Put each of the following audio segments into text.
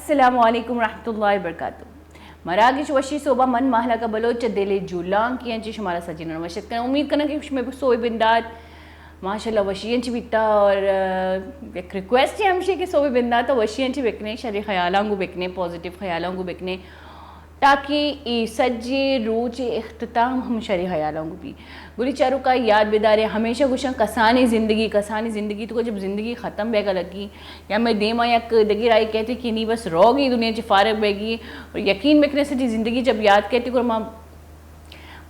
अस्सलामु अलैकुम रहमतुल्लाहि वबरकातुहू। मरागिश वशी सोबा मन महला का बलोच दिले जुलां की अंची शुमारा सजीना वशत करना उम्मीद करना कि मैं सोए बिंदात माशाल्लाह वशियंची बिता और एक रिक्वेस्ट है हमसे कि सोए बिंदात तो वशियंची बेकने शरी ख्यालांगु बेकने पॉजिटिव ख्यालांगु बेकने ताकि सज्जे रोज इख्तिताम हम शरी ख्यालांगु भी गुली चारू का याद बेदार है हमेशा गुशा कसानी ज़िंदगी तो जब ज़िंदगी ख़त्म बेगा लगी या मैं देमा या दगी राई कहती कि नहीं बस रोगी दुनिया च फारग बेगी और यकीन बेकने से ज़िंदगी जब याद कहती को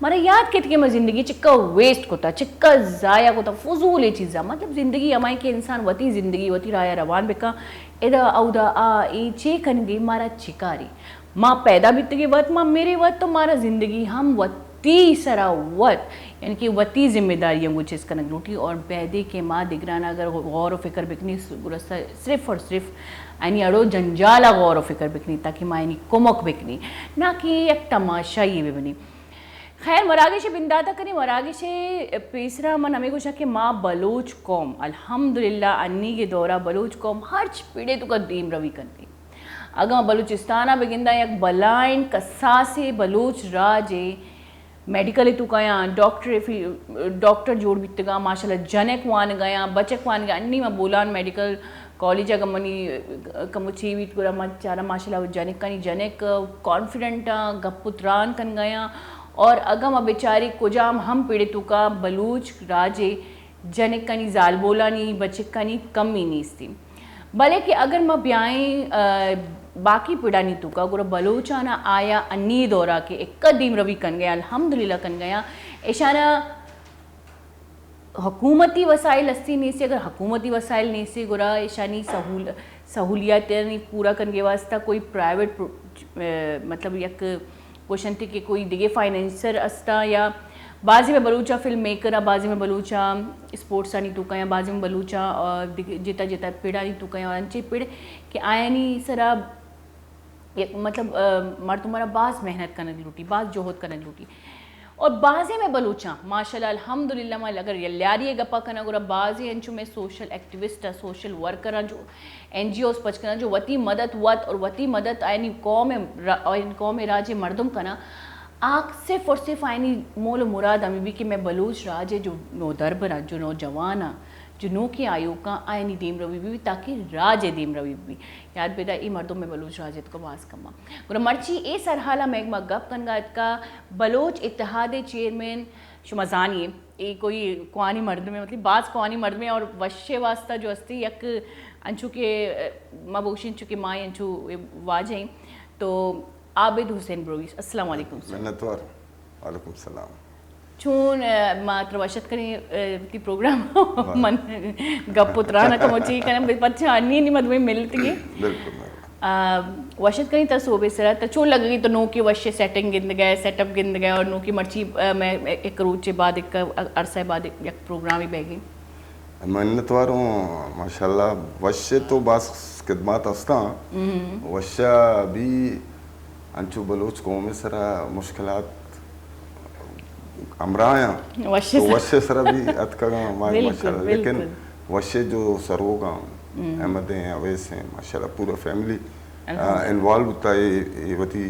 मारा याद कहती कि मैं ज़िंदगी चिक्का वेस्ट कोता चिक्का ज़ाया कोता फजूल ये चीज़ा मतलब ज़िंदगी हमारी के इंसान वती ज़िंदगी वती राया रवान बेका एदा औदा आ ए चे कन गई मारा चिकारी माँ पैदा बीत के वत माँ मेरे वत तो मारा ज़िंदगी हम वती सरा वत यानी कि वती जिम्मेदारियों को चीज़ कनक लूटी और पैदे के माँ दिगराना अगर गौर व फिक्र बिकनी सिर्फ और सिर्फ यानी अड़ो जंजाला गौर व फिक्र बिकनी ताकि माँ यानी कुमक बिकनी ना कि एक तमाशा ये भी बनी। खैर मरागे से बिंदाता करी मरागे से तीसरा मन हमें कुछ कि माँ बलोच कौम अल्हम्दुलिल्लाह अन्नी के दौरा बलोच कौम हर पीड़े तो कदीम रवि करती अगर बलूचिस्ताना बेगिंदा एक बलाइन कस्सा से बलोच राजे मेडिकल तू कया डॉक्टर जोड़ बितगा माशाल्लाह जनक वान गया बचक वान गया अन्नी में बोलान मेडिकल कॉलेज गमनी कमुची भी पूरा चारा माशाल्लाह जनक कनी जनक कॉन्फिडेंट गपुत्रान कन गया और अगम बेचारी कुजाम हम पीड़ितों का बलूच राजे जनक कनी जाल बोलानी बचक कनी कम ही नहीं थी भले कि अगर मैं ब्याई बाकी पिड़ानी तुका गुरा बलोचाना आया अन्नी दौरा के एक कदीम रवि कन गया अल्हम्दुलिल्लाह कन गया ऐशाना हुकूमती वसाइल अस्ती नहीं से अगर हुकूमती वसाइल नहीं से गुरा ऐशानी सहूलियत नहीं पूरा कन के वास्ता कोई प्राइवेट मतलब एक क्वेश्चन थी कि कोई दिगे फाइनेंसर अस्ता या बाजी में बलूचा फिल्म मेकर बाजी में बलूचा स्पोर्ट्स आनी तुका या बाजी में बलूचा और जिता जिता पिड़ा नहीं तुका और अंचे पिड़ कि आया नहीं सरा मतलब मर तुम्हारा बाज मेहनत करने लूटी बाज जोहद करने लूटी और बाजे में बलूचा माशाल्लाह अल्हम्दुलिल्लाह माल अगर यल्यारी गप्पा करना गुरा बाजे अंचु में सोशल एक्टिविस्ट सोशल वर्कर जो NGOs पचकना जो वती मदद वत और वती मदद आयनी कौम राज्य मर्दम कना आग सिर्फ और सिर्फ आयनी मोल मुराद हमें भी कि मैं बलूच राजे जो नो दरबरा जो नौजवाना जो नो की आयु का आयनी दीम रवि भी ताकि राजे दीम रवि भी याद बेदा ई मर्दों में बलूच राजे को वास कमा गुरा मर्ची ए सरहाला मैगमा गप कनगा का बलोच इत्तेहाद चेयरमैन शुमजानी ये कोई कुआनी मर्द में मतलब बाज कुआनी मर्द में और वश्य वास्ता जो अस्ती यक अंचु के मबोशिन चुके माँ अंचु वाजें तो आबिद हुसैन ब्रोवीस अस्सलाम वालेकुम वालेकुम सलाम चून मात्र वशत करी ती प्रोग्राम मन गपुत्राना का मोची कने पच्छा अन्नी नि मदवे मिलती है बिल्कुल वशत करी त सोबे सरा त चो लगी तो नो की वश्य सेटिंग गिंद गए सेटअप गिंद गए और नो की मर्ची मैं एक रोचे बाद एक अरसे बाद एक प्रोग्राम ही बैगी मन्नत वारों माशाल्लाह वश्य तो बस खिदमत अस्ता वश्य भी अंचु बलोच कौम में सरा मुश्किलात अमराया तो वश्य सरा भी अतका माशाल्लाह लेकिन वश्य जो सरो का अहमद हैं अवैस हैं माशाल्लाह पूरा फैमिली इन्वॉल्व होता है ये वती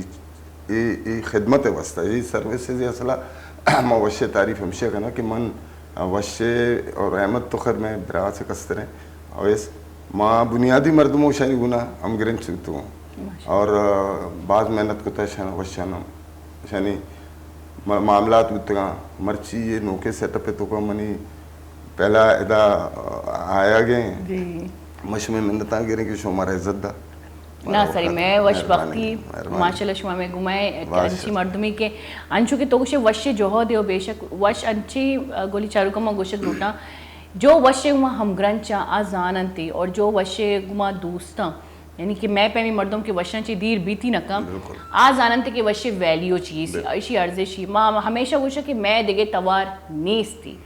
ये खिदमत है वास्ता ये सर्विसेज असला मैं वश्य तारीफ हमशा करना कि मन वश्य और अहमद तो खैर मैं बरा से कसते हैं अवैस माँ बुनियादी मर्दमों शानी गुना हम गिरन चुनते हूँ और बाद मेहनत को तशाना वशाना शानी मामलात उतगा मर्ची ये नोके सेटअप है तो का मनी पहला इदा आया गए मश में मिन्नता गिरे कि शो हमारा इज्जत दा ना सरी मैं वश बख्ती माशाल्लाह शुमा में घुमाए अंची मर्दमी के अंशु के तो कुछ वश्य जोह दे बेशक वश अंची गोली चारू कमा गोशक लूटा जो वश्य गुमा हम ग्रंचा आजानंती और जो वश्य गुमा दोस्ता यानी कि मैं पैमी मर्दों के वशांची दीर बीती न कम आज आनंद के वशे वैल्यू चीज़ ऐसी अर्जिशी माँ हमेशा कुछ कि मैं दिगे तवार नेस थी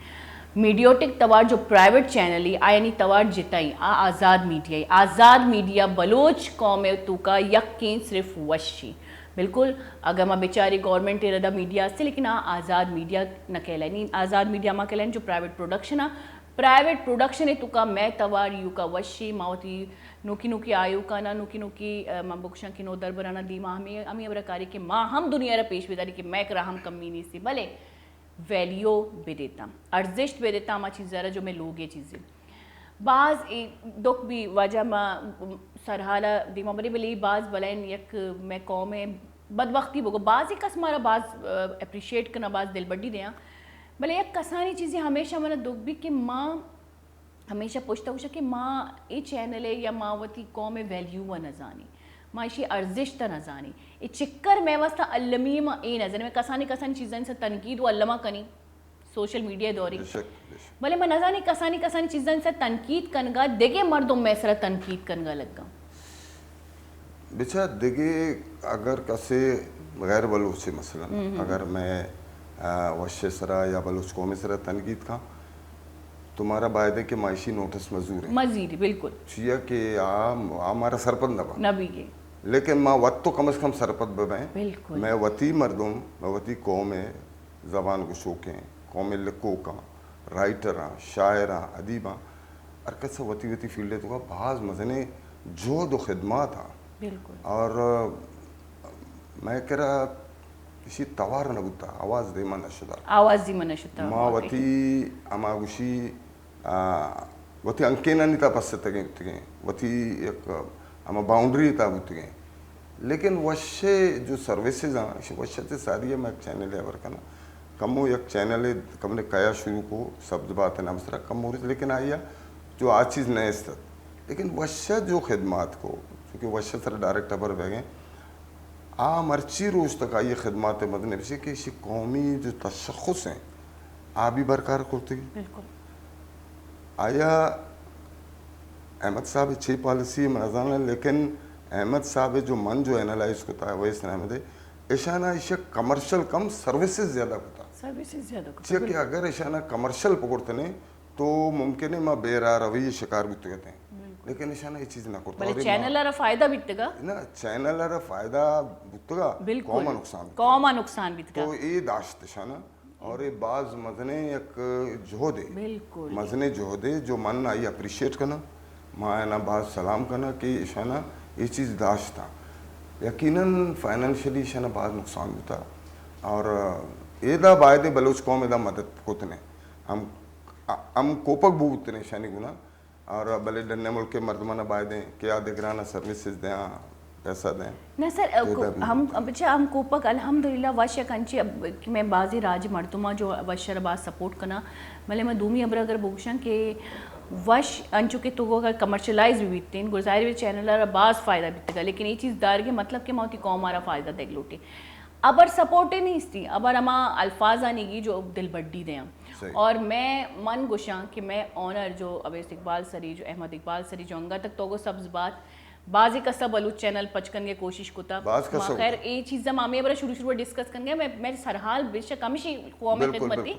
मीडियोटिक तवार जो प्राइवेट चैनल ही यानी तवार जिताई आज़ाद मीडिया बलोच कौम तू का यकीन सिर्फ वशी बिल्कुल अगर मैं बेचारी गवर्नमेंट इरादा मीडिया से लेकिन आज़ाद मीडिया न कहलानी आज़ाद मीडिया माँ कहलानी जो प्राइवेट प्रोडक्शन है तुका मैं तवार यू का वशी मावती नुकी नुकी आयु का ना नुकी नुकी मबुक्षा की नो दर बराना दीमा हमें अबरकारी के माँ हम दुनिया पेश बेदारी के मैं कराहम कमी नहीं सी भले वैल्यू बेदेता अर्जिश बेदेता मा चीज़ ज़रा जो मैं लोग ये चीज़ें बाज दुख भी वजह मा सरहाला दीमा बड़ी बली बाज बलाइन यक मैं कौम में बदबख्ती बोगो बाज एक हमारा बाज अप्रिशिएट करना बाज दिल बड्डी दिया भले एक कसानी चीज़ें हमेशा मैंने दुख भी कि माँ हमेशा पूछता पूछा कि माँ ये चैनल है या मावती कौम में वैल्यू व न जानी माँ इसी अर्जिश त न जानी ये चिक्कर में वस्ता अल्लमी माँ ए नजर में कसानी कसानी चीज़ें से तनकीद व अल्लमा कनी सोशल मीडिया दौरी भले मैं न जानी कसानी कसानी चीज़ें से तनकीद कनगा देगे मर्दों में सरा तनकीद कनगा लगा बेचा देगे अगर कसे गैर बलूच से मसलन अगर मैं वश्य सरा या बलूच कौम सरा तनकीद का तुम्हारा बायदे के मायशी नोटिस मजूर है मजीद बिल्कुल छिया कि हमारा सरपंच नबा नबी के लेकिन माँ वत तो कम से कम सरपंच बबे बिल्कुल मैं वती मर्दुम मैं वती कौम ज़बान को शौक़ कौम लिखो का राइटर शायर अदीबा और कैसा वती वती फील्ड तो का बाज मजने जो दो खिदमात था बिल्कुल और मैं कह रहा किसी तवार न बुता आवाज़ दे मन शुदा आवाज़ दी मन शुदा माँ वती अमागुशी वती अंकेना नहीं था पस्से तके तके वती एक अमा बाउंड्री था बुतगे लेकिन वश्य जो सर्विसेज हैं वश्य से सारी है मैं चैनल है वर्कना कमो एक चैनल है कम ने कया शुरू को शब्द बात है नमस्रा कम हो रही लेकिन आइया जो आज चीज़ नए स्तर लेकिन वश्य जो खिदमात को क्योंकि वश्य सर डायरेक्टर पर बह गए मर्ची रोज़ तक आई खिदमत मदन से कि इसी कौमी जो तशख़ुस हैं आप भी बरकरार करते हैं बिल्कुल आया अहमद साहब अच्छी पॉलिसी मनाजाना लेकिन अहमद साहब जो मन जो एनालाइज होता है वैसे अहमद ऐशाना इसे कमर्शियल कम सर्विसेज ज़्यादा होता सर्विसेज ज़्यादा है कि अगर ऐशाना कमर्शियल पकड़ते नहीं तो मुमकिन है माँ बेरा रवैये शिकार भी कहते हैं लेकिन ऐसा ये चीज ना करता भले चैनल रा फायदा बितगा ना चैनल रा फायदा बितगा कौमा नुकसान बितगा तो ये दाश्त शाना और ये बाज मजने एक जोहदे बिल्कुल मजने जोहदे जो मन आई अप्रिशिएट करना माँ ना बाज सलाम करना कि ईशाना ये चीज़ दाश्त था यकीनन फाइनेंशियली ईशाना बाज नुकसान होता और ये दा बायदे बलोच कौम दा मदद कोतने हम कोपक बू उतने शानी गुना और भले डन्ने मुल्क के मर्दमाना बाय दें क्या दिगराना सर्विसेज दें पैसा दें ना सर हम अच्छा हम कोपक अल्हम्दुलिल्लाह वश कंची कि मैं बाजी राज मर्दमा जो वशर बाज सपोर्ट करना भले मैं दूमी अबर अगर बोगशन के वश अंचु के तो अगर कमर्शलाइज भी बीतते हैं गुजारे हुए चैनल बाज फ़ायदा बीतेगा लेकिन ये चीज़ दार के मतलब कि मौती कौम हमारा फ़ायदा देख लूटे अबर सपोर्ट नहीं इसती अबर हमा अल्फाज आने की जो दिल बड्डी दें और मैं मन गुशा कि मैं ऑनर जो अवैस इकबाल सरी जो अहमद इकबाल सरी जो अंगा तक तो सब्ज बात बाजी का सब अलू चैनल पचकन की कोशिश कोता खैर ये चीज़ मामे बरा शुरू शुरू डिस्कस कर गया मैं सरहाल बेशक हमेशा कौम खिदमती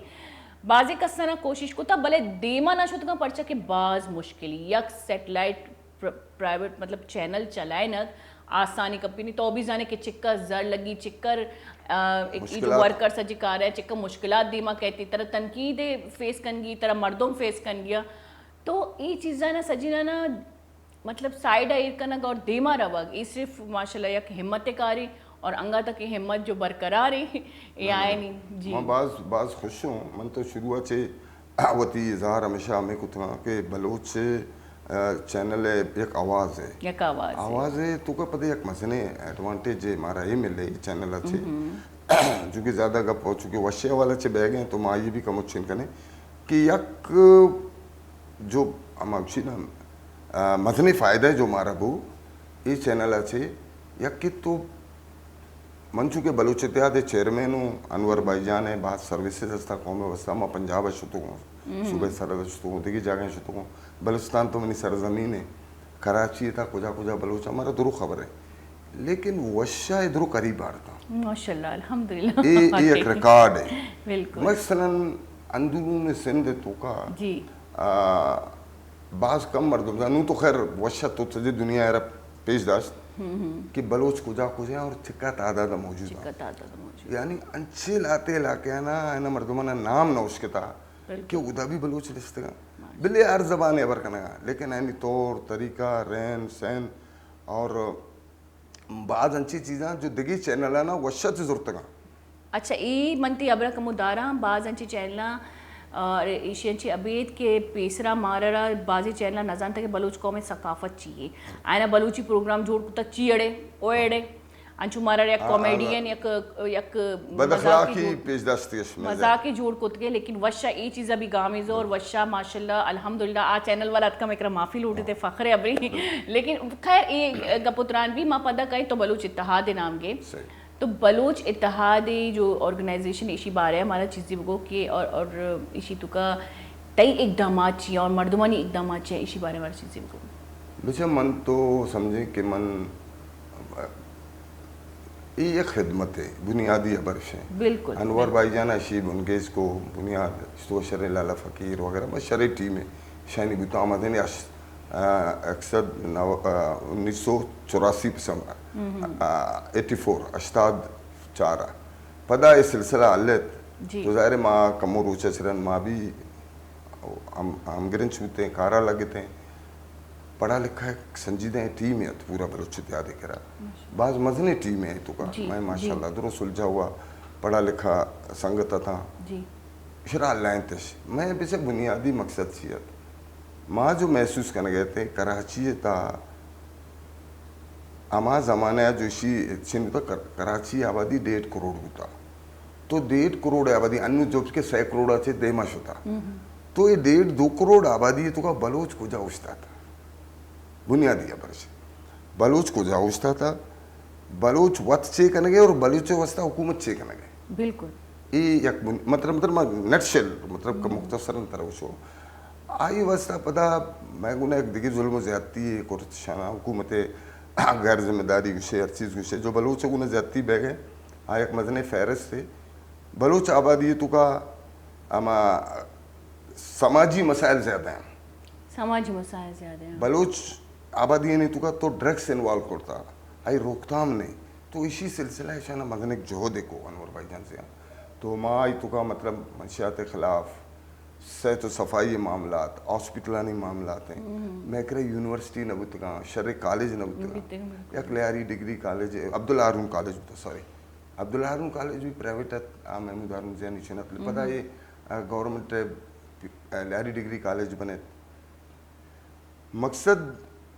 बाजी कसना कोशिश कोता भले देमा ना शुद्ध का पर्चा के बाज मुश्किल यक सेटेलाइट प्राइवेट मतलब चैनल चलाए न आसानी कंपनी तो भी जाने कि चिक्कर जर लगी चिक्कर एक जो वर्कर सजिकार है चिक्कर मुश्किलात दीमा कहती तरह तनकीद फेस कन गई तरह मर्दों फेस कन गया तो ये चीज़ा ना सजीना ना मतलब साइड आयर कनक और देमा रवग ये सिर्फ माशाल्लाह एक हिम्मत कारी और अंगा तक की हिम्मत जो बरकरार है ये आए नहीं जी मैं बाज खुश हूँ मन तो शुरुआत से वती इजहार हमेशा हमें कुछ के बलोच से चैनल है एक आवाज़ है आवाज़ है तो का पता एक मसने एडवांटेज है हमारा ये मिले चैनल अच्छे जो कि ज़्यादा गप हो चुके वश्य वाला चे बह गए तो माँ ये भी कम उच्छिन करें कि यक जो हम अच्छी ना मसने फ़ायदा है जो हमारा वो ये चैनल अच्छे यक कि तो मंचू के बलूच इतिहाद चेयरमैन हूँ अनवर भाईजान है बात सर्विसेज हस्ता कौम व्यवस्था मैं पंजाब शुतु हूँ सूबे सरहद शुतु हूँ दिगी जगह शुतु हूँ बलूचिस्तान तो मेरी सरजमीन है कराची था कुजा कुजा बलूच हमारा दुरू खबर है लेकिन वशा इधर करीब था माशाल्लाह अल्हम्दुलिल्लाह ये एक रिकॉर्ड है बिल्कुल मसलन अंदरून सिंध तो का जी बाज कम मर्दम नू तो खैर वशा तो सजी दुनिया अरब पेशदाश्त कि बलोच कुजा कुजा और चिक्का तादाद मौजूद है यानी अंचे लाते लाके ना मर्दमाना नाम ना उसके था कि उदा भी बलूच लिस्तेगा बिल्ले हर ज़बान है बरकना लेकिन ऐनी तौर तरीका रहन सहन और बाद अच्छी चीज़ें जो दिगी चैनल है ना वशत ज़रूरत अच्छा ई मनती अबरा कमुदारा बाज़ चैनला एशियन अबीद के पेसरा माररा बाजी चैनला नजान तक बलूच कौम में सकाफत चाहिए आयना बलूची प्रोग्राम जोड़ कुता चीड़े ओएड़े अंचु मारर एक कॉमेडियन एक बदखलाकी पेशदाश्तिश मजाकी जोड़ कुतगे लेकिन वशा ई चीज़ अभी गामिज और वशा माशाल्लाह अल्हम्दुलिल्लाह आ चैनल वाला अतका एकरा माफ़ी लूटे थे फ़ख्र अबरी लेकिन खैर ये गपुत्रान भी माँ पदा कहीं तो बलूच इत्तेहाद नाम गे तो बलूच इत्तेहादी जो ऑर्गेनाइजेशन इसी बारे हमारा चीज़ी बगो के और इसी तो का कई इकदाम चाहिए और मर्दमानी इकदाम चाहिए इसी बारे हमारा चीज़ी बगो बेचा मन तो समझे कि मन ये खिदमत है बुनियादी अबरश है बिल्कुल अनवर भाईजान अशीब उनके इसको बुनियाद तो शर लाला फ़कीर वगैरह बस शर टीम है शानी बुता आमदनी अक्सर 1984 84 अश्ताद चारा पदा ये सिलसिला अल्लत तो ज़ाहिर माँ कमो रोचा चरन माँ भी हम गिरन छूते हैं कारा लगते हैं पढ़ा लिखा है संजीदा टीम है तो पूरा बलूच तैयार करा बाज मजने टीम है तो का मैं माशाल्लाह दुरो सुलझा हुआ पढ़ा लिखा संगत था शरा लाइन तश मैं बेशक बुनियादी मकसद थी माँ जो महसूस करने गए थे कराची था अमा ज़माना जो शी सिंध तो कराची आबादी 1.5 करोड़ होता तो 1.5 करोड़ आबादी अन्य जो के 100 करोड़ अच्छे देमाश होता तो ये 1.5-2 करोड़ आबादी तो का बलोच को जाऊस्ता था बुनियादी अबरश बलूच को जाऊस्ता था बलूच वत चे कनगे और बलूच वस्ता हुकूमत चे कनगे बिल्कुल ये एक मतलब नटशेल मतलब का मुख्तसरन तरह शो आई वस्ता पता मैं गुना एक दिगी जुल्म ज़्यादती है कुर्तशाना हुकूमत गैर जिम्मेदारी गुशे हर चीज़ गुशे जो बलूच गुना ज़्यादती बह गए आ एक मजने फ़हरिस्त थे बलूच आबादी तो का अमा समाजी मसाइल ज़्यादा हैं समाजी मसाइल ज़्यादा हैं बलूच आबादी ने तुका तो ड्रग्स इन्वॉल्व करता आई रोकथाम नहीं तो इसी सिलसिला है शाना मजने जो देखो अनवर भाईजान से तो माँ आई तुका मतलब मंशियात के खिलाफ सेहत सफाई मामलात हॉस्पिटलानी मामलात हैं मैं कह यूनिवर्सिटी नबुतगा शर कॉलेज नबुतगा एक लियारी डिग्री कॉलेज अब्दुल हारून कॉलेज होता सॉरी अब्दुल हारून कॉलेज भी प्राइवेट महमूद हारून जैनी चुनत पता ये गवर्नमेंट लियारी डिग्री कॉलेज बने मकसद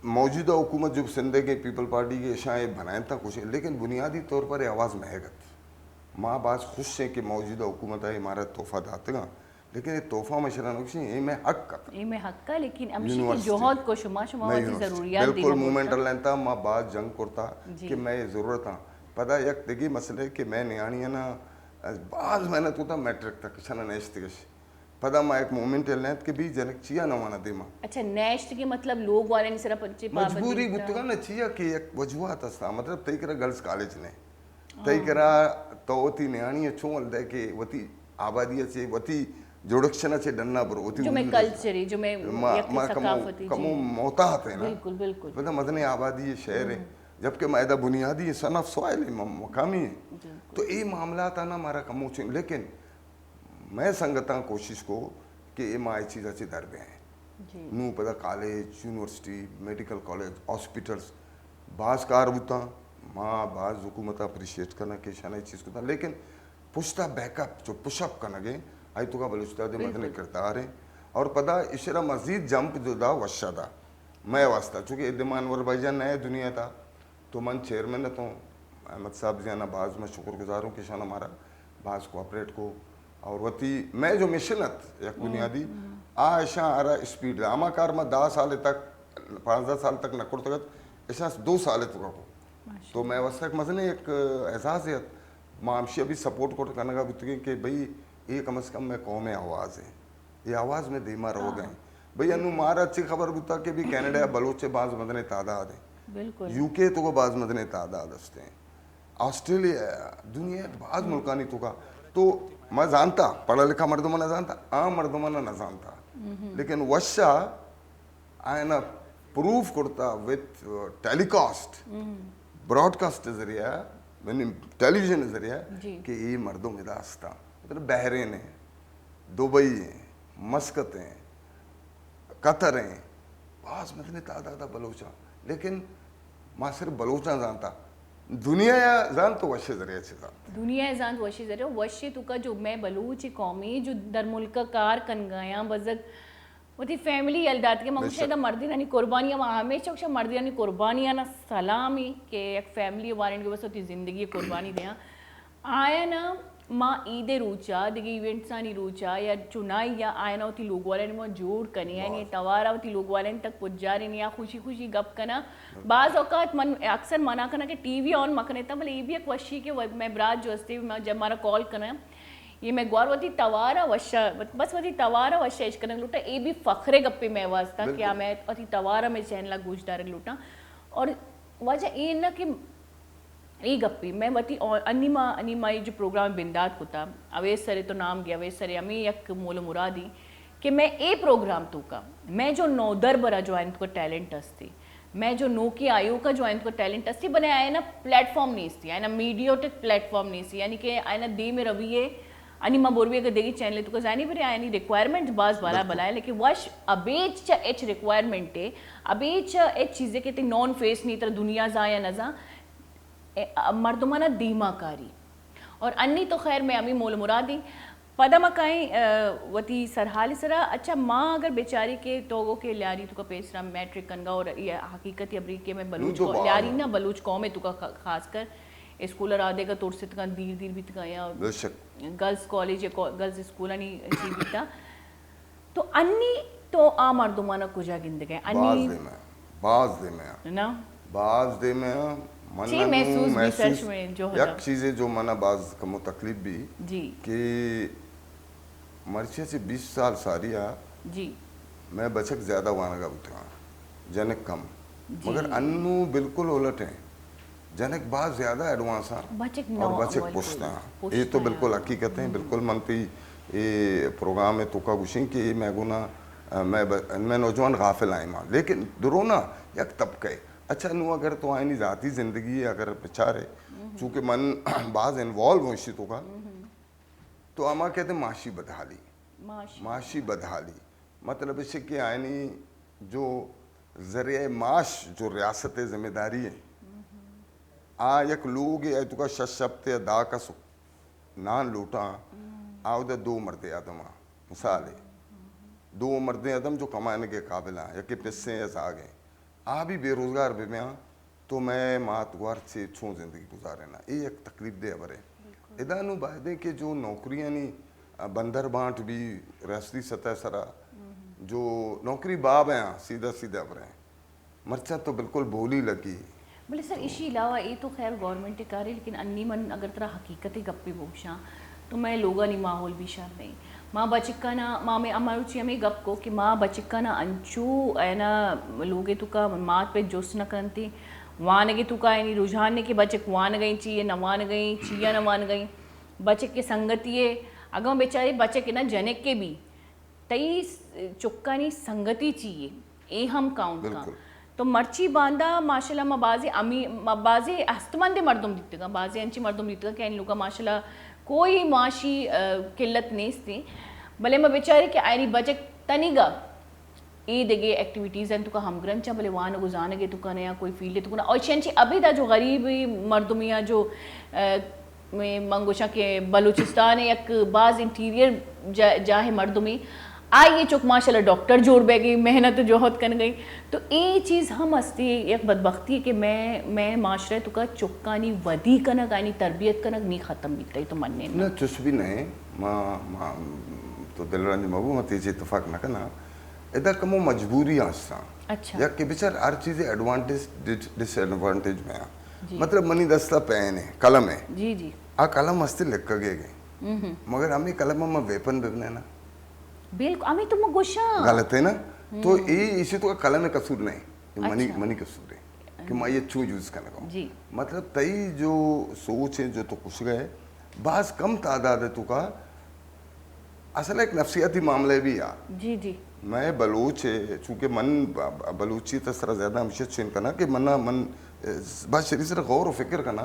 मौजूदा हुकूमत जो सिंध के पीपल पार्टी के शायद बनाए था कुछ लेकिन बुनियादी तौर पर आवाज़ महगत माँ बास खुश है कि मौजूदा हुकूमत है हमारा तोहफा दातगा लेकिन ये तोहफा मशरा नुकसी ये मैं हक का ये मैं हक का लेकिन अमशी की जोहद को शुमा की ज़रूरियात बिल्कुल मूवमेंट लेता माँ बात जंग करता कि मैं ये ज़रूरत हाँ पता एक दिगी मसले कि मैं नियाणी है ना बाज मेहनत होता मैट्रिक तक छना नेश्तिकश पता मैं एक मोमेंट लें कि भी जनक चिया ना माना देमा अच्छा नेश्त के मतलब लोग वाले ने सिर्फ बच्चे मजबूरी गुत्तगा ना चिया कि एक वजूहत अस्ता मतलब तई करा गर्ल्स कॉलेज ने तई करा तो वती नियाणी छोल दे के वती आबादी से वती जोड़क्षना से डन्ना पर वती जो मैं कल्चरी जो मैं सकाफती कमो मोहतात है ना बिल्कुल बिल्कुल पता मदने आबादी ये शहर है जबकि मैदा बुनियादी सनफ सवाल है मकामी है तो ये मामला था ना हमारा कमो लेकिन मैं संगता कोशिश को कि ये माँ चीज़ अच्छी दर पे हैं नू पता college university medical college hospitals बास कार बुता माँ बास हुकूमत अप्रिशिएट करना कि शाना चीज़ को था लेकिन पुश्ता बैकअप जो पुशअप करना गए आई तो का बलुचता दे मदने करता आ रहे और पता इशरा मजीद जंप जो था वशा था मैं वास्ता चूँकि इदमान अनवर भाईजान नया दुनिया था तो मन चेयरमैन तो अहमद साहब जाना बाज मैं शुक्रगुजार हूँ कि शाना हमारा बाज कोऑपरेट को और वती मैं जो मिशनत एक बुनियादी आशा आरा स्पीड आमा कार में 10 साल तक 5-10 साल तक नकुर तक ऐसा 2 साल तक को तो मैं वैसा मजने एक एहसास है मामशी अभी सपोर्ट को करने का भी कि भाई ये कम से कम मैं कौम आवाज़ है ये आवाज़ में धीमा रह गए भाई अनु मारा अच्छी खबर बुता के भी कनाडा बलोचे बाज मदने तादाद है यूके तो को बाज मदने तादाद हस्ते हैं ऑस्ट्रेलिया दुनिया बाज मुल्कानी तो का तो मैं जानता पढ़ा लिखा मर्दों ने जानता आम मर्दों ने न जानता लेकिन वशा आयना प्रूफ करता विथ टेलीकास्ट ब्रॉडकास्ट जरिया टेलीविजन जरिया कि ये मर्दों में दास्ता मतलब बहरीन है दुबई है मस्कतें, कतरें, बास मदनी तादाद बलोचा, लेकिन मां सिर्फ बलोचा जानता, दुनिया या जान तो वशे जरिए से जान दुनिया जान वशी जरे वशी तुका जो मैं बलूच कौमी जो दर मुल्क कार कन गया बजक वो थी फैमिली यलदात के ममुशे दा मर्दी नानी कुर्बानियां मा हमेशा उक्षा मर्दी नानी कुर्बानियां ना सलामी के एक फैमिली वारन के बस होती जिंदगी कुर्बानी दिया आया ना माँ ईदे रूचा दिगे इवेंट्स आनी रूचा या चुनाई या आया ना होती लोग वाले ने जोड़ कनी है नहीं तवारा होती लोग वाले तक पुज्जा रही नहीं या खुशी खुशी गप करना बाज़ औकात मन अक्सर मना करना कि टीवी ऑन मकने तब मतलब ये भी एक वशी के मैं बरात जो हस्ती जब हमारा कॉल करना ये मैं गौर वती तवारा वशा बस वती तवारा वशा इश्क करने लूटा ये भी फखरे गप्पे में वास्ता क्या मैं वती तवारा में चैन ला गूंजदार लूटा और वजह ये ना कि ये गप्पी मैं वती और अनिमा ये जो प्रोग्राम बिंदात होता अवेश सरे तो नाम गया अवेश सरे अमी एक मोल मुरादी कि मैं ये प्रोग्राम तू का मैं जो नौदर बरा जो आयन को टैलेंट अस्ती मैं जो नो की आयु का जो आयन को टैलेंट अस्ती बने आए ना प्लेटफॉर्म नहीं थी आए ना मीडियोटिक प्लेटफॉर्म नहीं थी यानी कि आए ना दे में रविये अनिमा बोरवी अगर देगी चैनल तो जानी भी आए नहीं रिक्वायरमेंट बाज बाला बलाए लेकिन वश अबेच एच रिक्वायरमेंट है अबेच एच चीज़ें कहते नॉन फेस नहीं तरह दुनिया जा या नजा मर्दमाना दीमाकारी और अन्नी तो खैर मैं अमी मोल मुरादी पदमकाई वती सरहाली सरा अच्छा माँ अगर बेचारी के तोगो के ल्यारी तुका पेसरा मैट्रिक कनगा और ये हकीकत अबरी के मैं बलूच ल्यारी ना बलूच कौम है तुका खासकर स्कूल राधे का तोड़ से तक धीरे धीरे बीत गया गर्ल्स कॉलेज या गर्ल्स स्कूल नहीं ची बीता तो अन्नी तो आ मर्दमाना कुजा गिंद गए अन्नी बाज दे में महसूस में जो एक चीज़ें जो मना बाज कमो तकलीफ भी जी कि मर्चिया से 20 साल सारिया जी मैं बचक ज़्यादा वानगा उठा जनक कम मगर अन्नू बिल्कुल उलट है जनक बाज ज़्यादा एडवांस हैं और बचक पुछते हैं ये तो बिल्कुल हकीकत है बिल्कुल मनती ये प्रोग्राम है तुका गुशिंग कि मैं गुना मैं नौजवान गाफिल आए माँ लेकिन दुरोना यक तबके अच्छा नू अगर तो आईनी ज़ाती ज़िंदगी अगर बेचारे चूँकि मन बाज इन्वॉल्व हो इसी तो का तो अमा कहते माशी बदहाली मतलब इसे कि आईनी जो ज़रिए माश जो रियासत ज़िम्मेदारी है आ एक लोग है तो का शब्द दा का नान लूटा आओ दो मर्द आदम मिसाल है दो मर्द आदम जो कमाने के काबिल हैं या कि पिस्से या सागे आ भी बेरोज़गार भी मैं तो मैं मातवार से छू ज़िंदगी गुजारे ना ये एक तकलीफ दे अबर है इदानू बायदे के जो नौकरियाँ नहीं बंदर बांट भी रियासती सतह सरा जो नौकरी बाब हैं सीधा सीधा अबर हैं मर्चा तो बिल्कुल बोली लगी बोले सर इसी अलावा ये तो खैर गवर्नमेंट के कार्य लेकिन अन्नी मन अगर तरह हकीकत गप्पे बोशा तो मैं लोगा नहीं माहौल भी शाम नहीं माँ बचिका ना माँ में अमारुचि हमें गप को कि माँ बचिका ना अंचू है ना लोगे तुका मात पे जोश न करती वान गई तुका है नहीं रुझान ने कि बचक वान गई चाहिए न वान गई चिया न वान गई बचक के संगति है अगर बेचारे बचक ना जनक के भी तई चुक्का नहीं संगति चाहिए ये हम काउंट का तो मर्ची बांधा माशाल्लाह मबाजे अमी मबाजे अस्तमंदे मर्दम दिखतेगा बाजे अंची मर्दम दिखतेगा क्या इन लोग का माशाल्लाह कोई माशी किल्लत नहीं थी भले मैं बेचारे के आयरी बचक तनिगा ये देगे एक्टिविटीज़ हैं तुका हम ग्रंचा भले वहाँ न गुजाने के तुका नया कोई फील्ड तुका ना और चंची अभी था जो गरीब मर्दमिया जो में मंगोशा के बलूचिस्तान एक बाज इंटीरियर जाहे मर्दमी आइए चुक माशाल्लाह डॉक्टर जोड़ बैगी मेहनत जोहत कर गई तो ये चीज़ हम हस्ती एक बदबख्ती है कि मैं माशरे तो का चुक्कानी वधी कनक आनी तरबियत कनक नहीं ख़त्म बीतता तो मनने ना चुस भी नहीं माँ तो दिलरंज मबू मत इसे इतफाक न करना इधर कमो मजबूरी आस्ता अच्छा या कि बेचार हर चीज़ एडवांटेज डिसएडवांटेज में आ मतलब मनी दस्ता पेन है कलम है जी जी आ कलम हस्ते लिख गए मगर हमें कलम में वेपन बिबने ना बिल्कुल हमें तो गुस्सा गलत है ना तो ये इसे तो कलम में कसूर नहीं मनी मनी कसूर है कि मैं ये छू यूज करने का जी मतलब तई जो सोच है जो तो कुछ गए बाज कम तादाद है तो का असल एक नफसियाती मामले भी यार जी जी मैं बलूच है चूँकि मन बलूची तसरा ज़्यादा हमेशा चेन करना कि मना मन बात शरीर से गौर व फिक्र करना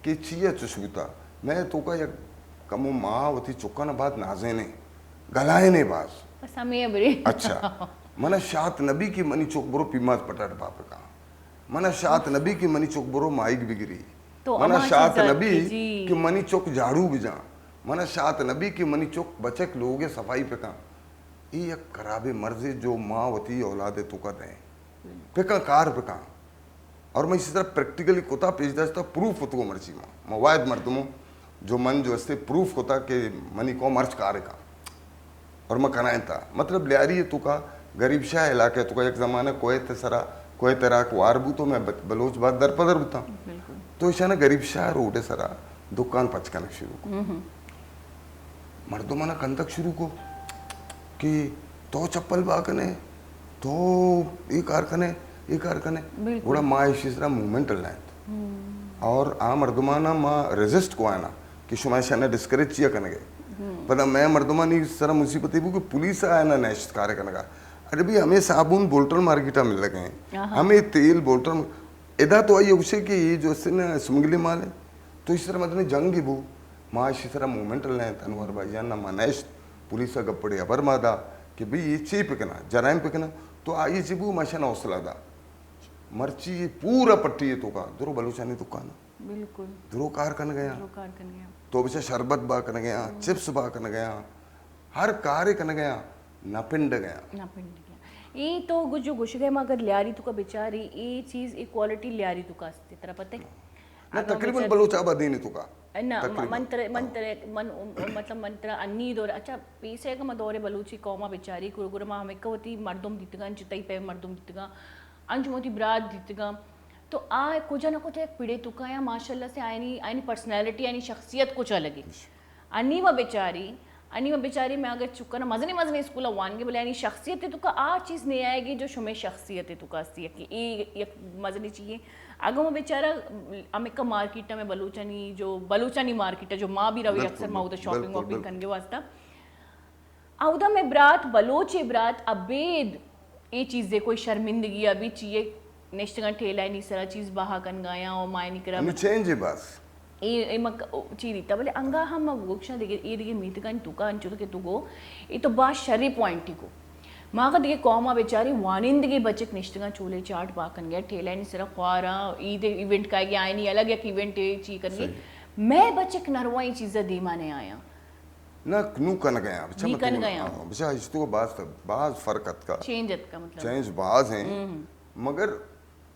कि चिया चुशबूता मैं तो का या कमो माँ वती चुका ना बात नाजे ने गलाए नहीं बाज pas hame beri अच्छा mana शात नबी की मनी चोक बरो पीमात पटाट बाप का mana शात नबी की मनी चोक बरो माइक बिगरी तो mana अमा शात चीज़ नबी जी की मनी चोक झाड़ू बिजा mana शात नबी की मनी चोक बचक लोगे सफाई पे का ये एक खराबे मर्जे जो माँ वती औलादे तो कर रहे पे का कार पे का और मैं इसी तरह प्रैक्टिकली कोता पेश दस्ता प्रूफ होतो मर्ची माँ मवायद मर्दमो जो मन जो अस्ते प्रूफ होता कि मनी को मर्च कार का और मैं कनाए था मतलब लियारी है तो का गरीब शाह इलाके तो का एक ज़माना कोई तसरा कोई तरह को आरबू तो मैं बलोच बात दर पदर बुता तो इसे ना गरीब शाह रोडे सरा दुकान पचकन शुरू को मर्दों मना कंतक शुरू को कि तो चप्पल बाकने तो ये कारखाने बड़ा माँ इसी तरह मूवमेंट लाए और आ मर्दमाना माँ रेजिस्ट को आना कि शुमाय शाना डिस्करेज चिया करने गए पता मैं मर्दमानी इस तरह मुसीबत है कि पुलिस आया ना नेस्ट कार्य करने का अरे भी हमें साबुन बोल्टर मार्केटा मिल लगे हैं हमें तेल बोल्टर इधर तो आई उसे कि ये जो से ना सुमंगली माल है तो इस तरह मतलब जंग वो माँ इसी तरह मूवमेंट लाए तनवार भाईजान ना नेस्ट पुलिस का गप्पड़े अबर मादा कि भाई ये ची पिकना जराइम पिकना तो आइए चिबू माशा ना हौसला दा मर्ची ये पूरा पट्टी है तो का दुरो बलूचानी दुकान बिल्कुल दुरो कार करने गया तो बिचा शरबत बा करने गया चिप्स बा करने गया हर कार्य करने गया नपिंड गया ये तो जो गुश गए मगर लियारी तो का बेचारी ये चीज इक्वालिटी लियारी तो का अस्ति तरह पते ना तकरीबन बलूचा आबादी ने तो का ना मंत्र मतलब मंत्र अन्नी दौरे अच्छा पीसे का मदौरे बलूची कौमा बेचारी कुरगुरमा हमें कवती मर्दुम दितगा चितई पे मर्दुम दितगा अंजमोती ब्राद दितगा तो आ कुछ ना कुछ एक पीड़े तुका या माशाल्लाह से आयनी पर्सनैलिटी आयनी शख्सियत कुछ अलग है अन्नी व बेचारी में अगर चुका ना मजने स्कूल वान के बोले यानी शख्सियत है तुका आ चीज़ नहीं आएगी जो शुमे शख्सियत है तुका अस्ती है कि ये मजनी चाहिए अगर वो बेचारा अमेका मार्केट में बलूचानी मार्केट है जो माँ भी रवि अक्सर माँ उधर शॉपिंग वॉपिंग करने वास्ता आउदा में ब्रात बलोचे ब्रात अबेद ये चीज़ें कोई शर्मिंदगी अभी चाहिए नेक्स्ट का ठेला नहीं सारा चीज़ बाहा कन गाया और माय नहीं करा चेंज है बस ये मक चीरी था बोले अंगा हम गोक्षा देखे ये देखे मीत का तुका अंचुर के तुगो ये तो बात शरी पॉइंट को माँ का देखे कौमा बेचारी वानिंदगी बचक निश्चित चूल्हे चाट पाकन गया ठेला नहीं सिर्फ ख्वारा ईद इवेंट का गया आए नहीं अलग एक इवेंट ची करनी मैं बचक नरवा ये चीज़ें धीमा नहीं आया ना नू कन गया बच्चा इसको को बाज फर्क का चेंज का मतलब चेंज बाज हैं मगर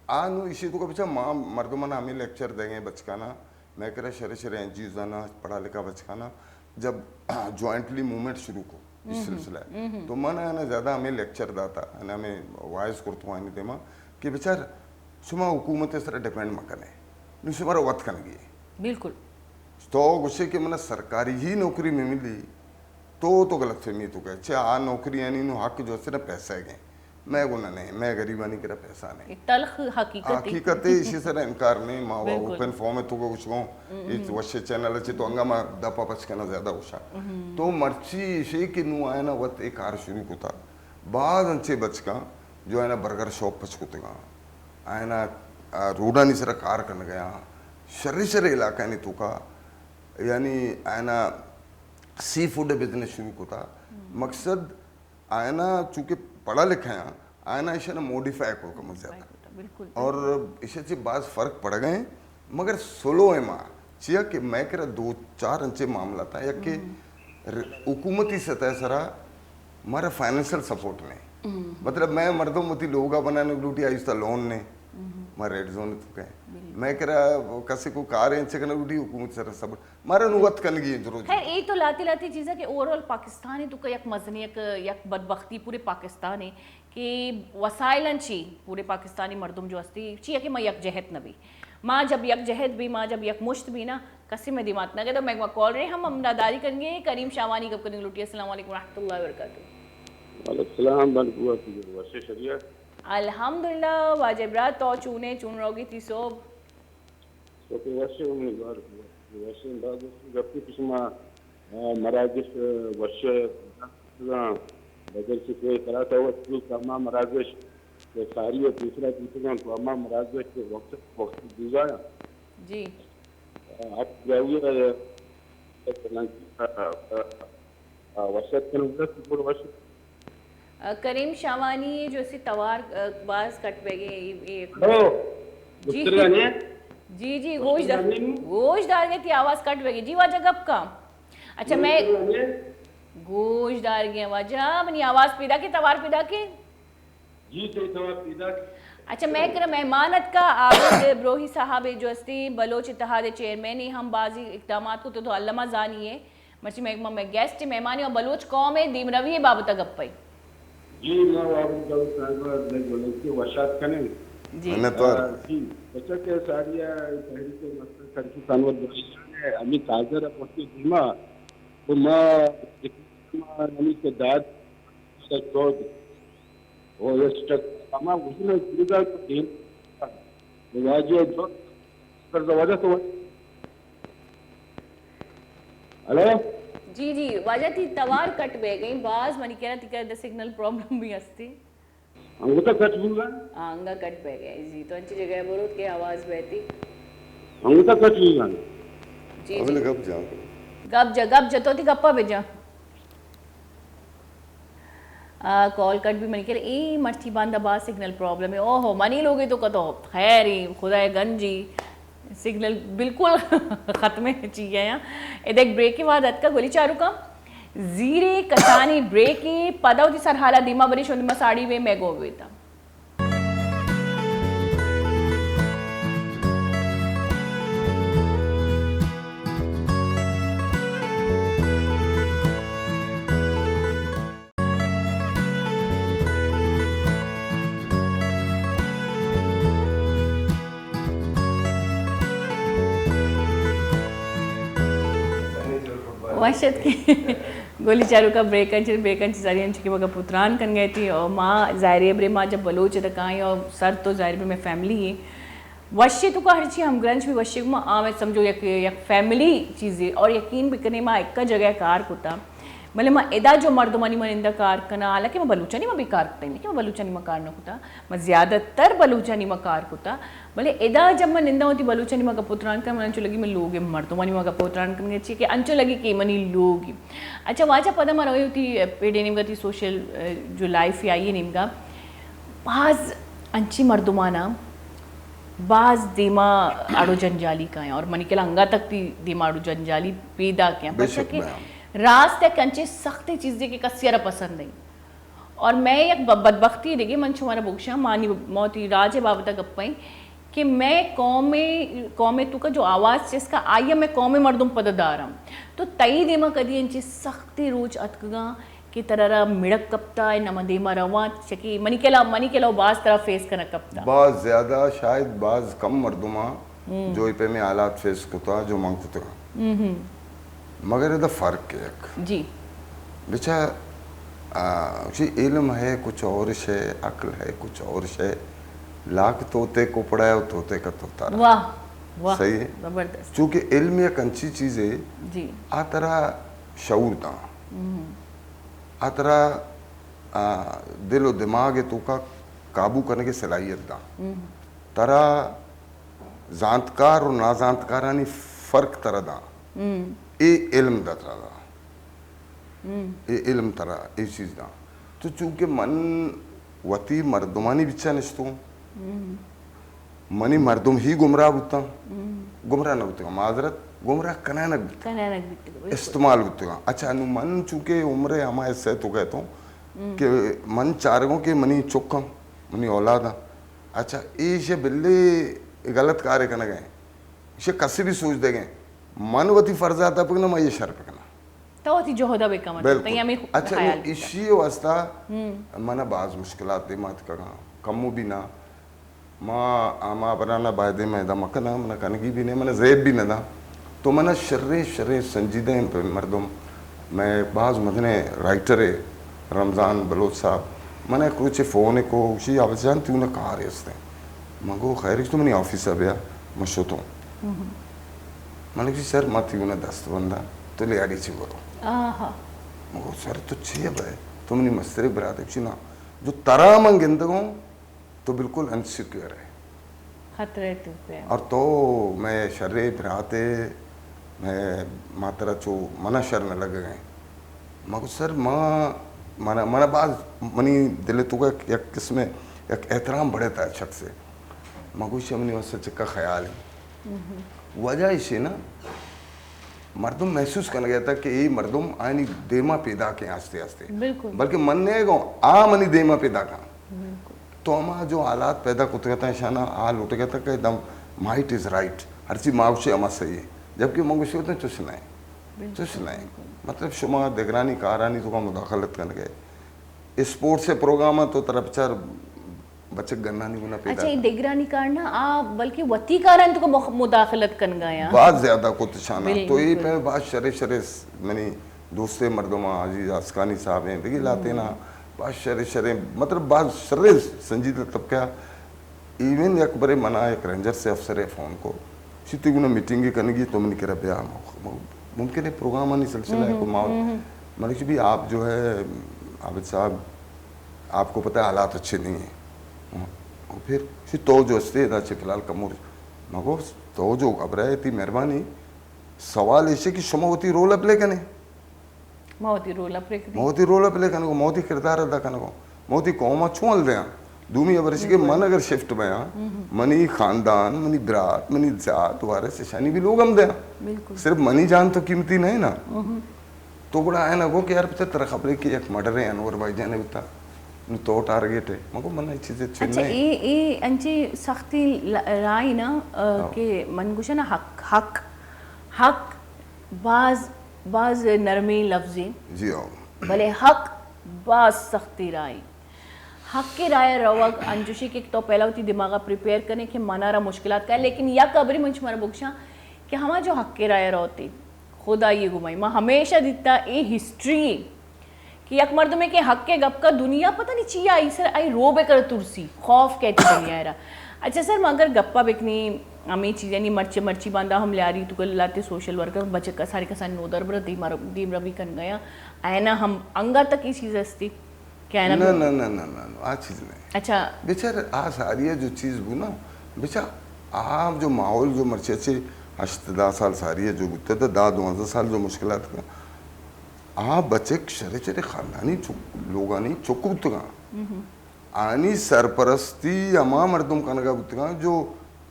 आ नु इसी तो का बच्चा माँ मर्दमना हमें लेक्चर देंगे बचकाना मैं कह रहा शरे एनजीओ जाना पढ़ा लिखा बचकाना जब जॉइंटली मूवमेंट शुरू को इस सिलसिला तो मन है ना ज़्यादा हमें लेक्चर दाता है ना हमें वॉइस करता हूँ तेमा कि बेचार सुमा हुकूमत सर डिपेंड मकने नु सुमारा वत कन गई बिल्कुल तो गुस्से के मन सरकारी ही नौकरी में मिली तो गलत फहमी तो कहे अच्छा आ नौकरी यानी नु हक जो है ना पैसा है मैं गुना नहीं मैं गरीबानी करा पैसा नहीं तलख हकीकत है इसी तरह इनकार नहीं माँ ओपन फॉर्म है तो को कुछ कहूँ इस वश्य चैनल अच्छे तो अंगा में दपा पचकना ज़्यादा उषा तो मर्ची इसे कि नु आया ना वत एक कार शुरू होता बाद अंचे बचका जो है ना बर्गर शॉप पचकुतेगा आया ना रोडा नहीं सरा कार करने गया शर्रे इलाका नहीं तो का यानी आया ना सी फूड बिजनेस शुरू होता मकसद आया ना चूँकि पढ़ा लिखा है आया ना इसे ना मॉडिफाई को कम ज़्यादा और इसे से बाज फर्क पड़ गए मगर सोलो है माँ चिया कि मैं कह रहा 2-4 अंचे मामला था या कि हुकूमती सतह सरा हमारा फाइनेंशियल सपोर्ट नहीं मतलब मैं मर्दों मती लोगा बनाने लूटी आई था लोन ने मैं रेड जोन तो कहे मैं कह रहा कसी को कार इंचे करना लूटी हुकूमत सर सब मारा नुवत कन गई जरूर है ये तो लाती चीज़ है कि ओवरऑल पाकिस्तान है तो का एक मजनी एक बदबख्ती पूरे पाकिस्तान है कि वसाइलन ची पूरे पाकिस्तानी मर्दुम जो हस्ती ची कि मैं यक जहद न भी माँ जब यक जहद भी माँ जब यक मुश्त भी ना कसी में दिमाग ना गए तो मैं कॉल रहे हम अमदादारी करेंगे करीम शावानी कब करेंगे लुटी अस्सलाम वालेकुम रहमतुल्लाहि व बरकातहू अल्हम्दुलिल्लाह वाजिबरात तो चुन रहोगी तीसोब ओके वैसे उम्मीदवार वैसे बाद गप्पी किस्मा मराकश वैसे बदल से कोई करा था वो तमाम मराकश के सारी और तीसरा तमाम मराकश के वक्त दूजा जी आप जाइए वसत के पूरा वसत करीम शावानी जो सी तवार बाज कट पे गए हेलो जी गुप्तगाने जी जी गोश्तदार के थी आवाज कट पे गई जी वजह कब का अच्छा मैं गोश्तदार की वजह अपनी आवाज पैदा की तवार पैदा की जी तो तवा पीदा अच्छा मैं कर मेहमानत का आबिद ब्रोही साहब जो अस्ती बलोच इत्तेहाद चेयरमैन ही हम बाजी इकदाम को तो अल्लामा जानी है मर्ची मैं गेस्ट मेहमानी और बलोच कौम है दीम रवि है बाबू तक गप्पई जी मैं वाबू का साहब ने बोले कि वशात कने जी जी बच्चा के सारिया तहरीक के मसले करके कानून दोषाने अमी काजर अपनी धीमा तो मां अमी के दाद से छोड़ और ये स्टक तमाम उसने पूरा को दिन वाजिब जो कर वजह तो हेलो जी जी वजह थी तवार कट बे गई बाज मनी कह रहा थी सिग्नल प्रॉब्लम भी हस्ती हमको तो कट भूल गए आंगा कट पे गए जी तो अच्छी जगह बोलो के आवाज बहती हमको तो कट भूल गए जी अगले जी गप जा गप जतो थी गप्पा भेजा कॉल कट भी मनी कह रहे ए मर्ची बांधा बाज सिग्नल प्रॉब्लम है ओहो मनी लोगे तो कतो खैर ही खुदा गंजी सिग्नल बिल्कुल ख़त्म चाहिए यहाँ इधर एक ब्रेक के बाद अतका गोली चारू का जीरे कसानी ब्रेक की पदवती सरहाला दीमा बरी शोदिमा साड़ी वे मैगो वेता वशत की गोली चारू का ब्रेकन सारी की मगर पुत्रान कन गई थी और माँ ज़ाहिर बरे माँ जब बलोच तक आई और सर तो ज़ाहिर में फैमिली है वश्य तो का हर चीज़ हम ग्रंथ भी वश्य में आम समझो एक फैमिली चीज़ें और यकीन भी करने माँ एक जगह कार होता भले माँ एदा जो मर्दमानी मन इंदा कार करना हालांकि मैं बलूचानी में भी कार करता नहीं कि मैं बलूचानी में कार न होता मैं ज़्यादातर बलूचानी में कार होता भले एदा जब मैं निंदा होती बलूचानी में का पुत्रान कर मन लगी मैं लोग मर्दमानी में का पुत्रान करने चाहिए कि अंचो लगी कि मनी लोग अच्छा वाचा पदा में रही होती पेड़े निम का सोशल जो लाइफ आई है निम का बाज अंची मर्दमाना बाज दीमा आड़ो जंजाली का है और मनी के अंगा तक थी दीमा आड़ो जंजाली पैदा क्या रास्ते कंचे सख्ती चीज़ें की कसियर पसंद नहीं और मैं एक बदबख्ती देखी मन छुमारा बुक्शा मानी मोती राजे बाबा तक गप्पाई कि मैं कौमे तू का जो आवाज़ जिसका आइए मैं कौमे मर्दुम पददार हूँ तो तई देमा कदी इंची सख्ती रोज अतकगा की तरह मिड़क कपता है नम देमा रवा चकी मनी के ला बाज तरह फेस करना कपता बाज ज्यादा शायद बाज कम मर्दुमा जो इपे में हालात फेस कुता जो मांग कुता मगर इधर फर्क है एक जी बेचा इल्म है कुछ और शे अक्ल है कुछ और शे लाख तोते को पढ़ाया तोते का तोता वाह वाह सही है जबरदस्त चूंकि इल्म एक अच्छी चीज है जी आ तरह शऊर था आ तरह दिल और दिमाग है तो का काबू करने की सलाहियत था तरह जानकार और नाजानकारानी फर्क तरह था ये इल्म दा तरह ये इल्म तरह ये चीज दा तो चूंकि मन वती मर्दुमानी बिचा निश्तो मनी मर्दुम ही गुमराह होता गुमराह न होता माजरत गुमराह कनानक इस्तेमाल होता अच्छा नु मन चूंकि उम्र हमारे से तो कहता हूँ कि मन चारगों के मनी चुक्का मनी औलादा अच्छा ये बिल्ले गलत कार्य करना गए इसे कसी भी सोच दे गए मन वती फर्ज आता पकना मैं ये शर पकना तो वती जो होदा बेका मतलब तैया में अच्छा इसी वास्ता मना बाज मुश्किलात दे मत करा कमु भी ना माँ आमा बनाना बायदे में दा मकना मना कनगी भी नहीं मना ज़ेब भी ना दा तो मना शर्रे संजीदे मर्दम मैं बाज मदने राइटर है रमज़ान बलोच साहब मैंने कुछ फ़ोन को उसी आवाज़ान तू ना कहा रहे उसने मगो खैर तो मैंने ऑफिस अभ्या मशो तो मैंने कहा सर मत यू ना दस्त बंदा तो ले आड़ी ची बोलो मगो सर तो चाहिए भाई तो मैंने मस्तरे बरात ना जो तरह मंग इंदगों तो बिल्कुल अनसिक्योर है खतरे तो पे और तो मैं शर्रे बराते मैं मातरा चो मना शर न लग गए मगो सर माँ mana baaz mani dile tuga yak kisme yak ehtiram badeta hai shak se magushi amni wasa chikka khayal hai वजह इसे ना मर्दम महसूस करने गया था कि ये मर्दम आनी देमा पैदा के आस्ते आस्ते बल्कि मन ने गो आ मनी देमा पैदा का तो हमारा जो हालात पैदा कुछ कहता है शाना हाल उठ गया था कि एकदम माइट इज राइट हर चीज मावशे अमा सही है जबकि मंगुशी होते हैं चुसना है मतलब शुमा देगरानी कारानी तो का मुदाखलत करने गए स्पोर्ट्स से प्रोग्राम तो तरफ चार बच्चे गन्ना नहीं बना पैदा अच्छा ये देगरानी कारना आ बल्कि वती कारण तो को मुदाखलत कर गया बहुत ज्यादा कुछ शाना तो ये पे बात शरे मैंने दूसरे मर्दों अजीज अस्कानी साहब हैं देखिए लाते ना बात शरे मतलब बात शरे संजीदा तब क्या इवन अकबर मना एक रेंजर से अफसर है फोन को सीती गुना मीटिंग करने की तो मैंने कह रहा भैया मुमकिन है प्रोग्राम आनी सिलसिला है कोई माहौल मैंने भी आप जो है आबिद साहब आपको पता है हालात अच्छे नहीं हैं और फिर तो जो अस्ते था फिलहाल कमूर मगो तो जो घबराए थी मेहरबानी सवाल ऐसे कि समावती रोल प्ले कने मौती रोल प्ले कने को मौती किरदार अदा कने को मौती कौमा छुअल दे दूमी अबरस के मन अगर शिफ्ट में मनी खानदान मनी बरात मनी जात वारे से शानी भी लोग हम दे सिर्फ मनी जान तो कीमती नहीं ना तो बड़ा है ना को कि यार पता तरह खबरें कि एक मर्डर है अनवर भाई जाने बता तो टारगेट है मको मन चीजें अच्छा ये अंची सख्ती राय ना कि मन गुशा ना हक बाज नरमी लफ्जी जी हाँ भले हक बाज सख्ती राय हक के राय रवक अंजुशी के तो पहला होती दिमागा प्रिपेयर करने के मनारा मुश्किलात का है लेकिन या कबरी मंच मारा बुक्शा कि हमारा जो हक के राय रहते खुदा ये घुमाई माँ हमेशा दिखता ए हिस्ट्री कि यक मर्द में के हक के गप का दुनिया पता नहीं चाहिए आई सर आई रो बे कर तुरसी खौफ कहती दुनिया रहा अच्छा सर मगर गप्पा बेकनी हमें चीज़ें नहीं मर्ची बांधा हम ले आ रही तो लाते सोशल वर्कर बच्चे का सारे नोदर बर दीम रवि कन गया आए ना हम अंगा तक ये चीज़ हस्ती क्या है ना ना आ चीज़ नहीं अच्छा बेचार आ सारी है जो चीज़ वो ना बेचार आप जो माहौल जो मर्चे अच्छे 8-10 साल सारी है जो गुत्ते थे 10-12 साल जो मुश्किलात का आ बच्चे शरे चरे खानदानी लोग आनी चुकुतगा आनी सरपरस्ती अमा मर्दम कनगा बुतगा जो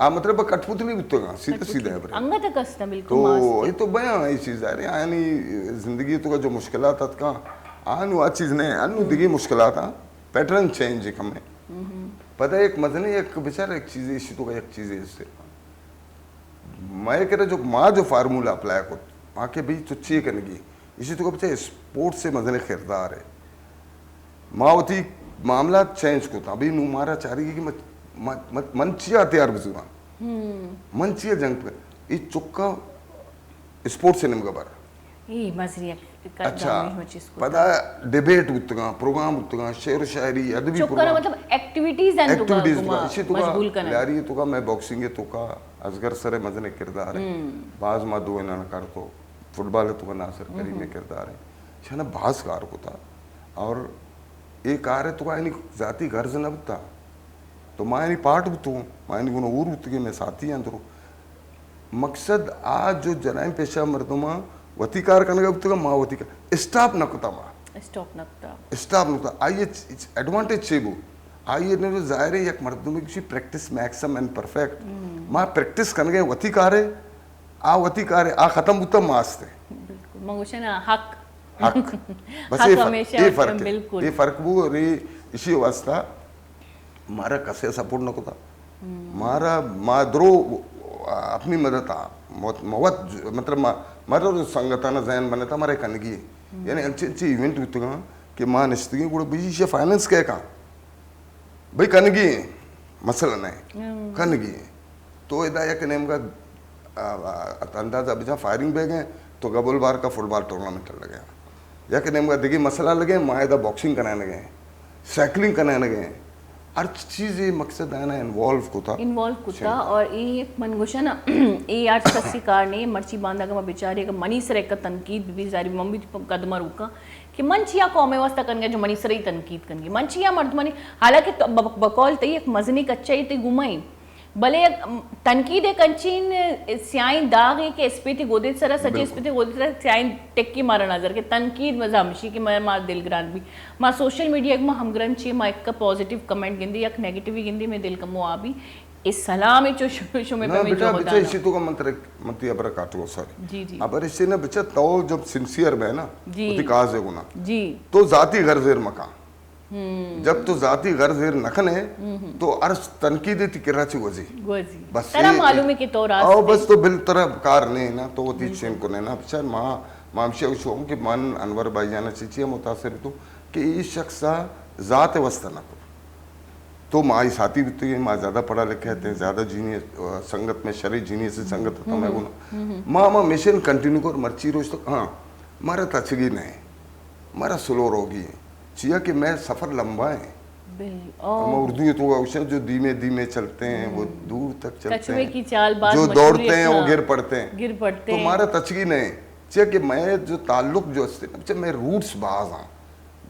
आ मतलब कठपुतली बुतगा सीधे है अंगा तक हस्ता बिल्कुल तो ये तो बयां ये चीज है यानी जिंदगी तो का जो मुश्किलात का आनु आ चीज नहीं आनु दिगी मुश्किलात पैटर्न चेंज है हमें पता है एक मजनी एक बेचारा एक चीज इसी तो का एक चीज है इससे मैं कह रहा जो माँ जो फार्मूला अप्लाई को माँ के बीच तो चाहिए करने की इसी तो बच्चे स्पोर्ट्स से मजले किरदार है मावती मामला चेंज को था अभी नू मारा चाह रही कि मंचिया तैयार बुजुआ मंचिया जंग पे ये चुक्का स्पोर्ट्स से निमगा बार ये मजरिया अच्छा पता डिबेट उतगा प्रोग्राम उतगा शेर शायरी अदबी प्रोग्राम मतलब एक्टिविटीज एंड इसी तो का यारी तो का मैं बॉक्सिंग है तो का असगर सरे मजने किरदार है बाज मा दो ना कर तो फुटबॉल तो का नासर करी में किरदार है छना बाज कार को था और एक कार है तो का यानी जाती घर से नबता तो मायनी पार्ट बुतू मायनी गुना ऊर बुतगे मैं साथी अंदरो मकसद आज जो जराइम पेशा मर्दमा वतीकार कनगा बुतगा मावती का स्टॉप नकता मा स्टॉप नकता आइए एडवांटेज छेबू आइए ने जो जाहिर है एक मर्दमे की प्रैक्टिस मैक्सिमम एंड परफेक्ट मा प्रैक्टिस कनगे वतीकार है आ वतीकार है आ खत्म बुता मास्ते बिल्कुल मंगोशना हक बस ये फर्क वो रे इसी अवस्था मारा कसे सपोर्ट नको था मारा माद्रो अपनी मदद मवत मतलब मारा जो संगठन जहन बने था मारे कनगी यानी अच्छे इवेंट होते कि माँ निश्चित गुड़ बीजी से फाइनेंस क्या का भाई कनगी मसला नहीं कनगी तो इदा एक नेम का अंदाजा अभी जहाँ फायरिंग बैग है तो गबुल बार का फुटबॉल टूर्नामेंट लगे या कि नेम का देखिए मसला लगे माएदा बॉक्सिंग कराने लगे साइकिलिंग कराने लगे हर चीज़ ये मकसद है ना इन्वॉल्व को था और ये मनगुशा ना ये आठ सस्सी कार ने मर्ची बांधा का बेचारे का मनी सर एक तनकीद भी जारी मम्मी कदमा रुका कि मंचिया कौमे वास्ता कन गया जो मनी सर ही तनकीद कन गई मंचिया मर्द मनी हालांकि बकौल तई एक मजनी कच्चा ही तई घुमाई भले तनकीद कंचीन स्याइन दाग है कि स्पीति गोदे सरा सचे स्पीति गोदे सरा स्याइन टेक्की मारा नजर के तनकीद मजा हमशी की मार दिल ग्रान भी मां सोशल मीडिया में हम ग्रन ची मां एक पॉजिटिव कमेंट गिंदी या नेगेटिव गिंदी में दिल कमो आबी इस सलाम जो शुमे पे में जो होता है इसी तो का मंत्र मती अबर काटो सॉरी जी जी अबर इसे ना बच्चा तो जब सिंसियर में ना जी उती काज है गुना जी तो जाती गर्जेर मका जब तो जाती गर्जेर नखने तो अर्श तनकीद ती कराची वजी गोजी बस तरा मालूम है कि तो रात आओ बस तो बिल तरह कार ने ना तो वो चेन को ने ना बच्चा मां मामशे शोम के मन अनवर भाई जाना चाहिए मुतासिर तो कि ये शख्स जात वस्ता ना तो माँ ही साथी भी तो ये माँ ज़्यादा पढ़ा लिखा है ज़्यादा जीनियस संगत में शरीर जीनियस से संगत होता मैं गुना माँ मिशन कंटिन्यू कर मर्ची रोज तो हाँ मारा तचगी नहीं मारा स्लो रोगी चिया कि मैं सफ़र लंबा है हम उर्दू तो अवसर जो धीमे धीमे चलते हैं वो दूर तक चलते हैं की चाल बात जो दौड़ते हैं वो गिर पड़ते हैं तो हैं मारा तचगी नहीं चिया कि मैं जो ताल्लुक जो मैं रूट्स बाज हाँ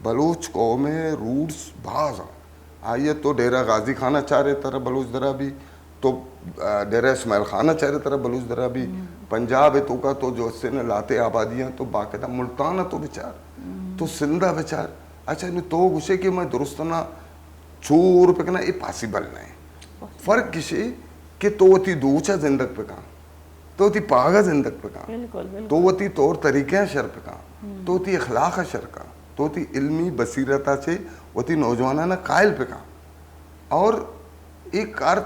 बलूच कौम में रूट्स बाज हाँ आइए तो डेरा गाजी खाना चाह रहे तरह बलूच दरा भी तो डेरा इस्माइल खाना चाह रहे तरह बलूच दरा भी पंजाब है तो का तो जो उससे न लाते आबादियाँ तो बाकायदा मुल्तान तो बेचार तो सिंधा बेचार अच्छा नहीं तो गुस्से कि मैं दुरुस्त ना चोर पे कहना ये पॉसिबल नहीं फर्क किसी कि तो वती दूचा जिंदग पे कहाँ तो वती पागा जिंदग पे कहाँ तो वती तौर तरीके शर पे कहाँ तो वती अखलाक शर का तो वती इल्मी बसीरता से वती नौजवाना ना कायल पे कहाँ और एक कार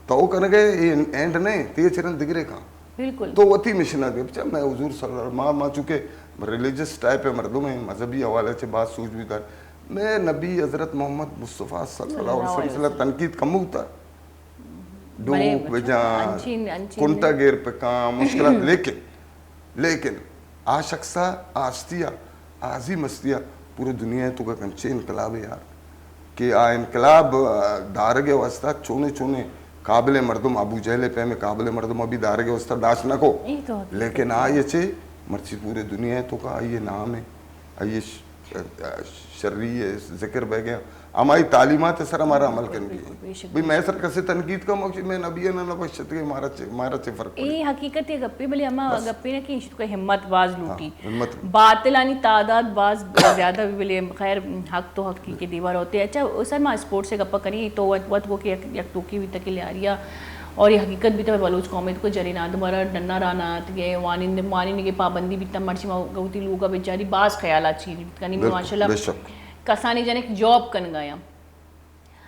तो कर गए एंड नहीं ते चरण दिगरे कहाँ बिल्कुल तो वती मिशन दे बच्चा मैं हुजूर सल्लल्लाहु माँ चूँकि रिलीजियस टाइप है मर्दों में मजहबी हवाले से बात सूझ भी कर मैं नबी हजरत मोहम्मद मुस्तफ़ा सल्लल्लाहु अलैहि वसल्लम तनकीद कम होता डूक बेजान कुंटा गेर पे काम मुश्किल लेकिन आ शख्सा आस्तिया आजी मस्तिया पूरी दुनिया तो का कंचे इनकलाब है यार कि आ इनकलाब दारगे वास्ता चोने चोने काबिल मर्दम अबू जहले पे में काबिल मर्दम अभी दारगे वास्ता दाश न को लेकिन आ ये चे मर्ची पूरे दुनिया तो का ये नाम है ये शर्री है जिक्र बह गया हमारी तालीमात सर हमारा अमल करने की भाई मैं सर कैसे तनकीद का मकसद मैं नबी है ना बशत के मारा से फर्क ए हकीकत ये गप्पे भले अम्मा गप्पे ने कि इसको हिम्मत बाज लूटी बातिल यानी तादाद बाज ज्यादा भी भले खैर हक तो हक की दीवार होते हैं अच्छा सर मैं स्पोर्ट्स से गप्पा करी तो वत वो कि एक टोकी भी तक ले आ रही और ये हकीकत भी तो बलूच कौम को जरीना तुम्हारा डन्ना रानात गए वानी के पाबंदी भी तब मर्ची गौती लोग बेचारी बाज ख्याल चीज कनी माशाल्लाह कसानी जने जॉब कन गया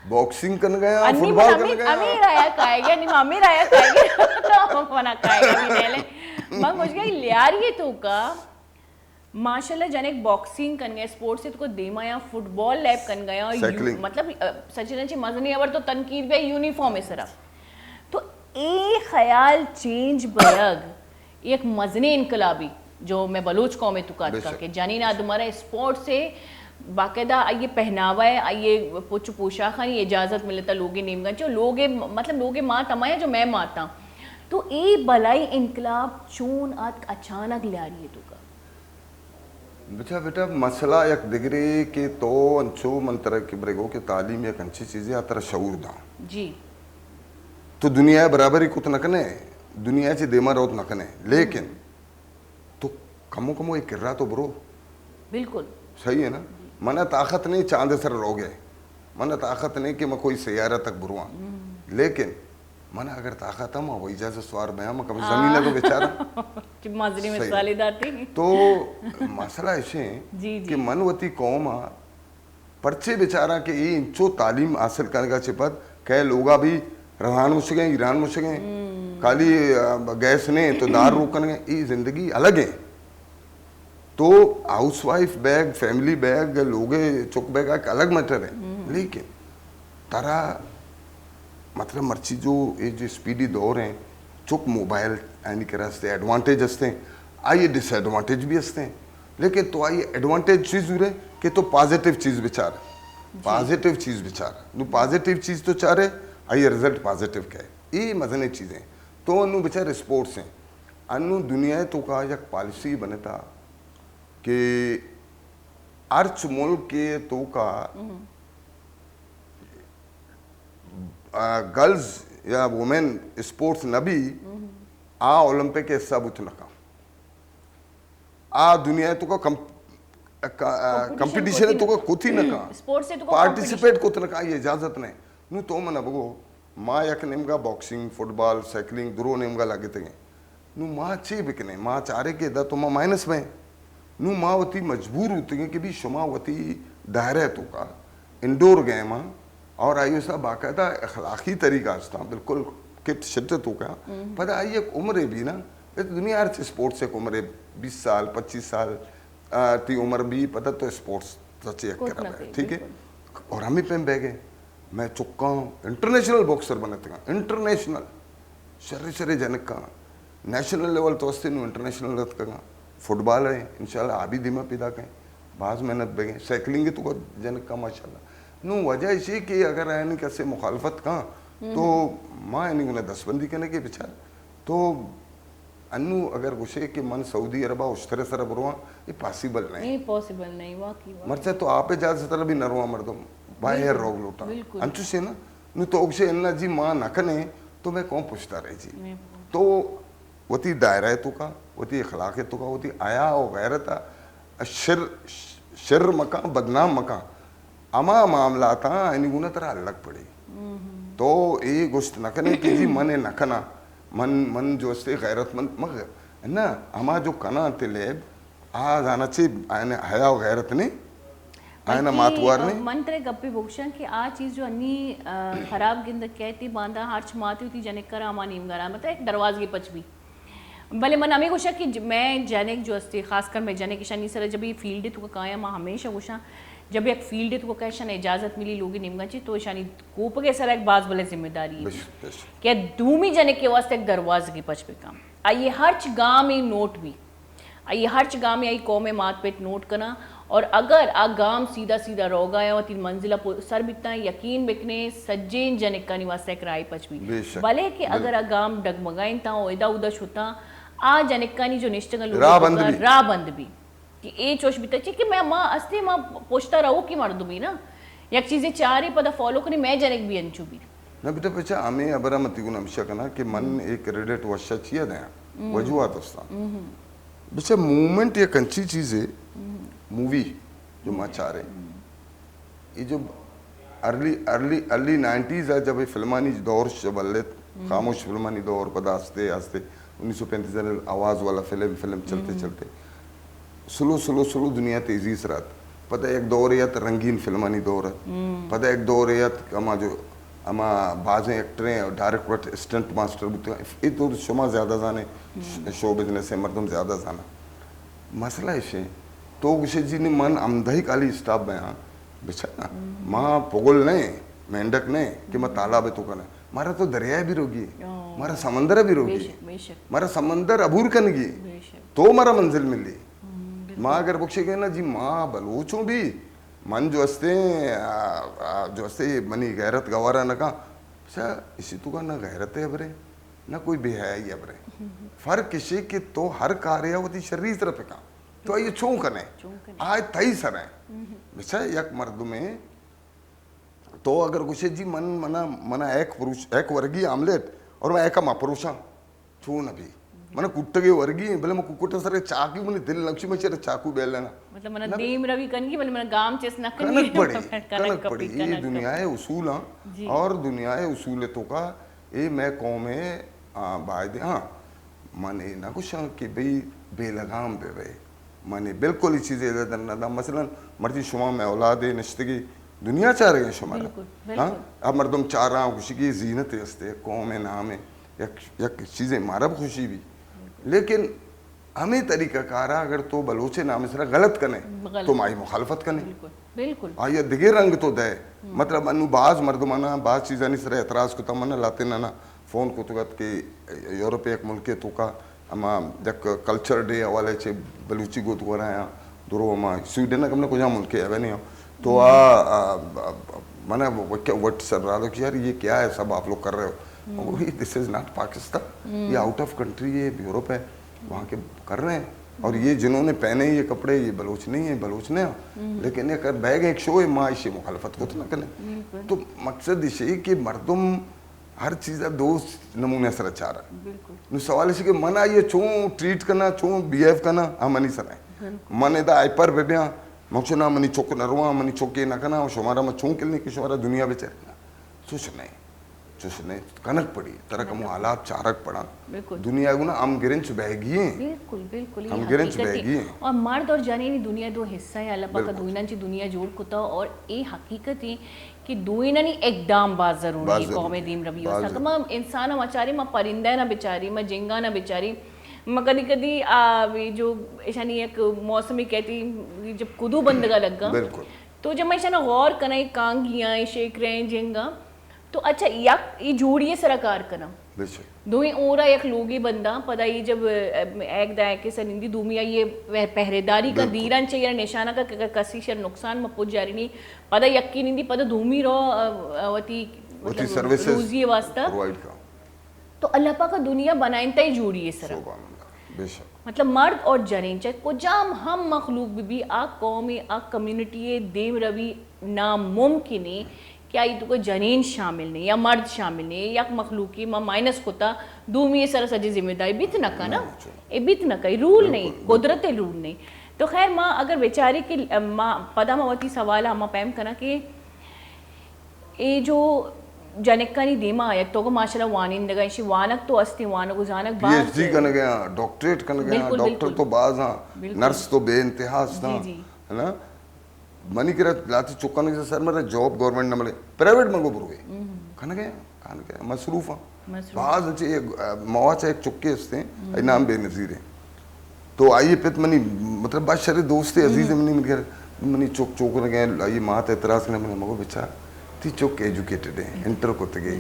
बॉक्सिंग कन गया फुटबॉल कन गया अमी राया खाएगा नहीं मम्मी राया खाएगा तो मना खाएगा नहीं ले मैं मुझे कही लियारी है तो का माशाल्लाह जने बॉक्सिंग कन गया स्पोर्ट्स से तो देमा या फुटबॉल लैब कन गया मतलब सचिन जी मजनी अवर तो तनकीद पे यूनिफॉर्म है सरा तो ए ख्याल चेंज बरग एक मजने इनकलाबी जो मैं बलूच कौम में तुका के जानी ना तुम्हारा स्पोर्ट से बाकायदा आइए पहनावा है आइए पुछ पोशाक ये इजाज़त मिलता लोगे नेमगंज जो लोगे मतलब लोगे माँ तमाया जो मैं माता तो ए बलाई इनकलाब चून आज अचानक ले आ रही है तो का बेटा मसला एक डिग्री के तो अंचो मंत्र के ब्रेगो के तालीम एक अच्छी चीज़ें आतर शऊर दा जी तो दुनिया बराबरी कुछ नकने दुनिया से देमा रोत नकने लेकिन तो कमो कमो एक किर्रा तो ब्रो बिल्कुल सही है ना मना ताकत नहीं चांद सर रोगे मना ताकत नहीं कि मैं कोई सैयारा तक बुरुआ लेकिन मना अगर ताकत हम वही जैसे स्वार में हम कभी जमीन तो बेचारा माजरी में साली दाती तो मसला ऐसे कि मनवती कौम पर्चे बेचारा के ये इंचो तालीम हासिल करने का चिपत कह लोगा भी रवान मुश्के ईरान मुश्के काली गैस ने तो दार रोकने ये जिंदगी अलग है तो हाउसवाइफ बैग फैमिली बैग लोगे चुक बैग एक अलग मैटर है लेकिन तारा मतलब मर्ची जो ये जो स्पीडी दौर हैं चुक मोबाइल यानी के रास्ते एडवांटेज हंसते हैं आइए डिसएडवांटेज भी हंसते हैं लेकिन तो आइए एडवांटेज चीज़ हो रहे कि तो पॉजिटिव चीज़ बेचार पॉजिटिव चीज़ बेचार नु पॉजिटिव चीज़ तो चाह रहे आइए रिजल्ट पॉजिटिव क्या है ये मजने चीज़ें तो अनु बेचारे स्पोर्ट्स हैं अनु दुनिया तो का एक पॉलिसी बनता कि अर्च मुल्क के तो का गर्ल्स या वुमेन स्पोर्ट्स नबी आ ओलंपिक के हिस्सा बुत नका आ दुनिया तो का कंपटीशन तो का कुछ ही नका स्पोर्ट्स से तो पार्टिसिपेट कुछ नका ये इजाजत नहीं नु तो मन बगो माँ यक नेमगा बॉक्सिंग फुटबॉल साइकिलिंग दुरो नेमगा लागे थे नु माँ चे बिकने माँ चारे के दा तो माँ माइनस में नु माँ वती मजबूर होती है कि भी शुमा वती दायरे तो का इंडोर गेम और आइयो सा बाकायदा अखलाकी तरीका था बिल्कुल कित शिद्दत हो गया पर आई एक उम्र भी ना ये तो दुनिया से स्पोर्ट्स एक उम्र 20 साल 25 साल ती उम्र भी पता तो स्पोर्ट्स सच्ची एक करा है ठीक है और हम ही पे बह गए मैं चुका हूँ इंटरनेशनल बॉक्सर बनते हैं इंटरनेशनल शर्रे शर्रे जनक का नेशनल लेवल तो अस्ते इंटरनेशनल रत का फुटबॉल है इंशाल्लाह आबी दिमा पिदा कहें बाज मेहनत बेगे साइकिलिंग तो जनक का माशाल्लाह नु वजह इसी कि अगर यानी कैसे मुखालफत का तो माँ यानी उन्हें दसबंदी करने के बिचार तो अनु अगर गुस्से के मन सऊदी अरबा उस तरह सर बुरवा ये पॉसिबल नहीं पॉसिबल नहीं वाकई मरचा तो आपे जा से तरह भी नरवा मर्दम बाहर रोग लोटा अंचु से ना नु तो उसे इन्ना जी माँ नकने तो मैं कौन पूछता रहे जी तो वती दायरा है तो का वती अखलाक है तो का वती आया और गैरत शिर मका बदनाम मका अमा मामला था यानी गुना तरह अलग पड़ी तो ये गुस्त नकने की जी मने नकना मन मन जो से गैरतमंद मगर ना अमा जो कना तिलेब आ जाना चे आने हया और गैरत ने आयना मातवार ने मन तरे गप्पे बोक्शन कि आ चीज जो अन्नी खराब गिंद कहती बांधा हार्च माती होती जने करा अमा नीम गरा मतलब एक दरवाजे पच भी भले मन हमें गुशा कि मैं जैनिक जो अस्ते खासकर मैं जैनिक ईशानी सर जब ये फील्ड है तो काया माँ हमेशा गुशा जब एक फील्ड है तो कैसा इजाजत मिली लोग निमगा ची तो शानी कोप के सर एक बाज भले जिम्मेदारी है क्या धूमी जने के वास्ते एक दरवाजे की पच पे काम आइए हर गांव में नोट भी आइए हर गांव में आई कौमे मात पे नोट करना और अगर आ गांव सीधा सीधा रो गया और तीन मंजिला सर बितना यकीन बिकने सज्जेन जनिक का निवास एक राय पच भी भले कि अगर आ गांव डगमगाइन ता ओदा उदश होता आ जनिक का जो निश्चय राह बंद भी कि ए चोश भी तची कि मैं माँ अस्ते माँ पोछता रहो कि मार दूँ भी ना एक चीजें चार ही पता फॉलो करी मैं जनिक भी अंचू भी ना बेटा पचा हमें अबरा मत गुना हमेशा करना कि मन एक क्रेडिट वशा चाहिए दया वजूहात उसका बेचा मूवमेंट ये कंची चीज है मूवी जो माँ चाह रहे ये जो अर्ली 90s है जब ये फिल्मानी दौर शबल्ले खामोश फिल्मानी दौर पदा आस्ते आस्ते 1935 आवाज वाला फिल्म चलते चलते स्लो दुनिया तेजी से रात पता एक दौर या रंगीन फिल्मानी दौर है पता एक दौर या अमा जो अमा बाजें एक्टरें और डायरेक्टर स्टंट मास्टर बुते ये तो शुमा ज़्यादा जाने शो बिजनेस है मर्दम ज़्यादा जाना मसला इसे तो उसे जी ने मन अमदही काली स्टाफ में हाँ बेचा माँ पोगल नहीं मेंढक नहीं कि मैं तालाब है तो करना मारा तो दरिया भी रोगी मारा समंदर भी रोगी मारा समंदर अबूर कनगी तो मारा मंजिल मिली माँ अगर बख्शे गए ना जी माँ बलूचों भी मन जो हस्ते मनी गैरत गवारा न का अच्छा इसी तो का ना गैरत है बरे ना कोई बेहया ही बरे फर्क किसी के तो हर कार्य होती शरीर तरफ का तो ये चों कने आज तई सर है बेचा एक मर्द में तो अगर कुछ जी मन मना मना एक पुरुष एक वर्गीय आमलेट और मैं एक पुरुषा छू न भी मन कुट्टगे वर्गी भले मैं कुकुट सर चाकू मन दिल लक्ष्य में चेर चाकू बेल लेना मतलब मन देम रवि कनगी भले मन गाम चेस न कनक पड़ी ये दुनिया है उसूल हां और दुनिया है उसूल तो का ये मैं कौम है बायदे हां माने ना कुछ कि भाई बेलगाम बे भाई माने बिल्कुल ही चीजें ना मसलन मर्जी शुमा में औलाद निश्तगी दुनिया चाह रही है शुमारा हां अब मर्दम चाह रहा हूं खुशी की जीनत है कौम है नाम है एक चीजें मारा खुशी भी लेकिन हमें तरीका कारा अगर तो बलोचे नाम से गलत कने तो माई मुखालफत कने बिल्कुल ये दिगे रंग तो दे मतलब अनु बाज मर्दमाना बाज चीज़ा नहीं सर एतराज़ को तमन्ना लाते ना फोन को तो के यूरोप एक मुल्क तो का अमा जब कल्चर डे हवाले से बलूची गोत को रहा है दूरो अमा स्वीडन का हमने कुछ मुल्क है नहीं तो मैंने वट सर रहा था कि यार ये क्या है सब आप लोग कर रहे हो दिस इज नॉट पाकिस्तान ये आउट ऑफ कंट्री है यूरोप है वहाँ के कर रहे हैं और ये जिन्होंने पहने ये कपड़े ये बलोच नहीं है बलोच ने लेकिन ये कर बैग एक शो है माँ इसे मुखालफत को तो ना करें तो मकसद इसे कि मर्दम हर चीज़ दोस्त नमूने सर चारा बिल्कुल नु सवाल है कि मन आइए चो ट्रीट करना चो बिहेव करना हम मनी सर मन इदा आइपर बेबिया मक्सो ना मनी चोक नरवा मनी चोके ना करना शुमारा में चों किलने कि शुमारा दुनिया बेचारे सोच नहीं कनक पड़ी तरह का हालात चारक पड़ा बिल्कुल दुनिया को ना हम गिरंच बहगी हैं बिल्कुल बिल्कुल हम गिरंच बहगी हैं और मर्द और जाने दुनिया दो हिस्सा है अल्लाह पाक दुनिया दुनिया जोड़ कुता और ये हकीकत है कि दुनिया नहीं एकदम बात जरूरी कौमे दीम रबी और सकमा इंसान मचारी म परिंदा ना बेचारी म जिंगा ना बेचारी म कदी कदी जो ऐशानी एक मौसमी कहती जब कुदू बंद का लगा तो जब मैं ऐसा गौर करना कांगियाँ शेख रहे जिंगा तो अच्छा यक ये जोड़िए सरकार करना दोई ओरा एक लोगी बंदा पता ये जब एक दाए के सनिंदी दूमिया ये पहरेदारी का दीरन चाहिए निशाना का कसी शर नुकसान में पुज जा रही नहीं पता यकीन नहीं पता धूमी रो वती मतलब रोजी वास्ता तो अल्लाह पाक का दुनिया बनाइन तय जोड़िए सर मतलब मर्द और जनीन चाहे को जाम हम मखलूक भी आ कौमी आ कम्युनिटी देम रवि नामुमकिन क्या ये तो जनीन शामिल नहीं या मर्द शामिल नहीं या मखलूकी माँ माइनस होता दूम ये सर सजी जिम्मेदारी बीत न का ना ये बीत न का रूल नहीं कुदरत रूल नहीं तो खैर माँ अगर बेचारी की माँ पदा मावती सवाल हम पैम करना कि ये जो जनक्का नहीं देमा आया तो को माशाल्लाह वानिंदगा इसी वानक तो अस्ति वानक जानक बात पीएचडी करने गया डॉक्टरेट करने गया डॉक्टर तो बाज हाँ नर्स तो बेइंतहास था है ना मनी करा लाती चुकाने के सर मेरा जॉब गवर्नमेंट न मिले प्राइवेट में को बुरुए खाने गया मसरूफ हाँ बाज अच्छे मवाचा एक चुक्के हस्ते हैं नाम बेनज़ीर है तो आइए पित मनी मतलब बात शरीर दोस्त है अजीज मनी मनी चुक चुक ने गए आइए मात एतराज़ करने मने मगो बेचारा ती चुक एजुकेटेड है इंटर को तगे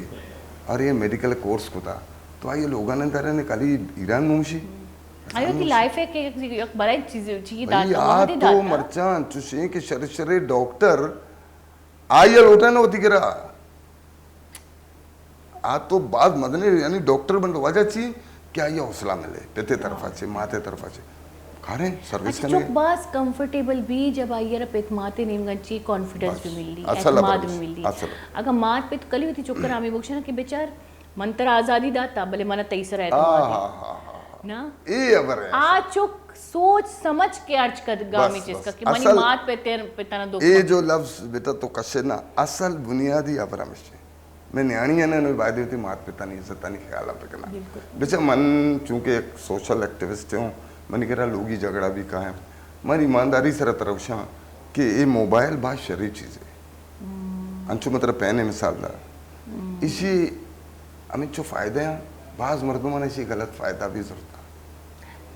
और ये मेडिकल कोर्स को था तो आइए लोगों ने तरह ने काली ईरान मुंशी आयो की लाइफ है कि एक बड़ा चीज चाहिए दाता तो मरचान चुसे के शरशरे डॉक्टर आइए लोटा न होती करा आ तो बाद मदने यानी डॉक्टर बन वजह ची क्या ये हौसला मिले पेते तरफा से माते तरफा से खाने सर्विस करने चुप बास कंफर्टेबल भी जब आइए रे पेत माते नहीं गंची कॉन्फिडेंस भी मिल ली एतमाद भी मिल ली अगर मात पेत कली होती चुक्कर आमी बोक्शना कि बेचार मंत्र आजादी दाता भले मन तईसर एतमाद ना ये अबर है आ चुक सोच समझ के अर्ज कर गामी जिसका कि मनी मात पे तेर पिताना दो ये जो लफ्ज बेटा तो कशे ना असल बुनियादी अपरामश है मैं न्याणी है ना बात होती मात पिता नहीं इज्जत नहीं ख्याल पे करना बेचा मन चूंकि एक सोशल एक्टिविस्ट हूँ मन कह रहा लोगी झगड़ा भी कहा है मन ईमानदारी सर तरफ कि ये मोबाइल बहुत शरीर चीज़ है अंशु मतलब पहने मिसाल दा इसी हमें जो फायदे हैं बाज मर्दों में इसी गलत फायदा भी जरूरत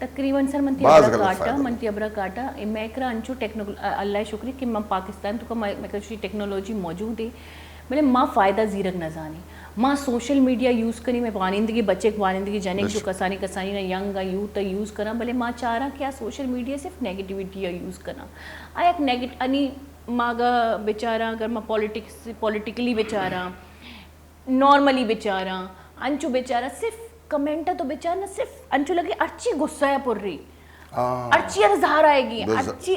तकरीबन सर मंती अबरा काटा मैकरा अंचो टेक्नोलॉजी अल्लाह शुक्र कि मां पाकिस्तान तो मैं कशी टेक्नोलॉजी मौजूद है मैंने माँ फ़ायदा जीरक न जाने माँ सोशल मीडिया यूज़ करी मैं वानिंदगी बच्चे वानिंदगी जने जो कसानी कसानी ना यंग यूथ यूज़ करा भले माँ चाह रहा क्या सोशल मीडिया सिर्फ नेगेटिविटी यूज़ करना आ एक नेगेटिव अनि मागा बेचारा अगर माँ पॉलिटिकली बेचारा नॉर्मली बेचारा अंचू बेचारा सिर्फ कमेंट तो बेचारा सिर्फ अंचू लगे अच्छी गुस्सा है पुर रही अच्छी अरज़ार आएगी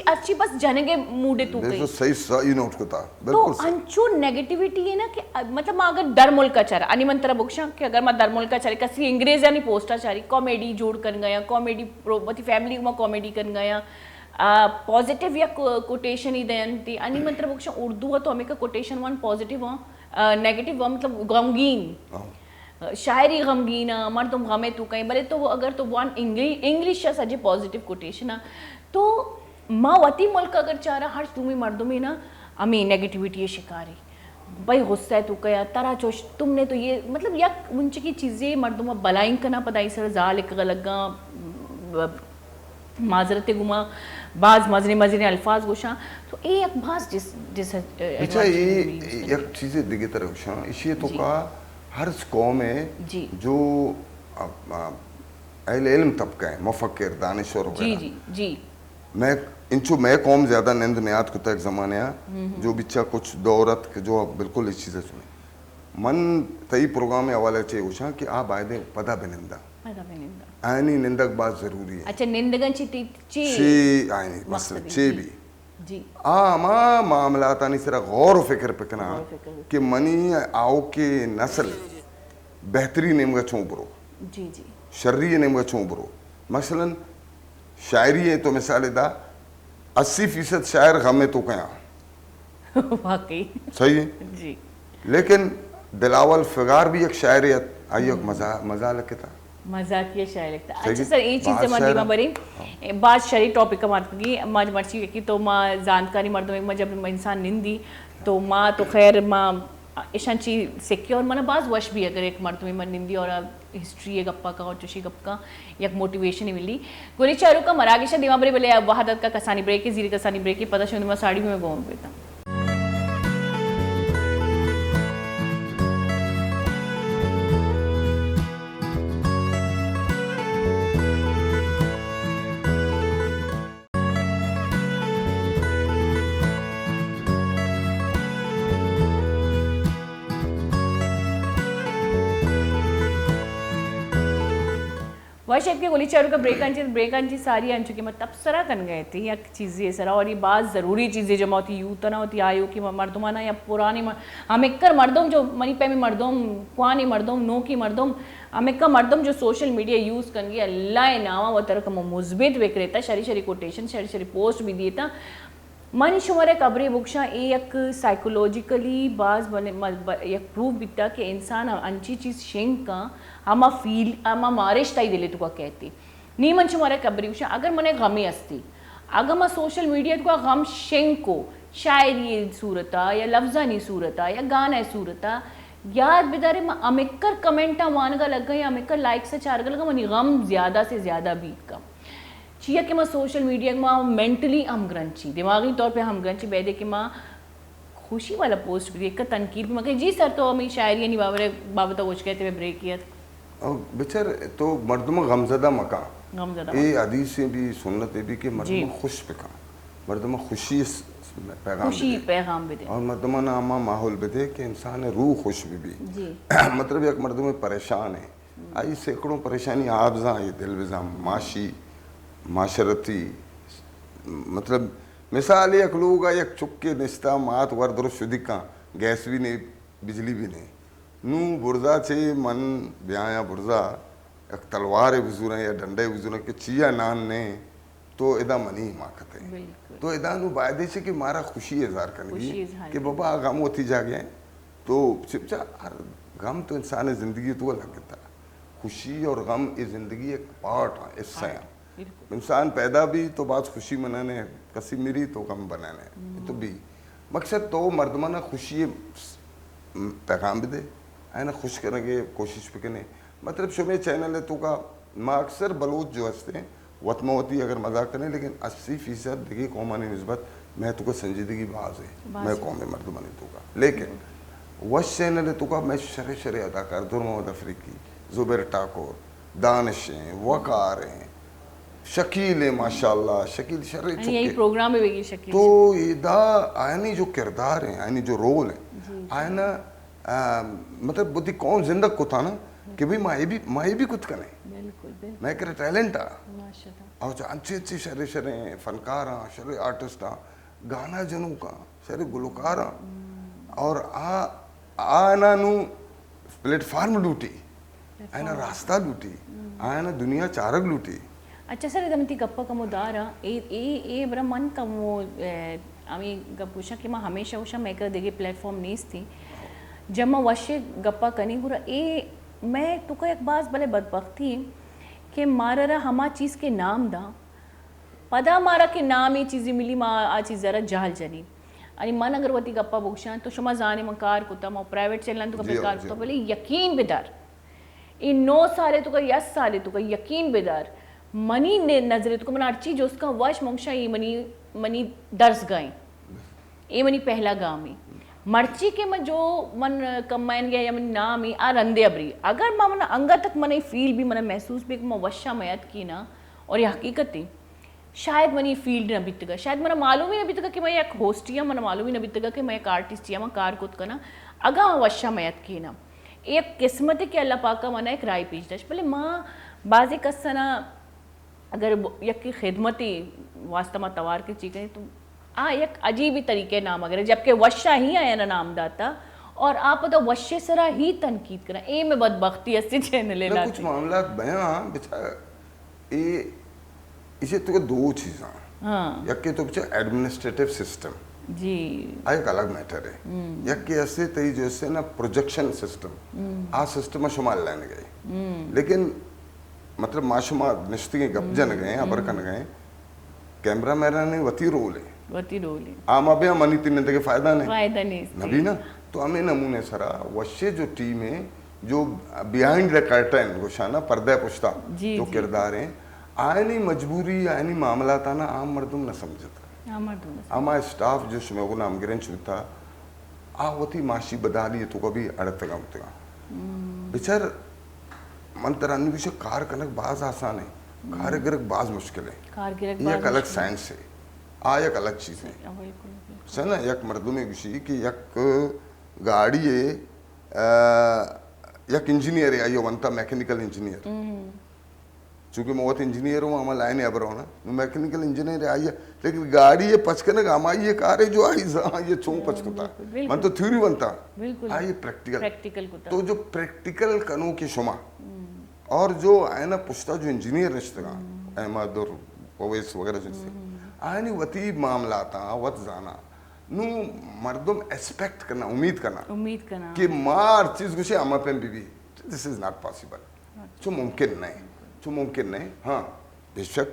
अच्छी बस जनेगे मूडे तू गई सही सही नोट करता तो अंचू नेगेटिविटी है ना कि मतलब मैं अगर दर मुल्क का चारा अनि मंत्रा बुक्शा कि अगर मैं दर मुल्क का चारी कसी अंग्रेज यानी पोस्टा चारी कॉमेडी जोड़ कर गया कॉमेडी वती फैमिली में कॉमेडी कर गया पॉजिटिव या कोटेशन ही दयंती अनि मंत्रा बुक्शा उर्दू तो हमें का कोटेशन वन पॉजिटिव वा नेगेटिव वा मतलब गमगीन शायरी गमगीना मर तुम गमे तू कहीं भले तो वो अगर तो वन इंग्लिश या सजे पॉजिटिव कोटेशन तो माँ वती मुल्क अगर चाह रहा हर तुम्हें मर्दों में ना हमें नेगेटिविटी शिकारी भाई गुस्सा है तू कया तारा चोश तुमने तो ये मतलब या उनकी की चीज़ें मर्दों में बलाइन करना पता सर जाल एक गलगा माजरत गुमा बाज मजने मजने अल्फाज गोशा तो एक भास जिस अच्छा ये एक चीज़ें दिखे तरह इसी तो का हर कौम में जो अहले इल्म तबका है मुफक्किर दानिशवर वगैरह जी जी मैं इंचो मैं कौम ज़्यादा निंद नियात को तक ज़माने जो बिच्चा कुछ दौरत के जो बिल्कुल इस चीज़ें सुने मन तई प्रोग्राम में हवाले चाहिए उषा कि आप आए पता बिनिंदा आयनी निंदक बात ज़रूरी है अच्छा निंदगन ची आयनी मसलन ची भी जी मामला तानी सिरा गौर फिक्र पिकना कि मनी आओ के नस्ल बेहतरी नेमगा छो बरो जी जी शर्री नेमगा छो बरो मसलन शायरी है तो मिसाल दा 80% शायर गमे तो कया वाकई सही है जी लेकिन दिलावल फिगार भी एक शायर है आई एक मजा लगता मजाकिया शायर लगता सही अच्छा सर ये चीज़ बात मां शायर- दीमा बरी बात शरी टॉपिक का मात की मां मर्ची की तो मां जानकारी मर्दों में जब इंसान निंदी तो मां तो खैर मां इशांची सिक्योर मन बाज वश भी अगर एक मर्द में मन निंदी और हिस्ट्री है गप्पा का और चुशी गप का एक मोटिवेशन ही मिली गोली चारू का मरागिशा दीमा बरी बोले वहादत का कसानी ब्रेक की जीरी कसानी ब्रेक की पता शुरू में साड़ी में गोम बेटा वर्षिप के गोली चारू का ब्रेक आंची सारी आंचू की मैं तबसरा कन गए थे या चीज़ें सरा और ये बात ज़रूरी चीज़ें जमा होती यूँ तो ना होती आयु की मर्दमाना या पुरानी हम एक मर्दम जो मनी पे में मर्दम कुआनी मर्दम नो की मर्दम हम एक मर्दम जो सोशल मीडिया यूज़ कर गया अल्लाह नावा वो तरह का मुस्बित विक्रेता शरी शरी कोटेशन शरी शरी पोस्ट भी दिए था मन शुमारे कबरे बुक्शा एक साइकोलॉजिकली बाज बने एक प्रूफ बिता कि इंसान अंची चीज़ शेंग का हम फील हम मारिश ताई दिले तुका कहती नी मन शुमारे कबरे बुक्शा अगर मने गमी अस्ती अगर मैं सोशल मीडिया तुका गम शेंग को शायरी सूरता या लफ्ज़ानी सूरता या गाना सूरता याद बिदारे मैं अमेकर कमेंटा वानगा लग गई अमेकर लाइक से चार लगा मनी गम ज़्यादा से ज़्यादा बीत का चिया कि मां सोशल मीडिया में मेंटली हम ग्रंची दिमागी तौर पे हम ग्रंची बैठे कि मां खुशी वाला पोस्ट भी देख कर तनकीद भी मगर जी सर तो हमें शायरी नहीं बाबा तो कुछ कहते हुए ब्रेक किया बेचार तो मर्दमा गमजदा मका गमज़दा ये हदीस से भी सुन्नत है भी कि मर्दमा खुश पिका मर्दमा खुशी पैगाम खुशी दे पैगाम भी दे और मर्दमा ना आमा माहौल भी दे कि इंसान रूह खुश भी जी मतलब एक मर्द में परेशान है आई सैकड़ों परेशानी आबजा ये दिल विजा माशी माशरती मतलब मिसाल एक लोग एक चुक्के निस्ता मात वर्दर शुदिका गैस भी नहीं बिजली भी नहीं नू बुर्जा छे मन ब्याया बुर्जा एक तलवार बुजुरा या डंडे बुजुरा के चिया नान ने तो इदा मनी माकत है बिल्कुल तो इदा नु वायदे से कि मारा खुशी इजहार करनी खुशी इजहार कि बाबा गम होती जा गए तो चिपचा हर गम तो इंसान जिंदगी तो लगता खुशी और गम ये जिंदगी एक पार्ट है हिस्सा है इंसान पैदा भी तो बात खुशी मनाने कसी मेरी तो गम बनाने तो भी मकसद तो मर्दमाना खुशी पैगाम भी दे है ना खुश करने की कोशिश भी करने मतलब शुमे चैनल है तो का माँ अक्सर बलोच जो हंसते वतमा होती अगर मजाक करें लेकिन 80% देखिए कौमानी नस्बत मैं तो का संजीदगी बाज है मैं कौम मर्दमानी तो का लेकिन वश चैनल है तो का मैं शरे शरे अदाकार दुर मोहम्मद अफरीकी जुबैर ठाकुर दानिश हैं वकार हैं शकील है माशाल्लाह शकील शरे यही प्रोग्राम में भी शकील तो ये दा आयनी जो किरदार हैं आयनी जो रोल है आयना मतलब बुद्धि कौन जिंदग को था ना कि भाई माए भी कुछ करें बिल्कुल मैं करे टैलेंट आ माशाल्लाह और जो अच्छे अच्छे शरे शरे फनकार हाँ शरे आर्टिस्ट हाँ गाना जनू का शरे गुलकार हाँ और आना नु प्लेटफार्म लूटी आयना रास्ता लूटी आयना दुनिया चारक लूटी अच्छा सर इधर ती गप्पा का मुदारा ए बरा मन का वो आम्ही गप्पूशा कि मां हमेशा उषा मैं कर देगी प्लेटफॉर्म नीस थी जब मैं वशे गप्पा कनी पूरा मैं तो को एक बात भले बदबख्ती कि मारा हमा चीज़ के नाम दा पदा मारा के नाम ये चीज़ें मिली माँ आ चीज़ जरा जहल जनी आणि मन अगर वती गप्पा बुकशान तो शुमा जाने में कार कुता माँ प्राइवेट चैनल तो कार कुता बोले यकीन बेदार इन 9 साले तो का 10 साले तो का यकीन बेदार मनी ने नजरे तो मन अर्ची जो उसका वश मंगशा ये मनी दर्ज गए ये मनी पहला गाँव में मर्ची के मन जो मन कमायन गया या मन नाम ही आ रंदे अबरी अगर माँ मन अंगा तक मन फील भी मन महसूस भी मैं वशा मयत की ना और ये हकीकत है शायद मनी फील्ड न बीतगा शायद मन मालूम ही न बीतगा कि मैं एक होस्ट या मन मालूम ही न बीतगा कि मैं एक आर्टिस्ट या मैं कार कुत का ना अगा वशा मयत की ना एक किस्मत है कि अल्लाह पाक का मना एक राय पीछ दश पहले माँ बाजी कसना अगर यकी खिदमती वास्ता में तवार की चीज़ें तो एक अजीब ही तरीके नाम अगर जबकि वशा ही आया ना नाम दाता और आप पता वश्य सरा ही तनकीद करा ए में बदबख्ती अस्सी चैनल ना ला कुछ मामला बयां बेचा ए इसे तो दो चीज़ां हाँ यके तो बेचा एडमिनिस्ट्रेटिव सिस्टम जी आ एक अलग मैटर है यके ऐसे तई जो से ना प्रोजेक्शन सिस्टम आ सिस्टम शुमाल लाने गए लेकिन मतलब माशुमा निश्चित गपजन गए अबर कन गए कैमरा मैन ने वती रोल है वती रोली आम अभ्या मनी तीन के फायदा नहीं नबी ना तो हमें नमूने सरा वश्य जो टीम है जो बिहाइंड द कर्टन गोशाना पर्दे पुश्ता जी, जो जी। किरदार हैं आयनी मजबूरी आयनी मामला था ना आम मर्दुम न समझता आमा स्टाफ जो शमेगो नाम गिरन छुता आवती माशी बदाली तो कभी अड़तगा उतगा बेचार मंतरानी विषय कार कनक बाज आसान है कार गिरक बाज मुश्किल है ये एक अलग साइंस है आ एक अलग चीज है है ना एक मर्दुमे विषय कि एक गाड़ी है एक इंजीनियर है यो वंता मैकेनिकल इंजीनियर चूंकि मैं वो इंजीनियर हूँ हमारा लाइन अब रहा ना मैकेनिकल इंजीनियर आई है लेकिन गाड़ी ये पचकने का हमारी ये कार है जो आई ये चों पचकता मन तो थ्योरी बनता आई प्रैक्टिकल तो जो प्रैक्टिकल कनो की शुमा और जो है ना पुश्ता जो इंजीनियर रिश्ता अहमद और ओवैस वगैरह जिनसे आने वती मामला था वत जाना नु मर्दम एक्सपेक्ट करना उम्मीद करना कि मार चीज गुछे अमा पे बीबी दिस इज नॉट पॉसिबल जो मुमकिन नहीं हाँ बेशक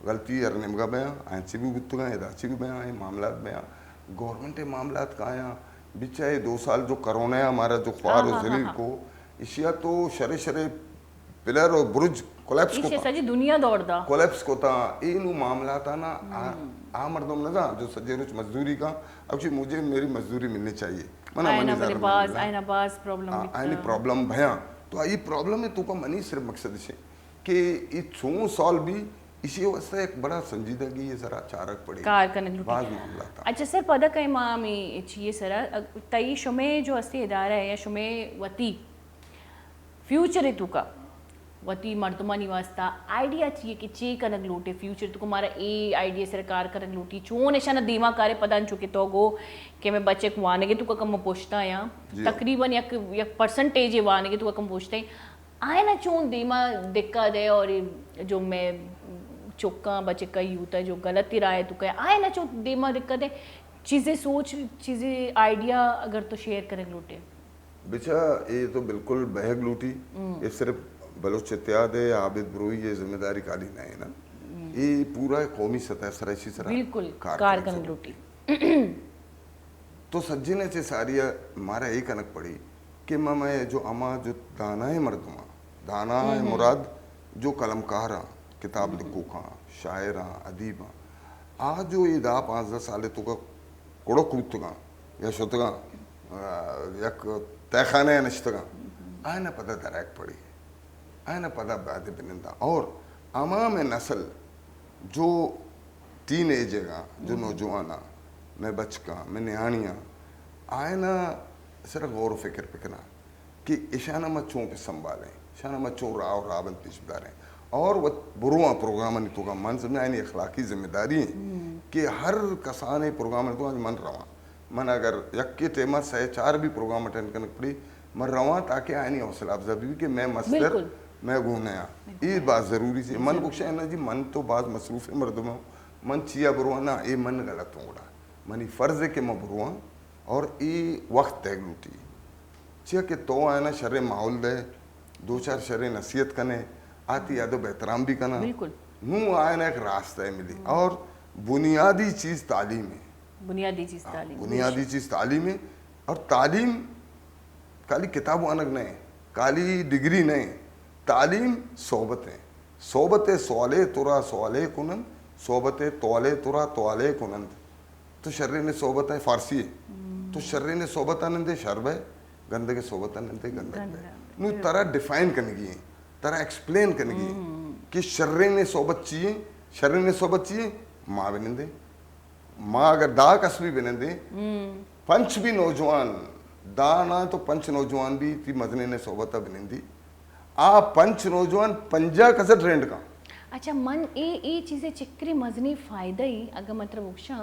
गलती अर निमगा बया आंची भी बुतगा इदाची भी बया है मामलात बया गवर्नमेंट के मामलात का आया बिचाए 2 साल जो कोरोना है हमारा जो ख्वार और जलील को इशिया तो शरे पिलर और बुर्ज कोलैप्स को सजी दुनिया दौड़दा कोलैप्स को था इनु मामला था ना आ मर्दम ना जो सजे रुच मजदूरी का अब मुझे मेरी मजदूरी मिलनी चाहिए आयना बास प्रॉब्लम भया तो आई प्रॉब्लम है तो का मनी सिर्फ मकसद से कि ये छो सॉल भी इसी वजह एक बड़ा संजीदगी ये जरा चारक पड़ी कार करने मामला था अच्छा सर पदा कई मामी चाहिए सर तई शुमे जो अस्ती इदारा है या शुमे वती फ्यूचर है तुका वती मर्दमा निवासता आइडिया चाहिए कि चे कनक लूटे फ्यूचर तो कुमारा ए आइडिया सरकार कनक लूटी चो निशाना दीमा कारे पदान चुके तो गो कि मैं बच्चे को वाने के तुका कम पोछता या तकरीबन एक परसेंटेज ये वाने के तुका कम पोछते आए ना चोन दीमा दिक्का दे और जो मैं चौका बच्चे का यूथ है जो गलत ही राय तो कहे आए ना चो दीमा दिक्कत है चीज़ें आइडिया अगर तो शेयर करें लूटे बेचा ये तो बिल्कुल बहग लूटी ये सिर्फ बलोच इत्याद है आबिद ब्रोई ये जिम्मेदारी काली नहीं है ना ये पूरा कौमी सतह सर इसी तरह बिल्कुल कारकन लूटी तो सज्जने से सारिया मारा यही कनक पड़ी कि मैं जो अमा जो दाना है मर्दमा दाना है मुराद जो कलमकार किताब लिखो का शायर अदीब आज जो ये 5-10 साल तो का कोड़ो कूदगा या शुतगा यक तहखाने नश्तगा आए ना पता दरक पड़ी आए ना पता बात बिनिंदा और अमा में नस्ल जो टीन एजेगा जो नौजवाना मैं बचका मैं न्याणियाँ आए ना सिर्फ गौर फिक्र पिकना कि इशाना मच्छों पे संभालें इशाना मच्छों राव रावण पेशदारें और वह बुरुआ प्रोग्राम नहीं तो का मन समझ आए अखलाकी जिम्मेदारी है कि हर कसाने प्रोग्राम तो आज मन रवा मन अगर यक के टेमा 4 भी प्रोग्राम अटेंड करने पड़ी मन रवा ताकि आए नहीं हौसला अफजा भी कि मैं मस्तर मैं घूमने आ ये बात ज़रूरी है मन बुक्शा है ना जी मन तो बात मसरूफ़ है मर्दमा मन चिया बुरुआ ना ये मन गलत होगा मनी फ़र्ज़ है कि मैं बुरुआ और ये वक्त तय लूटी चिया कि तो आए ना शर्रे माहौल दे 2-4 शर्रे नसीहत कने आती यादो बेहतराम भी करना नू आए ना एक रास्ता है मिली और बुनियादी चीज़ तालीम है बुनियादी चीज़ तालीम है और तालीम खाली किताबों अनग नहीं काली डिग्री नहीं तालीम सोबत सवाले तुरा सवाले कुनंद सोबत तोले तुरा तोले कुनंद तो शर्रे ने सोबत है फारसी है तो शर्रे ने सोबत आनंदे शर्ब है गंदे के सोबत आनंदे गंदक है नू तरह डिफाइन करने की है तरह एक्सप्लेन करने की कि शर्रे ने सोबत चाहिए माँ बिनंदे माँ अगर दा कसबी बिनंदे पंच भी नौजवान दाना तो पंच नौजवान भी थी मदने ने सोबत बिनंदी आ पंच नौजवान पंजा कसर ट्रेंड का अच्छा मन ए चीज़ें चिक्री मजनी फायदा ही अगर मतलब उक्षा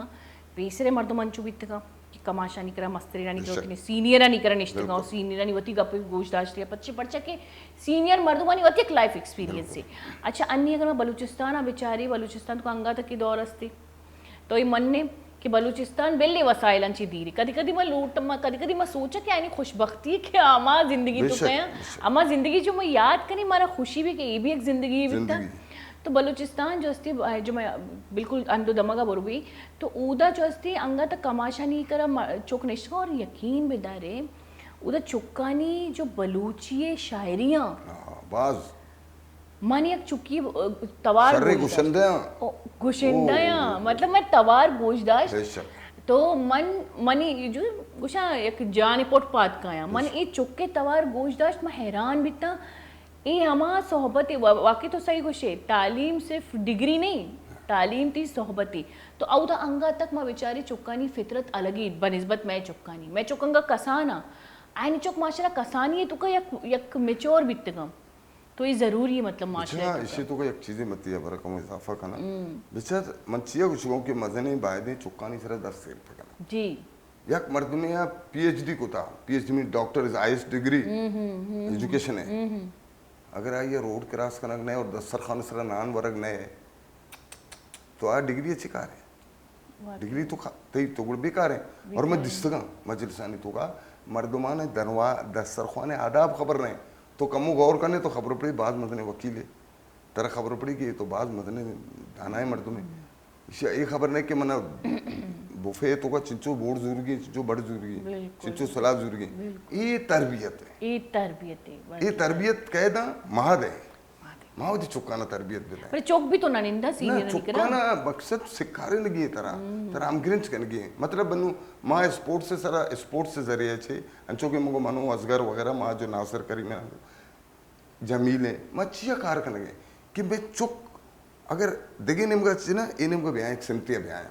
पेसरे मर्दो मंचू बीतगा कि कमाशानी करा मस्तरीरानी करो सीनियरानी करा निश्चित सीनियरानी वती गप गोश्तदाश्त पच्चे पर्चा के सीनियर मर्दुमानी वती एक लाइफ एक्सपीरियंस से अच्छा अन्य अगर मैं बलूचिस्तान बिचारी बलूचिस्तान तो अंगा तक की दौर असते तो ये मनने की बलूचिस्तान बेल्ले वसाइलांची दीरी कधी कधी मैं लूट कधी कधी मैं सोचा कि यानी खुशबख्ती कि आमा जिंदगी तो कया आमा जिंदगी जो मैं याद करी मारा खुशी भी कि ये भी एक जिंदगी बिता तो बलूचिस्तान जो अस्ती जो मैं बिल्कुल अंदो दमगा बरुबी तो ऊदा जो अस्ती अंगा तक कमाशा नहीं करा चुक निश्चित और यकीन बेदारे उदा चुक्कानी जो बलूची शायरियाँ बाज मानी एक चुकी तवार गुशिंदाया मतलब मैं तवार गोश्तदाश्त तो मनी जो गुशा एक जान पोट पात काया मन ये चुक्के तवार गोश्तदाश्त मैं हैरान बिता ये हमारा सोहबत वाकई तो सही गुशे तालीम सिर्फ डिग्री नहीं तालीम थी सोहबती तो औदा अंगा तक मैं बेचारी चुक्कानी फितरत अलग ही बनिस्बत मैं चुक्कंगा कसाना आयनी चुक माशरा कसानी है तो का यक मेच्योर बितगम तो ये जरूरी है मतलब माशरा इसे तो एक चीजें मती है बरकम इजाफा करना बेचार मंचिया कुछ के मजने बायदे चुक्कानी सरा दर सेल करना जी यक मर्द में या पीएचडी को था पीएचडी में doctor is highest degree education है अगर आ ये रोड क्रॉस करना नहीं और दस्तर खान सरा नान वर्ग नहीं तो आ डिग्री अच्छी कार है डिग्री तो तई तो गुड़ बेकार है और मैं दिस्तगा मजलिसानी तो का मर्दमान दनवा दस्तर खान आदाब खबर नहीं तो कमो गौर करने तो खबर पड़ी बाद मदने वकील है तरह खबर पड़ी कि तो बाद मदने दाना है मर्दों में इसे ये खबर नहीं कि मना बुफे तो का चिंचो बोर्ड जरूरी चिंचो बड़ जरूरी चिंचो सलाह जरूरी ये तरबियत है ये तरबियत कह दा महाद है मावदी चुकाना तरबियत भी पर चौक भी तो ना निंदा सीनियर नहीं चुकाना मकसद सिखाने लगी है तरह हम ग्रिंच करने लगी मतलब बनू माँ स्पोर्ट्स से जरिए छे अंचो के मगो मनो असगर वगैरह माँ जो नासर करी में जमीले माँ चिया कार करने लगे कि मैं चुक अगर दिगे निमगा ची ना ये निमगा भी आया एक सिमतिया भी आया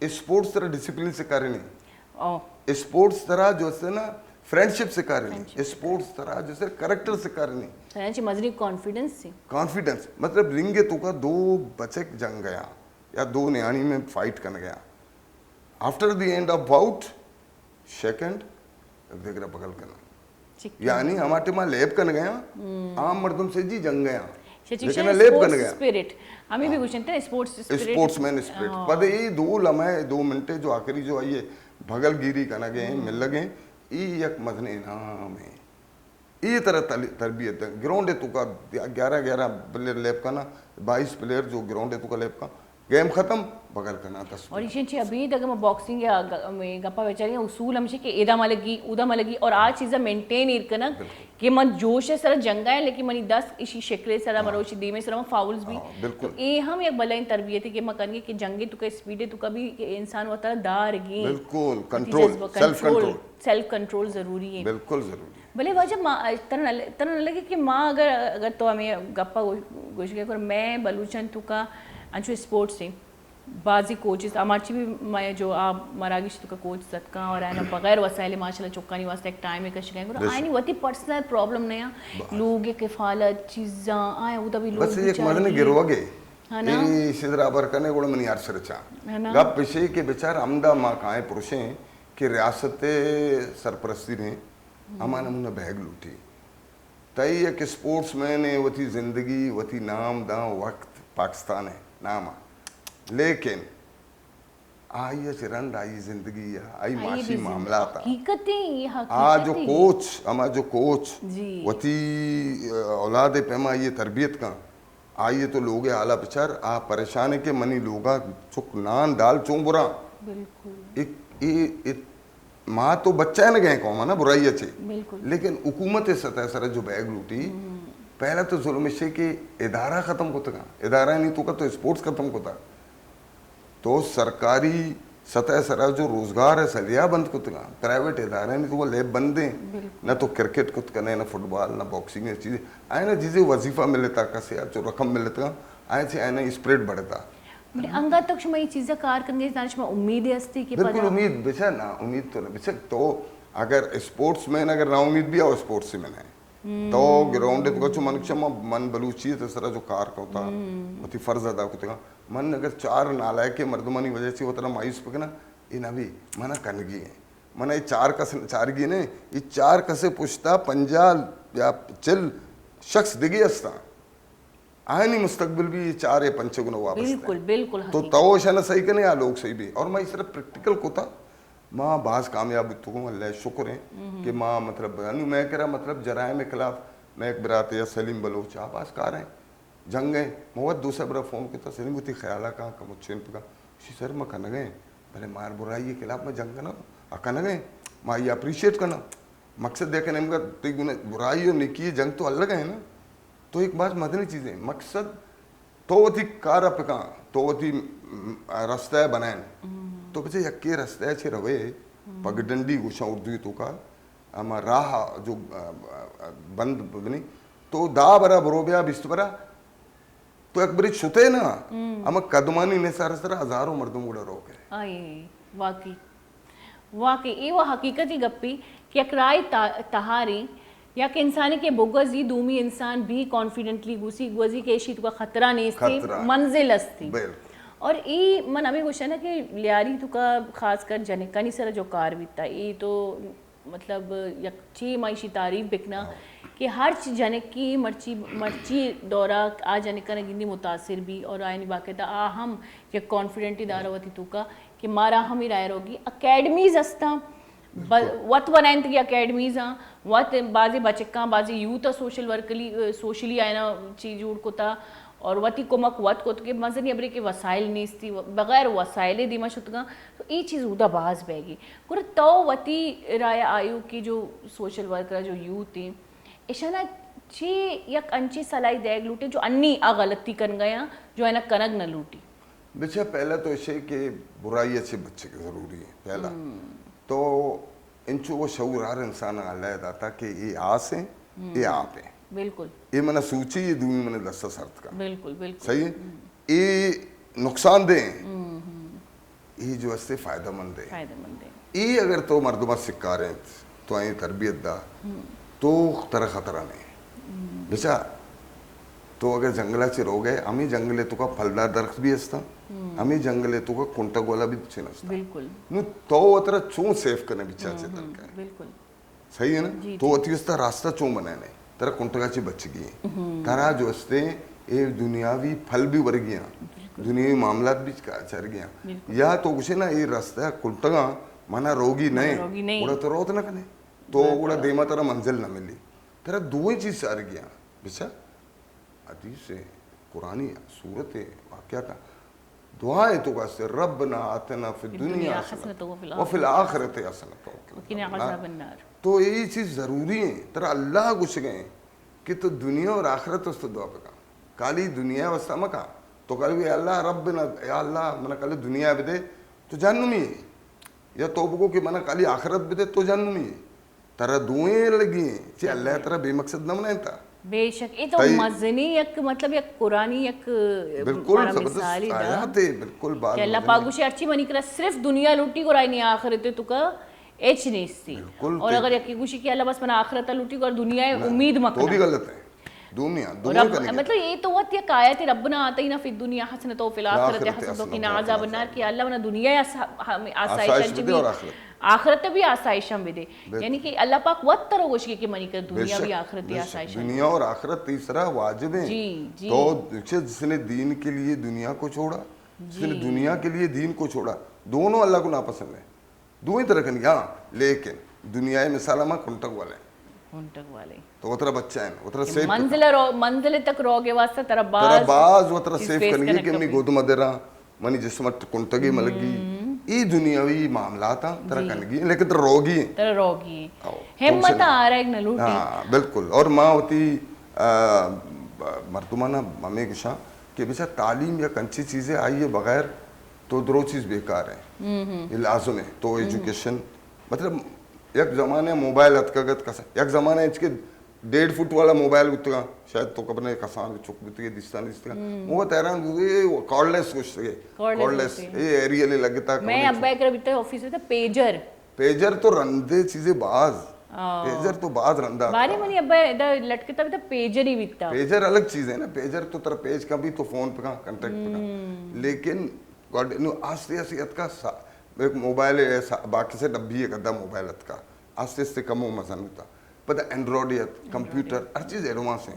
स्पोर्ट्स तरह डिसिप्लिन से कार्य नहीं स्पोर्ट्स तरह जो है ना फ्रेंडशिप से कार्य नहीं स्पोर्ट्स तरह जैसे करेक्टर से कार्य नहीं मजरी कॉन्फिडेंस मतलब रिंगे तो का दो बच्चे जंग गया या दो न्याणी में फाइट करने गया after the end of bout second देगरा बगल करना यानी हमारे मां लेप करने गया आम मर्दम से जी जंग गया लेकिन लेप करने गया स्पिरिट हमें भी कुछ नहीं स्पोर्ट्समैन स्पिरिट पद ये दो लम्हे 2 मिनट जो आखिरी जो आई है भगल गिरी करना गए मिल लगे एक मदने नाम है ये तरह तरबियत है ग्राउंड है तुका 11 प्लेयर लैप का ना 22 प्लेयर जो ग्राउंड है तुका लैप का गेम खत्म बगल करना 10 और इसे अभी तक मैं बॉक्सिंग या में गप्पा बेचारी उसूल हमसे कि एदा मलगी उदा मलगी और आज चीज़ मेंटेन इरकना कि मन जोश है सर जंगा है लेकिन मनी 10 इसी शक्ल सर मरोशी दी में सर फाउल्स भी तो ये हम एक बलाइन तरबियत है कि मैं करने कि जंगे तुका स्पीड है तुका भी इंसान होता है दार गी बिल्कुल कंट्रोल सेल्फ कंट्रोल जरूरी है बिल्कुल जरूरी भले वजह तरह लगे कि माँ अगर तो हमें गप्पा गोश के मैं बलूचन तुका अंचु स्पोर्ट्स से बाजी कोचेस हमारी भी मैं जो आप मरागिश तुका कोच सदका और आना बगैर वसाइल माशाल्लाह चुक्कानी वास्ते एक टाइम में कश गए आनी वती पर्सनल प्रॉब्लम नहीं लोग के किफालत चीज़ा आए वो तभी लोग बस एक मदने गिरवागे ये सिदरा बर करने गोड़ मनी यार सरचा गप पिछे के बेचार अमदा मां काए पुरुषे कि रियासते सरपरस्ती ने हमारा मुन्ना बैग लूटी तई एक स्पोर्ट्समैन है वती जिंदगी वती नाम दा वक्त पाकिस्तान है नाम लेकिन आई चिरंद आई जिंदगी आई माशी मामला था आज जो कोच हमारा जो कोच वती औलाद पेमा ये तरबियत का आइए तो लोग आला पिछार आ परेशान है कि मनी लोगा चुक नान दाल चोंबुरा एक माँ तो बच्चा न गए कौमा ना बुराई अच्छे लेकिन हुकूमत सतह सर जो बैग लूटी पहला तो जुल्म से कि इदारा खत्म होता इदारा नहीं तो का तो स्पोर्ट्स खत्म होता तो सरकारी सतह सरा जो रोजगार है सलिया बंद कुतगा प्राइवेट इदारे नहीं तो वो लैब बंद हैं ना तो क्रिकेट कुत करने ना फुटबॉल ना बॉक्सिंग है चीज़ें आए ना जिसे वजीफा मिलता कसे जो रकम मिलता आए से आए ना स्प्रेड बढ़ता अंगा तक मैं चीज़ें कार करने दानिश में उम्मीद है अस्ती कि बिल्कुल उम्मीद बेचा ना उम्मीद तो ना बेचा तो अगर स्पोर्ट्स मैन अगर ना उम्मीद भी आओ स्पोर्ट्स से मैंने तो ग्राउंड तो कछु मनुष्य मन बलूची तो सरा जो कार का होता मती फर्ज अदा करते मन अगर 4 नालायक के मर्दमानी वजह से होता मायूस पकना इन अभी मना कनगी है मना चार गी ने ये चार कसे पुछता पंजाल या चिल शख्स दिगी असता आयनी मुस्तकबिल भी ये चार या पंचगुना वापस बिल्कुल बिल्कुल तो तवश है ना सही कने या लोग सही भी और मैं सिर्फ प्रैक्टिकल को था माँ बाज कामयाब तो अल्लाह शुक्र है कि माँ मतलब यानी मैं कह रहा मतलब जराए में खिलाफ मैं एक बरात या सलीम बलोच आबाज कार हैं जंग गए मोहत दूसरा बरा फोन किया सलीम उती ख्याल कहाँ का मुझे पका सर मैं कन गए भले मार बुराई के खिलाफ मैं जंग करना कन गए माँ ये अप्रिशिएट करना मकसद देखने में गुना बुराई और निकी जंग तो अलग है ना तो एक बात मदनी चीज़ें मकसद तो वती कार अपका तो वती रास्ता बनाए तो बच्चे यक्के रास्ते छे रवे पगडंडी गुशा उर्दू तो का अमा राह जो बंद बनी तो दा बरा बरोबिया बिस्तबरा तो एक बरी छुते ना अमा कदमानी ने सारा सारा हजारों मर्दों गुड़ा रोके आई वाकई वाकई ये वो हकीकती गप्पी कि अकराई तहारी या कि इंसानी के बुगजी दूमी इंसान भी कॉन्फिडेंटली गुसी गुजी के शीत का खतरा नहीं थी मंजिल अस्ती और ई मन अभी कुछ है ना कि लियारी तो का खासकर जनिका नहीं सर जो कार बीता ये तो मतलब यक्षी माइशी तारीफ बिकना कि हर चीज जनिक की मर्ची दौरा आ जनिका ने गिंदी मुतासिर भी और आयनी बाकायदा आ हम ये कॉन्फिडेंट दारवती तो का कि मारा हम ही राय रोगी अकेडमीज अस्ता वत बनाइन की अकेडमीज हाँ वत बाजी बचक्का बाजी यूथ सोशल वर्कली सोशली आयना चीज उड़कोता और वती कोमक वत को के मजनी अबरे के वसाइल नीस्ती बगैर वसाइले दिमा शुतगा तो ये चीज़ उदा बाज बैगी कुर तो वती राय आयु की जो सोशल वर्कर जो यूथ थी ऐसा ची यक अंची सलाई देग लूटे जो अन्नी आ गलती कर गया जो है ना कनक न लूटी बेचा पहला तो ऐसे कि बुराई अच्छे बच्चे के ज़रूरी है पहला तो इंचो वो शऊरार इंसान अल्लाह दाता कि ये आस हैं ये आप हैं बिल्कुल ये मैंने सूची ये दूमी मैंने दस्ता सर्त का बिल्कुल बिल्कुल सही है ये नुकसान दे ये जो इससे फायदेमंद है ये अगर तो मर्दमा सिक्का रहे तो आई तरबियत दा तो तरह खतरा नहीं बेचा तो अगर जंगला से रो गए अमी जंगले तो का फलदार दरख्त भी असता अमी जंगले तो का कुंटक वाला भी छे नसता बिल्कुल नु तो अतरा चूं सेफ करने बिचा से तक बिल्कुल सही है ना तो अति उसका रास्ता चूं बनाने तेरा कुंटकाची बच गई तारा जो अस्ते ये दुनियावी फल भी वर गया दुनियावी मामलात भी चर गया या तो कुछ ना ये रास्ता कुंटगा माना रोगी नहीं उड़ा तो रोत ना कने तो उड़ा देमा तेरा मंजिल ना मिली तेरा दो ही चीज सार गया बेचा हदीस है कुरानी सूरत है वाकया का दुआ है तो कैसे रब्बना आतना फिद दुनिया हसनतन व फिल आखिरति हसनतन वक़िना अज़ाबन्नार तो यही चीज़ ज़रूरी है तेरा अल्लाह घुस गए कि तो दुनिया और आखिरत उस दुआ पे का काली दुनिया वस्ता मका तो कल भी अल्लाह रब्बना या अल्लाह मना कल दुनिया भी दे तो जन्नमी है या तोबको कि मना काली आखिरत भी दे तो जन्नमी है तेरा दुएं लगी कि अल्लाह तेरा बेमकसद न मनाता बेशक ये तो मजनी एक मतलब एक कुरानी एक बिल्कुल मिसाली आयात है बिल्कुल बात कि अल्लाह पाक उसे अच्छी मनी कर सिर्फ दुनिया लूटी को राई नहीं आखिरत तो का एच नहीं सी और अगर यकी खुशी की अल्लाह बस मना आखिरत लूटी को और दुनिया उम्मीद मत तो भी गलत है दुनिया मतलब ये तो वत एक आयत है रब्बना आतीना फिद दुनिया हसनतन व फिल आखिरति हसनतन वक़िना अज़ाबन्नार कि अल्लाह वना दुनिया आसाइश भी आखिरत भी आसाइश हम दे यानी कि अल्लाह पाक वत तरह कोशिश की मनी कर दुनिया भी आखिरत भी आसाइश दुनिया और आखिरत तीसरा वाजिब है तो जिसने दीन के लिए दुनिया को छोड़ा जिसने दुनिया के लिए दीन को छोड़ा दोनों अल्लाह को नापसंद है दो ही तरह का लेकिन दुनिया मिसाल में कुंटक वाले तो उतरा बच्चा है उतरा सेफ मंजिल तक रोगे वास्ते तेरा बाज उतरा सेफ करनी कि अपनी गोद मदेरा मनी जिस्म कुंटगी मलगी ये दुनियावी मामला था तेरा कनगी लेकिन तेरा रोगी हिम्मत आ रहा है न लूटी हाँ बिल्कुल और माँ होती मर्दुमाना मम्मी गुशा कि बेचा तालीम या कंची चीज़ें आई है बगैर तो दो चीज़ बेकार है ये लाजुम है तो एजुकेशन मतलब एक ज़माने मोबाइल अतकगत कसा एक ज़माने इसके 1.5 फुट वाला मोबाइल बितगा शायद तो कबने कसान चुक बितगे दिस्तान दिस्ता वो तैरान ये कॉर्डलेस कुछ सके कॉर्डलेस ये एरियल लगता मैं अब बैक बिता ऑफिस में था पेजर तो रंदे चीजें बाज पेजर तो बाज रंदा बारे मनी अब लटके तब पेजर ही बिता पेजर अलग चीज है ना पेजर तो तेरा पेज का भी तो फोन पे का कांटेक्ट पे का लेकिन आस्ते आस्ते का एक मोबाइल ऐसा बाकी से डब्बी एक अद्धा मोबाइल का आस्ते आस्ते कम हो मसन होता पता एंड्रॉइड कंप्यूटर हर चीज़ एडवांस है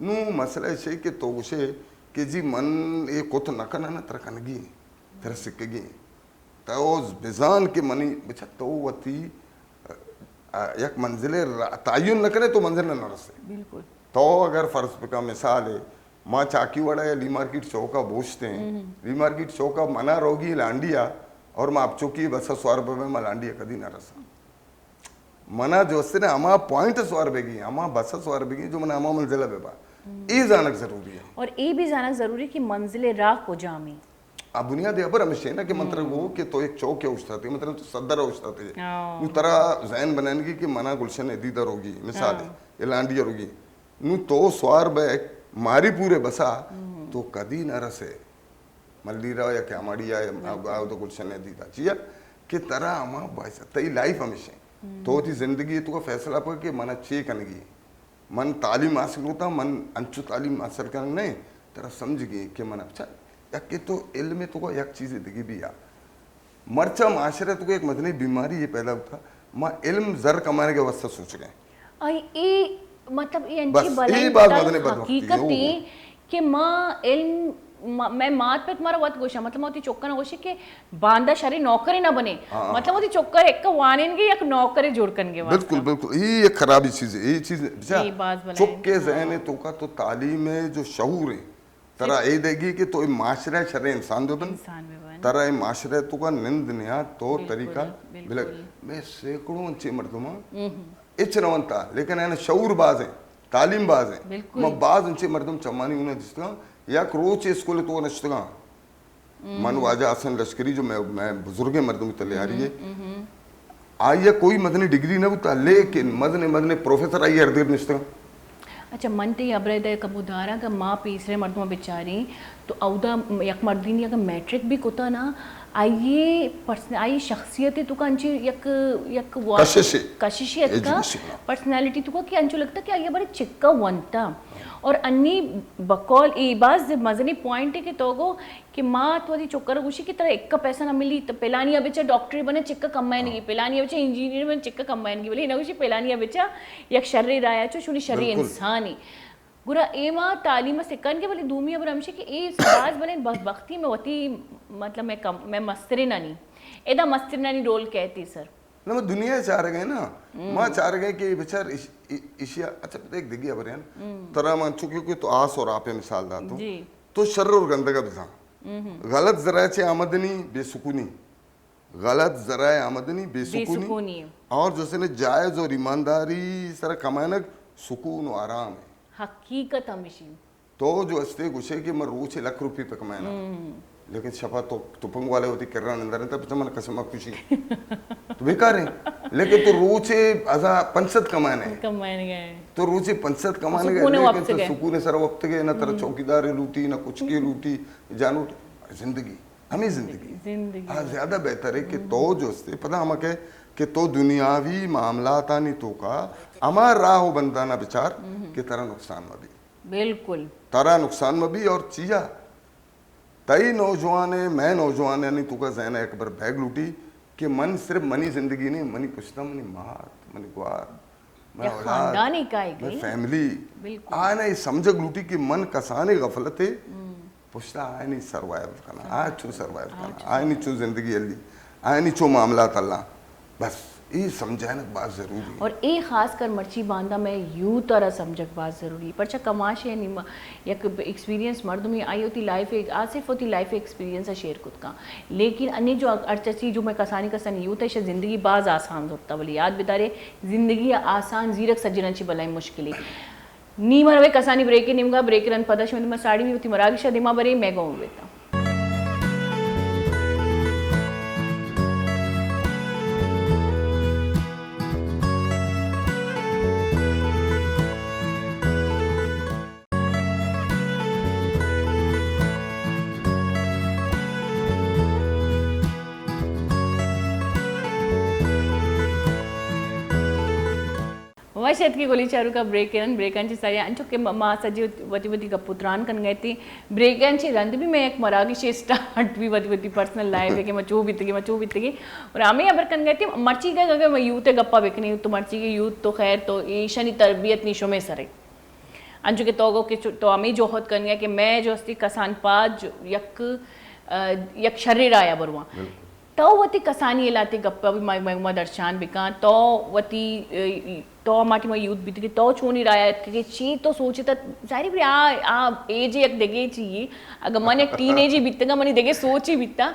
नू मसला है कि तो उसे कि जी मन ये कोत नकना ना तरह कनगी तरह सिक्केगी तो बिजान के मनी बच्चा तो वती एक मंजिले तायुन न करे तो मंजिल न रसे बिल्कुल। तो अगर फर्ज पे का मिसाल है माँ चाकी वाड़ा या ली मार्केट चौका बोझते हैं ली मार्केट चौका मना रोगी लांडिया और माँ आप चौकी बस 100 रुपये में मैं लांडिया कदी न रसा मना जो से ना अमा पॉइंट 100 रुपये की अमा बस 100 रुपये की जो मैंने अमा मंजिला बेबा ये जानक जरूरी है और ये भी जाना जरूरी है कि मंजिले राह को जामी आ बुनियादी अबर हमेशा ना कि मतलब वो कि तो एक चौक है उस्ता थे मतलब तो सदर उस्ता थे हाँ। नु तरह जहन बनाने की मना गुलशन दीदर होगी मिसाल है ये लांडियर होगी नु तो स्वार बैग मारी पूरे बसा तो कदी न रसे मल्लीरा या क्या माड़िया या तो गुलशन दीदा चिया कि तरह अमा बाइस तई लाइफ हमेशा तो थी जिंदगी तो का फैसला पर कि मना चे कनगी मन तालीम हासिल होता मन अंचु तालीम हासिल करना नहीं तरह समझ गई कि मन अच्छा या कि तो इल्म में तो को एक चीज़ दिखी भी या मरचा माशरे तो को एक मदनी बीमारी ये पैदा होता माँ इल्म जर कमाने के वास्ते सोच गए आई ए मतलब ये बस अंची ये बलाई बात तक मदनी बदबख्ती है, हकीकत वो। थी कि माँ इल्म मैं मात पे तुम्हारा वत गोशा मतलब मोती चौक्का ना गोशी के बांदा शरी नौकरी ना बने मतलब मोती चौक्का एक का वानेंगे एक नौकरी जोड़कनगे बिल्कुल बिल्कुल ये एक खराबी चीज़ है ये चीज़ ये बात बनाई। चुप के जहन तो का तो तालीम में जो शऊर है तरह ये देगी कि तो ये माशरे शरे इंसान जो बन इंसान में बन तरह ये माशरे तो का निंद निया तो तरीका बिल्कुल। बिलक मैं सैकड़ों अच्छे मर्दमा इच रवंता लेकिन है ना शऊर बाज है तालीम बाज है बिल्कुल। मैं बाज उनसे मर्दम चमानी उन्हें जिसका या रोज स्कूल तो नश्तगा मन वाजा आसन लश्करी जो मैं बुजुर्ग मर्दम तले आ रही है आइए कोई मदनी डिग्री ना होता लेकिन मदने मदने प्रोफेसर आई हर देर निश्तगा अच्छा मन ते अबरे दे कबूदारा का माँ पीसरे मर्दमा बेचारी तो औदा यक मर्दीनी अगर मैट्रिक भी कोता ना आइए पर्सन आई शख्सियत तो का अंची यक यक कशिशियत का पर्सनालिटी तो का कि अंचो लगता कि आइए बड़े चिक्का वंता और अन्नी बकौल ई बाज मजनी पॉइंट है कि तोगो कि माँ तो चोकर गुशी की तरह एक का पैसा ना मिली तो पेलानिया बेचा डॉक्टरी बने चिक्का कमाएंगी पेलानिया बेचा इंजीनियर बने चिक्का कमाएंगी बोले ना गुशी पेलानिया बेचा यक शर्री राया चो शुनी शर्री इंसान ही गुरा एमा तालीम सिकन के बोले दूमी अब रमशी कि ए बाज बने बख्ती में होती मतलब मैं मस्तरिना नहीं एदा मस्तरिना नहीं रोल कहती सर ना मैं दुनिया चाह रहे ना माँ चाह रहे कि बेचार एशिया अच्छा देख देखिए अब यार तरह मान चुकी कोई तो आस और आपे मिसाल दा तो शर्र और गंदा का बिजा गलत जराए से आमदनी बेसुकूनी गलत जराए आमदनी बेसुकूनी और जैसे ने जायज और ईमानदारी सर कमाने सुकून और आराम है हकीकत हमेशा तो जो अस्ते गुस्से कि मैं रोज 1 लाख रुपये पे कमाना लेकिन शफा तो तुपंग वाले होती कर रहा अंदर तब मन कसम खुशी तो बेकार है लेकिन तो रोज आजा 500 कमाने गए तो रोज 500 कमाने गए लेकिन तो सुकून सर वक्त गए ना तरह चौकीदार लूटी ना कुछ की लूटी जानू जिंदगी हमें जिंदगी ज्यादा बेहतर है कि तो जो अस्ते पता हम के कि तो दुनियावी मामला नहीं तो का अमार राह हो बंदा ना विचार कि तरह नुकसान में भी बिल्कुल तारा नुकसान में भी और चीजा तई नौजवान है मैं नौजवान है नहीं तू का जहन है एक बार बैग लूटी कि मन सिर्फ मनी जिंदगी नहीं मनी पुछता मनी मात मनी ग्वार मैं औलाद मैं फैमिली आ नहीं समझ लूटी कि मन कसाने गफलत है पुछता आए नहीं सर्वाइव करना आए छू सर्वाइव करना आए नहीं छू जिंदगी अल्ली आए नहीं छू मामला तल्ला बस ये समझाने बात जरूरी है और ये खास कर मर्ची बांधा में यूं तरह समझक बात जरूरी पर अच्छा कमाश है नहीं एक एक्सपीरियंस मर्द में आई होती लाइफ एक आसिफ होती लाइफ एक्सपीरियंस है शेयर खुद का लेकिन अन्य जो अर्चसी जो मैं कसानी कसन यूँ तो जिंदगी बाज आसान होता बोले याद बितारे जिंदगी आसान जीरक सज्जनाची बलाई मुश्किल नी मरवे कसानी ब्रेक निमगा ब्रेक रन पदश में साड़ी में होती मरागी दिमा बरे मैं गाँव बेता वशत की गोली चारू का ब्रेकांची सारी अंचो के मा सजी वती वती गपुत्रान कन गई थी ब्रेकांची रंद भी मैं एक मरागी से स्टार्ट भी वती वती पर्सनल लाइफ है कि मचो बीतगी और आमे अबर कन गई थी मर्ची का अगर मैं यूथ गप्पा बेकनी तो मर्ची की यूथ तो खैर तो ईशनी तरबियत निशो में सरे अंजू के तोगो के तो अमी जो होत कन गया कि मैं जो अस्ती कसान पाज यक शरीर आया बरुआ तो वती कसानी लाते गप्पा भी मैं दर्शान बिका तो वती तो माटी में यूथ बीत तो छोनी राया कि ची तो सोचे तो जारी भी आ एज एक देगे चाहिए अगर मन एक टीनेज ही बीतगा मनी देगे सोच ही बीतता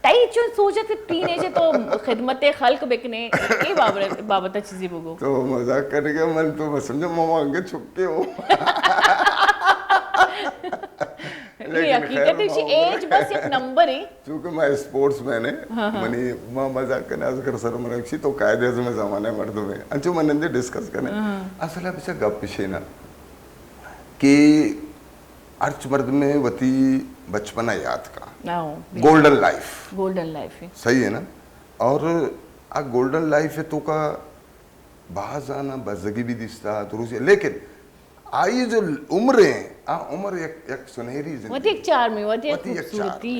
तई जो सोचे तो टीनेज तो खिदमत खल्क बेकने के बाबत चीजें बोगो तो मजाक करेगा मन तो मैं समझो मामा आगे छुपके हो ये हकीकत है एज बस एक नंबर है चूंकि मैं स्पोर्ट्स मैन है मनी मां मजाक करने अजगर सर मरक्षी तो कायदे आजम जमाने मर्द में अंचो मनंदे डिस्कस करने असल है पिछे गप पिछे ना कि अर्च मर्द में वती बचपना याद का गोल्डन लाइफ है सही है ना और आ गोल्डन लाइफ है तो का बाहर आना बजगी भी दिसता तो लेकिन आई जो उम्र है उम्र एक सुनहरी जिंदगी एक चार में एक खूबसूरती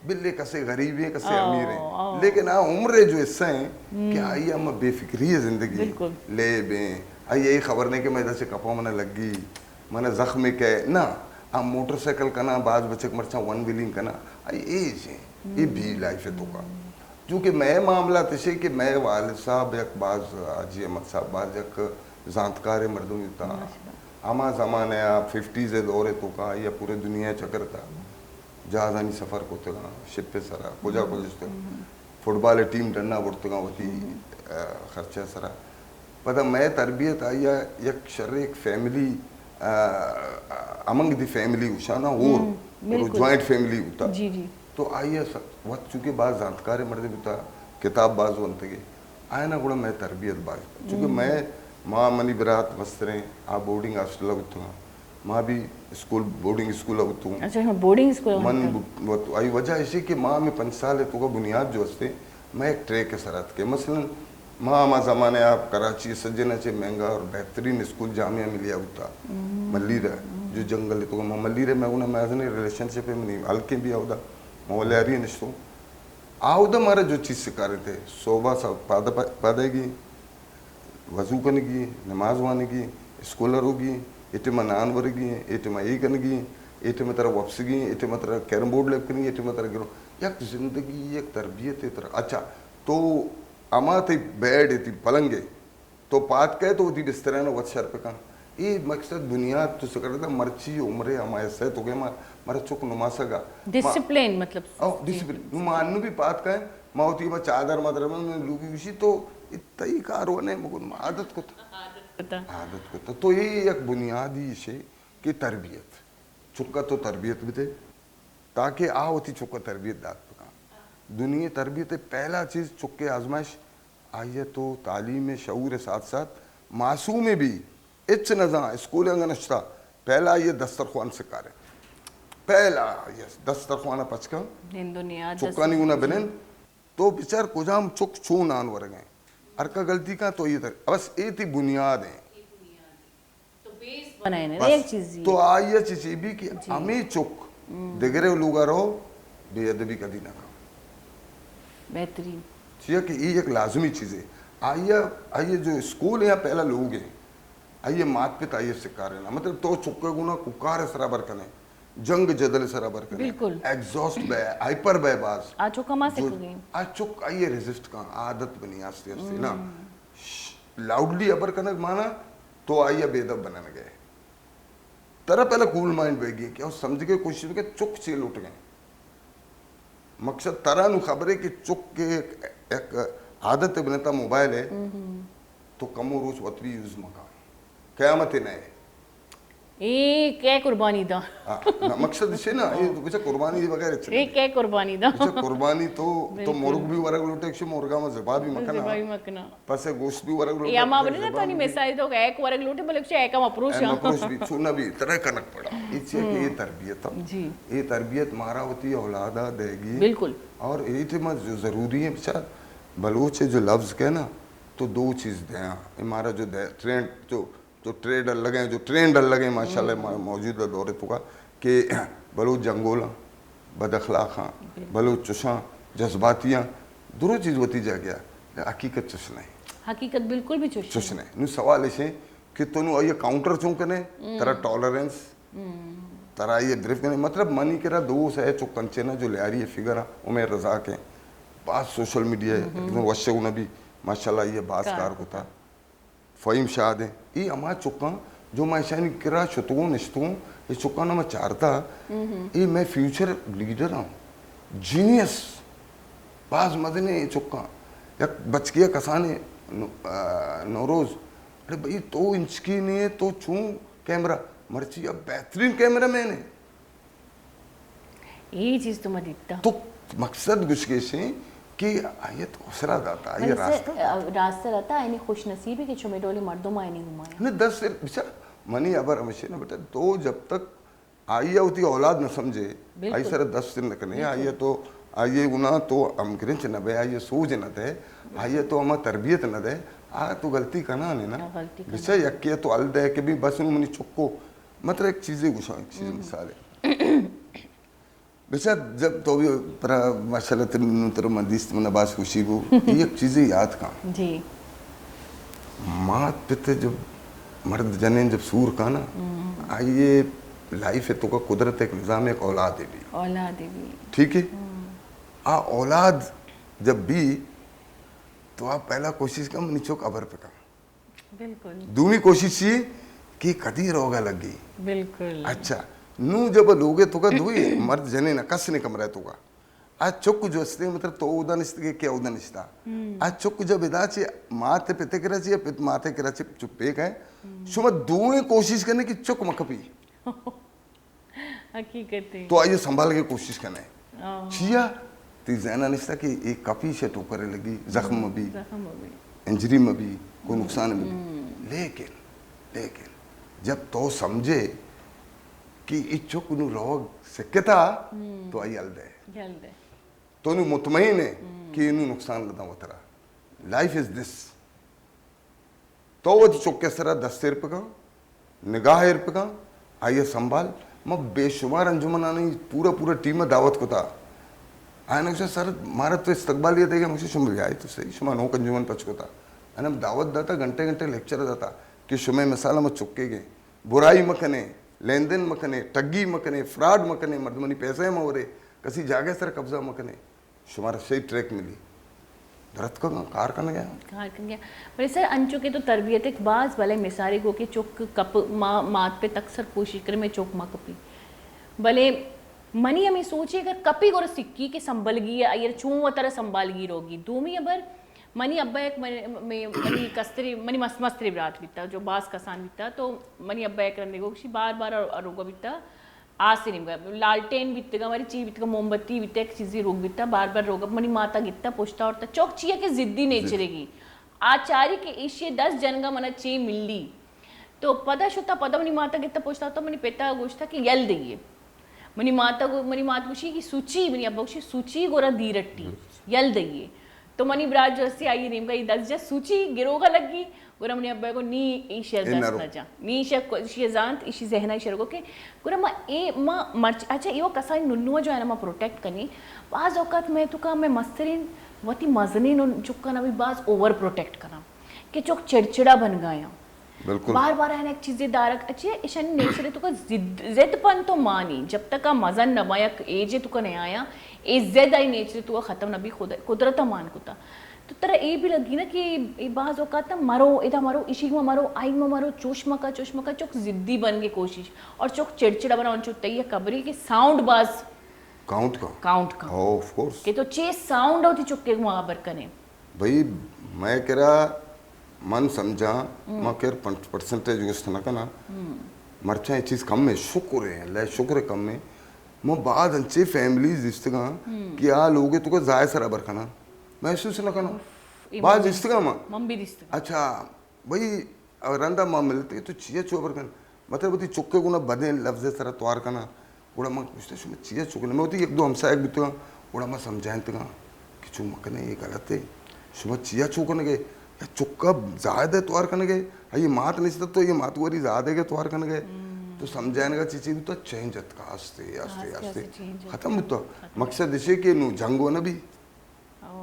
बिल्ले कसे गरीब है कसे अमीर है लेकिन उम्र जो हिस्सा है कि आई हम बेफिक्री है जिंदगी ले बे आई यही खबर नहीं कि मैं जैसे कपा मने लगी मने जख्म के ना मोटरसाइकिल करना बाज बच्चे मरचा वन व्हीलिंग करना आई एज है ये भी लाइफ है तो का क्योंकि मैं मामला तसे कि मैं वालिद साहब एक बाज हाजी अहमद साहब बाज एक जानकार मर्दों था आमा जमाने आप 50s दौरे तो का या पूरे दुनिया चक्कर था जहाजानी सफर को तो शिप सरा कुजा कुछ फुटबॉल टीम डरना बुड़तगा होती खर्चा सरा पता मैं तरबियत आई एक शर एक फैमिली अमंग दी फैमिली उशाना और जॉइंट फैमिली होता तो आई वक्त चूंकि बाज जानकार मर्द होता किताब बाज बनते गए आया ना गुड़ा मैं तरबियत बाज चूंकि मैं माँ मनी बिरात मस्तरे आ बोर्डिंग हॉस्टल लगता माँ भी स्कूल बोर्डिंग स्कूल लगता अच्छा बोर्डिंग स्कूल मन आई वजह ऐसी कि माँ में 5 साल है तो का बुनियाद जो हस्ते मैं एक ट्रे के सरत के मसलन माँ ज़माने आप कराची सज्जन से महंगा और बेहतरीन स्कूल जामिया मिलिया होता मल्लीर जो जंगल है तो मल्लीर मैं उन्हें मैं रिलेशनशिप में नहीं हल्के भी आवदा मोहल्लारी निश्तो आवदा हमारा जो चीज़ सिखा रहे थे सोबा सब पादेगी वजू करने की नमाज वाने की स्कॉलर होगी इटे में नान वर्गी इटे में यही करने की इटे में तरह वापस गई इटे में तरह कैरम बोर्ड लेप करनी इटे में तरह गिरो एक जिंदगी एक तरबियत है तरह अच्छा तो अमा थी बेड थी पलंगे तो पात कहे तो थी बिस्तर ना वत शर पे का ये मकसद बुनियाद तो सकर था मर्ची उम्र हमारे से तो के मारा चुक नुमासगा डिसिप्लिन मतलब डिसिप्लिन नुमान भी पात कहे माउती में चादर मदर में लूगी उसी तो इतनी कारो ने मुकुन आदत को तो ये एक बुनियादी से की तरबियत चुका तो तरबियत भी थे ताकि होती चुका तरबियत दात पका दुनिया तरबियत पहला चीज़ चुके आजमाइश आई तो तालीम शऊर साथ साथ मासूम में भी इच नजा स्कूल नशता पहला ये दस्तरखान से कार्य पहला ये दस्तरखाना पचका चुका नहीं उन्हें बने तो बेचार कुजाम चुक छू नान वर गए अर्का गलती का तो ये बस ये थी बुनियाद है तो आइए चीज भी कि हमें चुक दिगरे लुगा रहो बेअदबी कभी ना करो बेहतरीन चाहिए कि ये एक लाजमी चीज़ है आइए जो स्कूल है पहला लोग हैं आइए मात पिता आइए सिखा रहे ना मतलब तो चुके गुना कुकार सराबर कने जंग जदल सराबर कने बिल्कुल एग्जॉस्ट बे हाइपर बे बाज आ चुका मा से गई आ चुक आइए रेजिस्ट का आदत बनी आस्ते आस्ते ना लाउडली अबर कने माना तो आइए बेदब बनने गए तरह पहले कूल माइंड बेगी क्या समझ के कोशिश के चुक से लुट गए मकसद तरह नु खबर है कि चुक के एक आदत बनता मोबाइल है तो कमो रोज वतरी यूज मका क़यामत है नए ए क्या कुर्बानी दा मकसद से ना ये तो कुछ कुर्बानी वगैरह चल ए क्या कुर्बानी दा कुछ कुर्बानी तो मुर्ग भी वरग लोटे से मुर्गा में जबाब भी मखना पसे गोश्त भी वरग लोटे या मां बने ना तो नहीं मिसाल तो एक वरग लोटे बोले से एक अप्रोच भी छूना भी तरह कनक पड़ा इससे कि ये तरबियत जी ये तरबियत मारा होती है औलादा देगी बिल्कुल और ये जो जरूरी है बेचार बलूच जो लफ्ज के ना तो दो चीज़ दें हमारा जो ट्रेंड जो ट्रेड अलग हैं जो ट्रेंड अलग हैं माशाल्लाह मौजूदा दौरे तो का कि भलो जंगोला बदअखलाक़ा भलो चुशां जज्बातियाँ दोनों चीज़ होती जा गया हकीकत चुश नहीं हकीकत बिल्कुल भी चुश नहीं नु सवाल ऐसे कि तनु ये काउंटर चूं कने तेरा टॉलरेंस तेरा ये ड्रिफ्ट कने मतलब मनी केरा दोस्त है चो कंचे ना जो ले आ रही है फिगर उमेर रजा के पास सोशल मीडिया एकदम वश्य नबी माशाल्लाह ये बासकार को था फ़हीम शाद है ये अमा चुका जो मैं शायद किरा शुतुओं निश्तुओं ये चुका ना मैं चाहता ये मैं फ्यूचर लीडर हूँ जीनियस बाज मदने ये चुका या बचकिया कसाने नौरोज अरे भाई 2 इंच की नहीं है तो छू कैमरा मर्ची अब बेहतरीन कैमरा मैन है ये चीज तो मत दिखता तो मकसद गुस्के से कि ये तो असरा दाता ये रास्ता रहता है खुश नसीबी के चुमे डोली मर्दों में नहीं घुमाया ने 10 से बिचा मनी अबर हमेशा ना बेटा तो जब तक आई होती औलाद न समझे आई सर 10 दिन न करने आई तो आइए गुना तो हम ग्रिंच न बे आइए सूझ न दे आइए तो हम तरबियत न दे आ तो गलती करना नहीं ना बिचा यक्के तो अल दे के भी बस मनी चुक्को मतलब एक चीज़ें गुस्सा एक चीज़ मिसाल है बेचा जब तो भी पर माशाल्लाह तेरे मंदिस्त में नबाज खुशी वो ये चीज़ें याद का जी मात पिते जब मर्द जने जब सूर का ना आइए लाइफ है तो का कुदरत एक निज़ाम एक औलाद है भी ठीक है आ औलाद जब भी तो आप पहला कोशिश कम नीचो कबर पे कम बिल्कुल दूसरी कोशिश ये कि कदी रोगा लगी बिल्कुल अच्छा नू जब लोगे तो का दुई मर्द जने ना कस ने कमरा तो का आज चुक जो अस्ते मतलब तो उदन इसके क्या उदन इस्ता आज चुक जब इदाचे माते पिते करा चाहिए पित माते करा चाहिए चुप्पे का शुमा दोए कोशिश करने की चुक मकपी हकीकत है तो आइए संभाल के कोशिश करना है छिया ती ज़हना निस्ता कि एक कपी से तो करे लगी जख्म में भी इंजरी में भी कोई नुकसान में भी लेकिन जब तो समझे कि इच्छुक नु रोग सिक्कता तो आई अलदे तो नु मुतमईन है कि इनु नुकसान लदा वतरा लाइफ इज दिस तो वो चुक्के सरा 10 रुपये का निगाह रुपये का आइए संभाल मैं बेशुमार अंजुमन आने पूरा टीम में दावत को था आने से सर मारा तो इस्तकबाल ये देगा मुझे शुम आए तो सही शुमा नो कंजुमन पच को था अने दावत दाता घंटे लेक्चर दाता कि शुमे मिसाल में चुक्के गए बुराई मकने लेन देन मकने टग्गी मकने फ्रॉड मकने मर्दमनी पैसे में हो रहे कसी जागे सर कब्जा मकने शुमारा सही ट्रैक मिली दरत का कार करने गया पर सर अंचो के तो तरबियत एक बाज भले मिसारी गो के चुक कप मात पे तक सर कोशिश करे में चौक मा कपी भले मनी हमें सोचे अगर कपी गोर सिक्की के संभलगी अयर चूं तरह संभालगी रोगी दूमी अबर मनी अब्बा एक मनी कस्तरी मनी मस्तरी रात बीता जो बास कसान बीता तो मनी अब्बा एक रंदे गोशी बार रोगा बीता आज से नहीं गया लालटेन बीतेगा हमारी ची बीतेगा मोमबत्ती बीते एक चीज़ी रोग बीता बार रोगा मनी माता गित्ता पुछता और चौक चिया के जिद्दी नेचरेगी आचार्य के ईशे 10 जनगा मना ची मिल्ली तो पदा शुता पदा मनी माता गित्ता पुछता तो मनी पेता गोश्ता कि यल देगी मनी माता गुशी की सूची मनी अब्बा गुशी सूची गोरा दी रट्टी यल देगी तो मनी ब्राज जो से आई नेम का ये 10 सूची गिरोगा लगी गोरा मनी अब्बा को नी ईशे 10 ना जा नी ईशे जानत ईशे जहना ईशे को के गोरा मा ए मा मर्च अच्छा यो कसाई नुन्नुआ जो है ना मा प्रोटेक्ट करनी बाज औकात में तो का मैं मस्तरीन वती मजनी नो चुक्का ना भी बाज ओवर प्रोटेक्ट करा कि चोक चिड़चिड़ा बन गया बिल्कुल बार है ना एक चीज़ें दारक अच्छे ईशान नेचर है तो का जिद्दपन तो मानी जब तक का मजा नमाया एज तो का नहीं आया ए जिद आई नेचर तो खत्म नबी खुद कुदरत मान कुता तो तरह ये भी लगी ना कि बाज औकात ना मरो इधर मरो इशी में मरो आई में मरो चोशमा का चोक जिद्दी बन के कोशिश और चोक चिड़चिड़ा बना उन तैयार कबरी के साउंड बाज काउंट का ऑफ कोर्स के तो चे साउंड होती चुक्के मुहाबर कने भाई मैं कह रहा मन समझा मैं कह परसेंटेज यूज ना करना मरचा ये चीज़ कम में शुक्र है ले शुक्र कम में मैं बाद अंचे फैमिलीज रिश्तेगा कि आ लोगे तो का जाय सर अबर खाना महसूस न करना बाद रिश्तेगा मम भी रिश्तेगा अच्छा भाई रंदा माँ मिलते तो चिया चोबर कर मतलब वो चुक्के को ना बदे लफ्ज़ सर त्वार करना उड़ा मैं पूछते शुम चिया चुकने मैं होती एक दो हमसा एक बीतगा उड़ा मैं समझाएं तगा कि चुम मकने ये गलत है शुम चिया चुकने गए चुक्का ज़्यादा तोहार कन गए ये मात नहीं तो ये मात वरी ज़्यादा के तोहार कन गए तो समझाने का चीज़ भी तो चेंज का आस्ते आस्ते आस्ते खत्म होता मकसद इसे कि नु जंग हो ना भी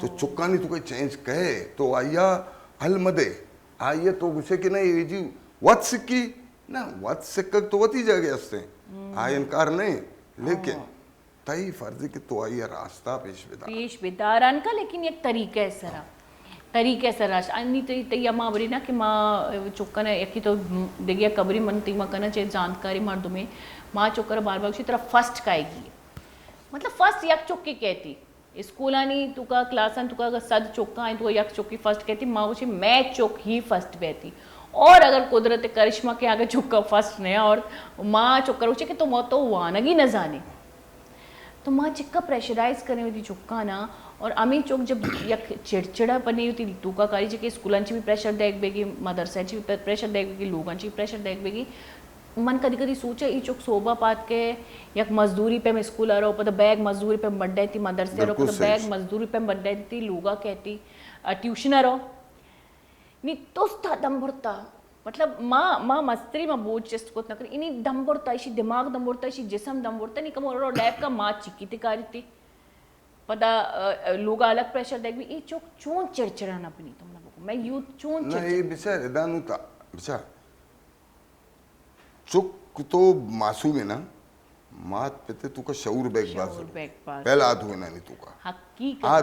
तो चुक्का नहीं तो कोई चेंज कहे तो आया हल मदे आइए तो गुस्से की नहीं जी वत्स की ना वत्स तो वती जगह हंसते आय इनकार नहीं लेकिन तई फर्ज कि तो आइए रास्ता पेश बिदारान का लेकिन एक तरीका है सरा तरीके से राश अन्नी तई अम्मा बरी ना कि माँ चुक्कन यकी तो देखिए कबरी मन ती माँ करना चाहिए जानकारी मार तुम्हें माँ चुक्कर बार बार उसी तरह फर्स्ट खाएगी मतलब फर्स्ट यक चुक्की कहती स्कूल आनी तुका क्लास आनी तुका सद चुक्का आई तो यक चुक्की फर्स्ट कहती माँ उसे मैं चुक ही फर्स्ट बहती और अगर कुदरत करिश्मा के आगे चुक्का फर्स्ट नहीं और माँ चुक्कर उसे कि तुम तो वानगी न जाने तो माँ चिक्का प्रेशराइज करने होती चुक्का ना और आम्ही चोक जब यक चिड़चिड़ा पनी होती तुका कारी जे स्कूलांची भी प्रेशर देख बेगी मदरसाची भी प्रेशर देख बेगी लोगांची प्रेशर देख बेगी मन कधी कधी सोचे ई चोक सोबा पात के यक मजदूरी पे मैं स्कूल आ रहा हूँ बैग मजदूरी पे बढ़ थी मदरसे रहो बैग मजदूरी पे बढ़ थी लोगा कहती ट्यूशन आ रहो नी तो था दम्बुरता मतलब माँ मस्तरी माँ बोझ चेस्ट को नकर इन्हीं दम्बुरता इसी दिमाग दम्बुरता इसी जिस्म दम्बुरता नहीं कम और डैप का माँ चिक्की तिकारी थी पता लोग अलग प्रेशर देख भी ये चोक चों चिड़चिड़ा ना बनी तुम लोगों को मैं यूथ चों ना ये बिचार दानू था बिचार चुक तो मासूम है ना मात पिते तू का शऊर बैग बाज पहला आधुए ना नहीं तू का हकीकत आ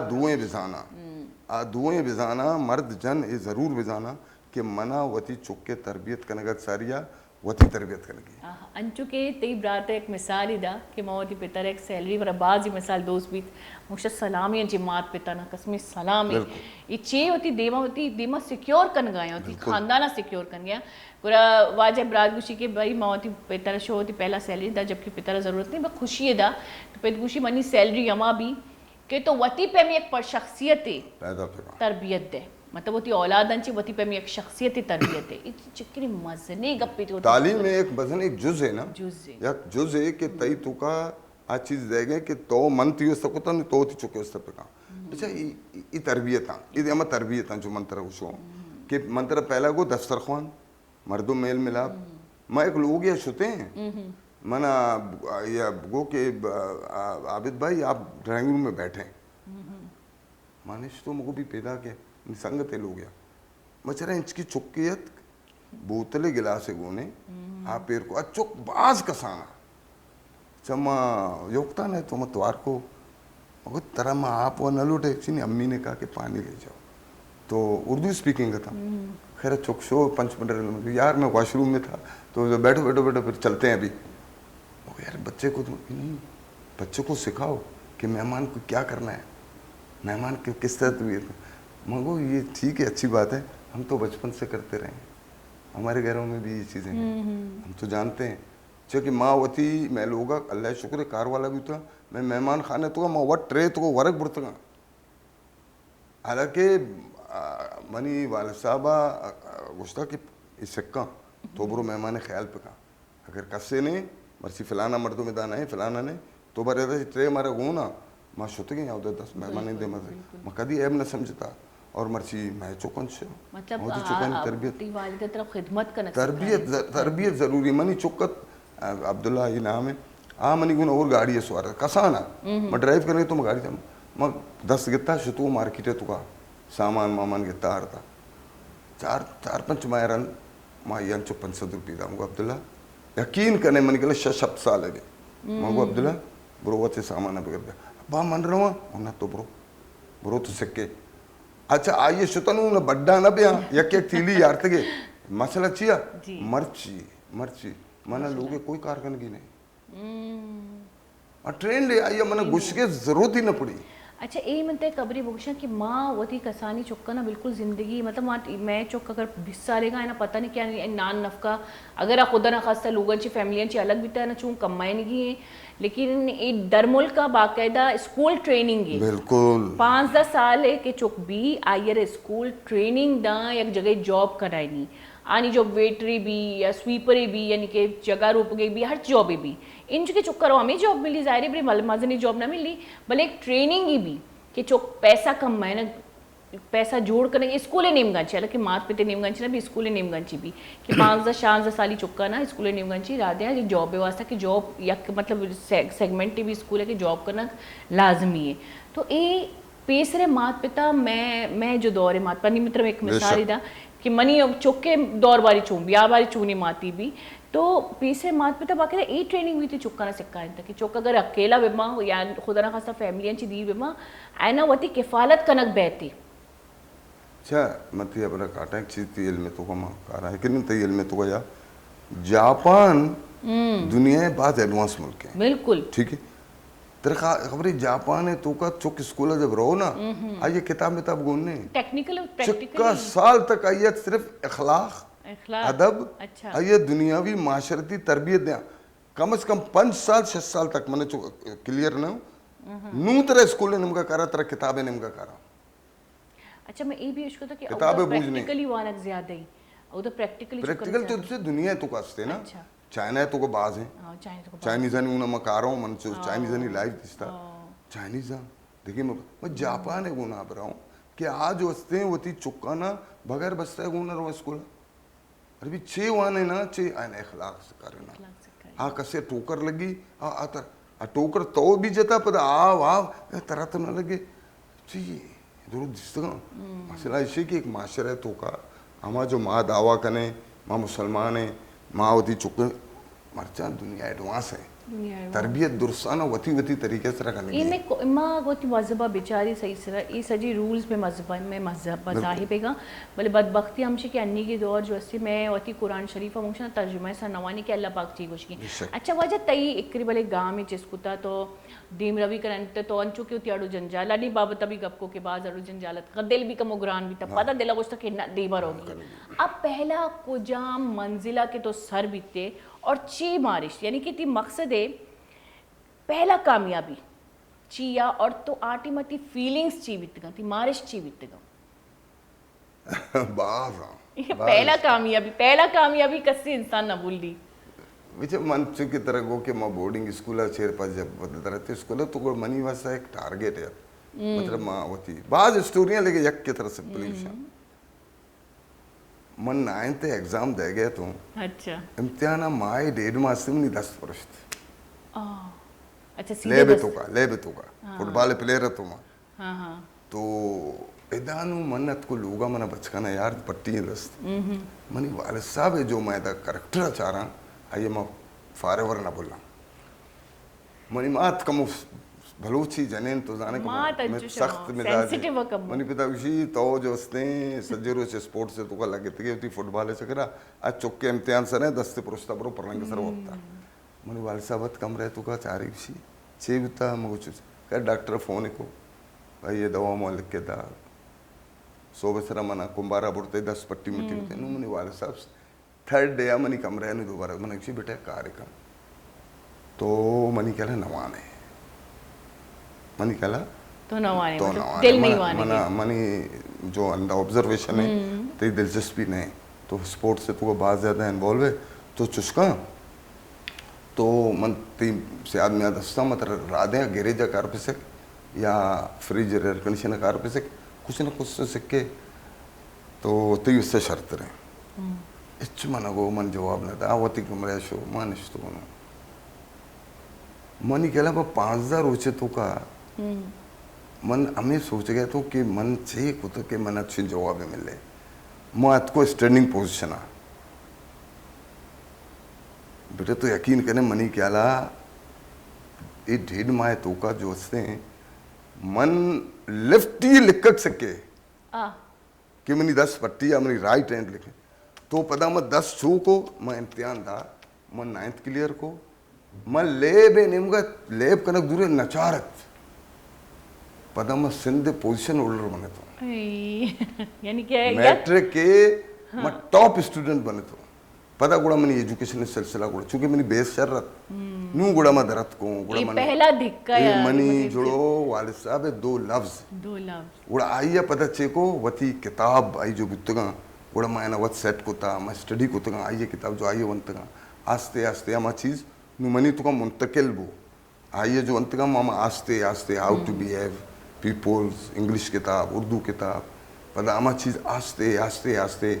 दुएं बिजाना मर्द जन ये जरूर बिजाना कि मना वती चुक के तरबियत कनगत सारिया वती तरबियत कनगी अंचु के तई ब्रात एक मिसाल ही दा कि मौती पितर एक सैलरी पर बाजी मिसाल दोस्त भी मुझे सलामी अंची मात पिता ना कसमी सलामी ये चे होती देमा सिक्योर कन गया होती खानदाना सिक्योर कन गया पूरा वाजे ब्रात गुशी के भाई मौती पितर शो होती पहला सैलरी दा जबकि पितर जरूरत नहीं बस खुशी है दा तो पित गुशी मनी सैलरी यमा भी के तो वती पे में एक पर शख्सियत तरबियत दे मतलब वो ती औलादांची वती पे में एक शख्सियत तरबियत है इतनी चिकनी मजने गप्पी तो तालीम में एक वजन एक जुज है ना जुज जुज है कि तई तू का आ चीज देगे कि तो मन तियो सको नहीं तो ती चुके उस पे का अच्छा ये तरबियत ये हम तरबियत जो मंत्र उसो कि मंत्र पहला को दस्तरखान मर्दों मेल मिलाप मैं एक लोग ये सुते हैं मना या गो के आबिद भाई आप ड्राइंग रूम में बैठे मानिश तो मुझको भी पैदा के संगत है लोग या मचरा इंच की चुक्कियत बोतले गिलास गोने आप पैर को चुक बाज कसाना चमा योगता नहीं तो मतवार को मगर तरह में आप वो न लूटे चीनी अम्मी ने कहा कि पानी ले जाओ तो उर्दू स्पीकिंग का था खैर चुक शो 5 मिनट यार मैं वॉशरूम में था तो बैठो बैठो बैठो फिर चलते हैं अभी यार बच्चे को तो नहीं बच्चों को सिखाओ कि मेहमान को क्या करना है मेहमान के किस तरह मंगो ये ठीक है अच्छी बात है हम तो बचपन से करते रहे हमारे घरों में भी ये चीज़ें हैं हम तो जानते हैं क्योंकि माँ वती मैं लोग अल्लाह शुक्र कार वाला भी था मैं मेहमान खाने तो माँ वट ट्रे तो वर्क बुरतगा हालांकि मनी वाल साहबा गुस्ता कि इस सिक्का तो बुरो मेहमान ख्याल पे का अगर कस्से ने मर्सी फलाना मर्दों में दाना है फलाना ने तो बरे ट्रे मारे गो ना माँ शुत गई उधर 10 मेहमान दे मजे मैं कभी ऐब न समझता और मर्ची मैं चौकन से मतलब तरबियत जरूरी मनी चुकत अब्दुल्ला ये नाम है मनी गुना और गाड़ी है सवार कसाना मैं ड्राइव करने तो मैं गाड़ी था मैं 10 गिता शुतु मार्केट है तुका सामान मामान गिता था 4-5 मायरन माँ यान 500 रुपये था मुझे अब्दुल्ला यकीन करने मन के लिए शब्द साल है मुझे अब्दुल्ला ब्रो वो सामान अब कर बा मन रहा हूँ ना तो ब्रो तो सिक्के अच्छा आइए शुतनु न बड्डा न बिया यक थीली यार तके मसला चिया मर्ची मना लोगे कोई कारकन की नहीं ट्रेन ले आइए मना घुस के जरूरत ही न पड़ी अच्छा यही मनते कबरी बुक्शा कि माँ वती कसानी चुक्का ना बिल्कुल ज़िंदगी मतलब माँ मैं चुक्का अगर हिस्सा लेगा है ना पता नहीं क्या नहीं नान नफका अगर खुदा ना खासा लोगों की फैमिलियाँ अलग भी था ना चूँ कमाए नहीं है लेकिन ये दरमुल का बाकायदा स्कूल ट्रेनिंग है बिल्कुल 5-10 साल है कि चुक भी आयर स्कूल ट्रेनिंग दा एक जगह जॉब कराई नहीं आनी जॉब वेटरी भी या स्वीपरी भी यानी कि जगह रूप गई भी हर जॉब भी इन के चुक करो हमें जॉब मिली जाहिर बड़ी मजनी जॉब ना मिली भले एक ट्रेनिंग ही भी कि चुक पैसा कम है ना पैसा जोड करणं स्कूले नेमगांची हालांकि मात पिते नेमगांची ना भी स्कूले नेमगांची भी कि 5-6 साली चुका ना स्कूले नेमगांची राधे कि जॉब व्यवस्था कि जॉब या मतलब सेगमेंट भी स्कूल है कि जॉब करना लाजमी है तो ये पेसरे मात पिता मैं जो दौर है मात पिता मित्र एक मिसाल ही था कि मनी चौके दौर बारी चूं ब्याह बारी चूनी माती भी तो पेसरे मात पिता बाकी ये ट्रेनिंग भी थी चुका ना सिक्का कि चौक अगर अकेला विमा या खुदा ना खासा फैमिलियांची दी विमा आयना वती किफालत कनक बहती अच्छा मत ये अपना काटा एक चीज थी इल्म तो का कारा है कि नहीं तो इल्म तो का या जापान दुनिया में बहुत एडवांस मुल्क है बिल्कुल ठीक है तेरे खबर है जापान है तो का चुक स्कूल जब रहो ना आइए किताब गुनने टेक्निकल चुका साल तक आइए सिर्फ अखलाक अदब अच्छा आइए दुनियावी माशरती तरबियत दिया कम से कम 5 साल 6 साल तक मैंने क्लियर ना नू तरह स्कूल निमका करा तरह किताबें निमका करा अच्छा मैं ये भी उसको तो कि किताबें बूझने प्रैक्टिकली वानक ज्यादा ही और तो प्रैक्टिकल तो से दुनिया तो कास्ते ना अच्छा चाइना तो को बाज है हां चाइनीज को चाइनीज ने उन्हें मकारों मन चाइनीज ने लाइव दिसता चाइनीज देखिए मैं जापान है गुना पर हूं कि आज वस्ते होती चुकाना बगैर बसता है गुना रो स्कूल अरे भी 6 वाने ना 6 आने अखलाक से करना हाँ कसे टोकर लगी आ टोकर तो भी जता पर आ वाह तरह तो न लगे चाहिए जरूर दिसता मसला इसे कि एक माशरा है तो का हमारा जो माँ दावा कने माँ मुसलमान है माँ होती चुक मरचा दुनिया एडवांस है तरबियत दुरुस्ताना वती तरीके से रखने ये मैं माँ गोती मज़हबा बेचारी सही से ये सजी रूल्स में मज़हब मज़ाहिबेगा भले बदबख्ती हमसे कि अन्नी के दौर जो अस्सी मैं वती कुरान शरीफ मुंशन तर्जुमा सा नवानी के अल्लाह पाक ची गोशी अच्छा वजह तई एकरी भले गांव में चिस्कुता तो दीम रवि करंत तो अंचो के उतियाड़ो जंजाल अली बाबत अभी गपको के बाद अड़ो जंजालत गदिल भी कम उगरान भी तब पता दिला गोश्त के दीबर होगी अब पहला कुजाम मंजिला के तो सर बीते और ची मारिश यानी कि ती मकसद है पहला कामयाबी चिया और तो आटी मती फीलिंग्स ची बीतगा ती मारिश ची बीतगा बाज पहला कामयाबी कस्सी इंसान न भूल दी विचे मन की तरह गो के माँ बोर्डिंग स्कूल चेर पर जब बदलता रहते स्कूल तो कोई मनी वासा एक टारगेट है मतलब माँ होती बाज स्टोरियां लेके यक की तरह सिंपल मन 9th एग्जाम दे गया तो अच्छा इम्तिहान माए 1.5 मास में 10 प्रश्न अच्छा ले तो का फुटबॉल प्लेयर तो मां हाँ तो इदानु मनत को लोगा मना बचकाना यार पट्टी रस्त मनी वाले साहब है जो मैं दा करेक्टर चाह रहा आइए मैं फॉरएवर ना बोला मनी मात कम भलोची जनेन तो जाने को मैं सख्त मिजाज मनी पिता विशी तो जो उसने सज्जरो से स्पोर्ट से तो का लगे थे कि फुटबॉल से करा आज चौके इम्तिहान सर है 10 से पुरुष तबरो परलंग सर होता मनी वाले साहब कम रहे तो का चारी विशी छे बिता मगुच का डॉक्टर फोन को भाई ये दवा मोल लिख के दा 100 बसरा मना कुंबारा बुड़ते 10 पट्टी मिट्टी होते नु मनी वाले साहब 3rd डे मनी कम रहे नु दोबारा मने विशी बेटा कार्यक्रम तो मनी कहला नवाने मनी कहला तो नवाने मतलब दिल नहीं वाने मना मनी जो अंदर ऑब्जर्वेशन है तेरी दिलचस्पी नहीं तो स्पोर्ट से तो बहुत ज़्यादा इन्वॉल्व है तो चुस्का तो मन ती से आदमी दस्ता मतलब राधे गिरेजा कार पे सक या फ्रिज एयर कंडीशनर कार पे सक कुछ ना कुछ से सिक्के तो ती उससे शर्त रहे इच्छ मन गो मन जवाब न था आवती कमरे शो मानिश तो बनो मनी कहला 5000 रोचे तो का मन हमें सोच गया तो कि मन से कुछ के मन अच्छे जवाब मिले मैं को स्टैंडिंग पोजीशन आ बेटे तो यकीन करने मनी क्या ला ये 1.5 माह तो का जो हंसते हैं मन लिफ्ट ही लिख सके कि मनी 10 पट्टी या मनी राइट हैंड लिखे तो पता मैं 10 छू को मैं इम्तिहान था मैं 9th क्लियर को मैं लेब निमगा लेब कनक दूर नचारत पता मैं सिंध पोजीशन होल्डर बने तो यानी क्या मैट्रिक के मैं टॉप स्टूडेंट बने तो पता गुड़ा मनी एजुकेशन सिलसिला गुड़ा चूंकि मनी बेस शरत नू गुड़ा मैं दरत को गुड़ा मनी पहला धिक्का यार मनी जुड़ो वाले साहब 2 लफ्ज गुड़ा आई पता चे को वती किताब आई जो बुतगा गुड़ा मैं ना वत सेट को था मैं स्टडी को तगा आई किताब जो आई वंतगा आस्ते आस्ते अमा चीज नु मनी तो का मुंतकिल बो आई जो अंतगा मामा आस्ते आस्ते how to behave peoples English किताब उर्दू किताब पता अमा चीज़ आस्ते आस्ते आस्ते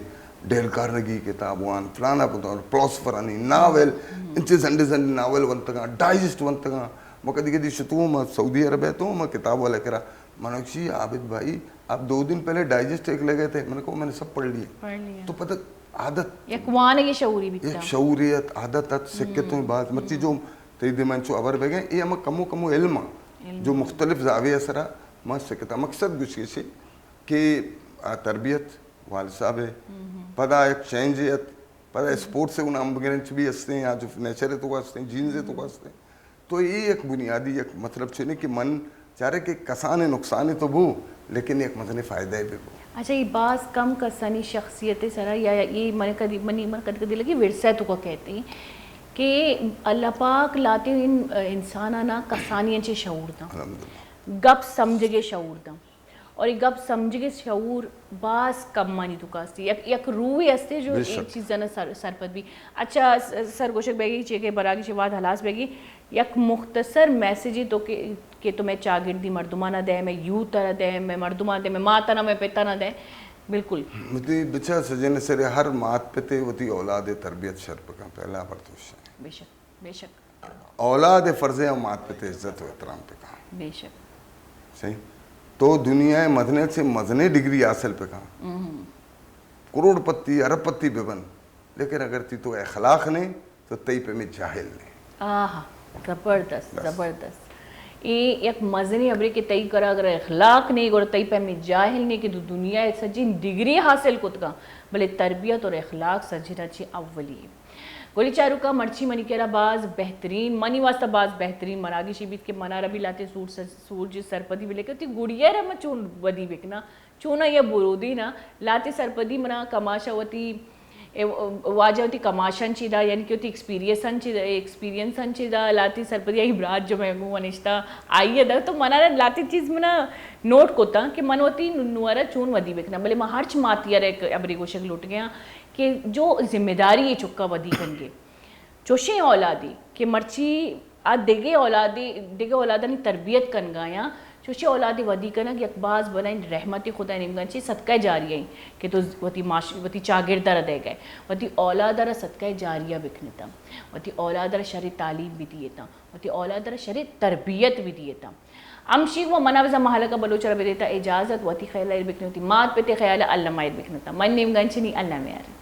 डेल कार्नेगी किताब वन फलाना पुता प्लॉसफरानी नावल इंचे संडे संडे नावल वंतगा डाइजेस्ट वंतगा मैं कदी कदी शतुओं में सऊदी अरब है तो मैं किताब वाला करा मनोक्षी आबिद भाई आप 2 दिन पहले डाइजेस्ट एक लगे थे मैंने कहा मैंने सब पढ़ लिया तो पता आदत यकवान ये शऊरी भी एक शऊरियत आदत सिक्कतों बात मर्ची जो तेरी दिमाग चो अबर बेगे ये हम कमो इल्म जो मुख्तलिफ जाविया सरा मैं सिक्कता मकसद गुस्से कि तरबियत वाल साहब है पता एक चेंजियत पता स्पोर्ट से उन अम्बगरेंच भी हंसते हैं या जो नेचर है तो हंसते हैं जीन से तो हंसते हैं तो ये एक बुनियादी एक मतलब चाहिए कि मन चाह रहे कि कसान है नुकसान है तो वो लेकिन एक मजने फ़ायदा है भी वो अच्छा ये बास कम कसनी शख्सियत सरा या ये मन कदी लगी विरसा तो को कहते हैं कि अल्लाह पाक लाते इन इंसान ना कसानियन से शऊर दा गप समझ के शऊर दा और ये गप समझ के शऊर बास कम मानी तो कास्ती एक रूह हस्ते जो एक चीज़ जना सरपत भी अच्छा सरगोशक बेगी चेके बरागी शिवाद हलास बेगी एक मुख्तसर मैसेज तो कि तो मैं चागिर्दी मर्दुमाना दे मैं यू तरह दे मैं मर्दुमा दे मैं माता ना मैं पिता ना दे बिल्कुल मुझे बिचा सजन से हर मात पिते वती औलाद तरबियत शर्प का पहला बर्तोश बेशक बेशक औलाद फ़र्ज़ और मात पिते इज्जत और एहतराम पे कहा बेशक सही तो दुनिया मदने से मजने डिग्री हासिल पे कहा करोड़पति अरबपति बेबन लेकिन अगर ती तो अखलाक नहीं तो तई पे में जाहिल नहीं आहा ज़बरदस्त ज़बरदस्त ये एक मजनी अबरे के तई करा अगर अखलाक नहीं और तई पे में जाहिल नहीं कि दुनिया सजी डिग्री हासिल कुत का भले तरबियत और अखलाक सजना ची अव्वली गोली चारू का मर्ची मनी केरा बाज बेहतरीन मनी वास्ता बाज बेहतरीन मरागी शिबित के मना रबी लाते सूरज सरपदी भी लेकर ती गुड़िया रमा चून वदी बिकना चूना या बुरोदी ना लाते सरपदी मना कमाशावती वाजवती कमाशन चिदा यानी कि होती एक्सपीरियंस चिदा लाती सरपदी आई ब्राज जो मैं गु अनिश्ता आई है तो मना लाती चीज़ मना नोट कोता कि मनवती नुआरा चून वदी बिकना भले मैं हर्च मातिया रे अबरी गोशक लुट गया कि जो जिम्मेदारी ये चुक्का वदी करेंगे चोशे औलादी कि मर्ची आ दिगे औलादानी तरबियत कन गाया चोशे औलादी वदी कना कि अकबाज बनाई रहमत खुदा निमगन ची सदका जारिया कि तो वती चागिरदार दे गए वती औलादारा सदका जारिया बिखनता वती औलादारा शरी तालीम भी दिए था वती औलादारा शरी तरबियत भी दिए था अमशी वो मनावजा महल का बलोचरा भी देता इजाज़त वती ख्याल बिखनती मात पे ख्याल अल्लाह मायर बिखनता मन निमगन ची नहीं अल्लाह में यार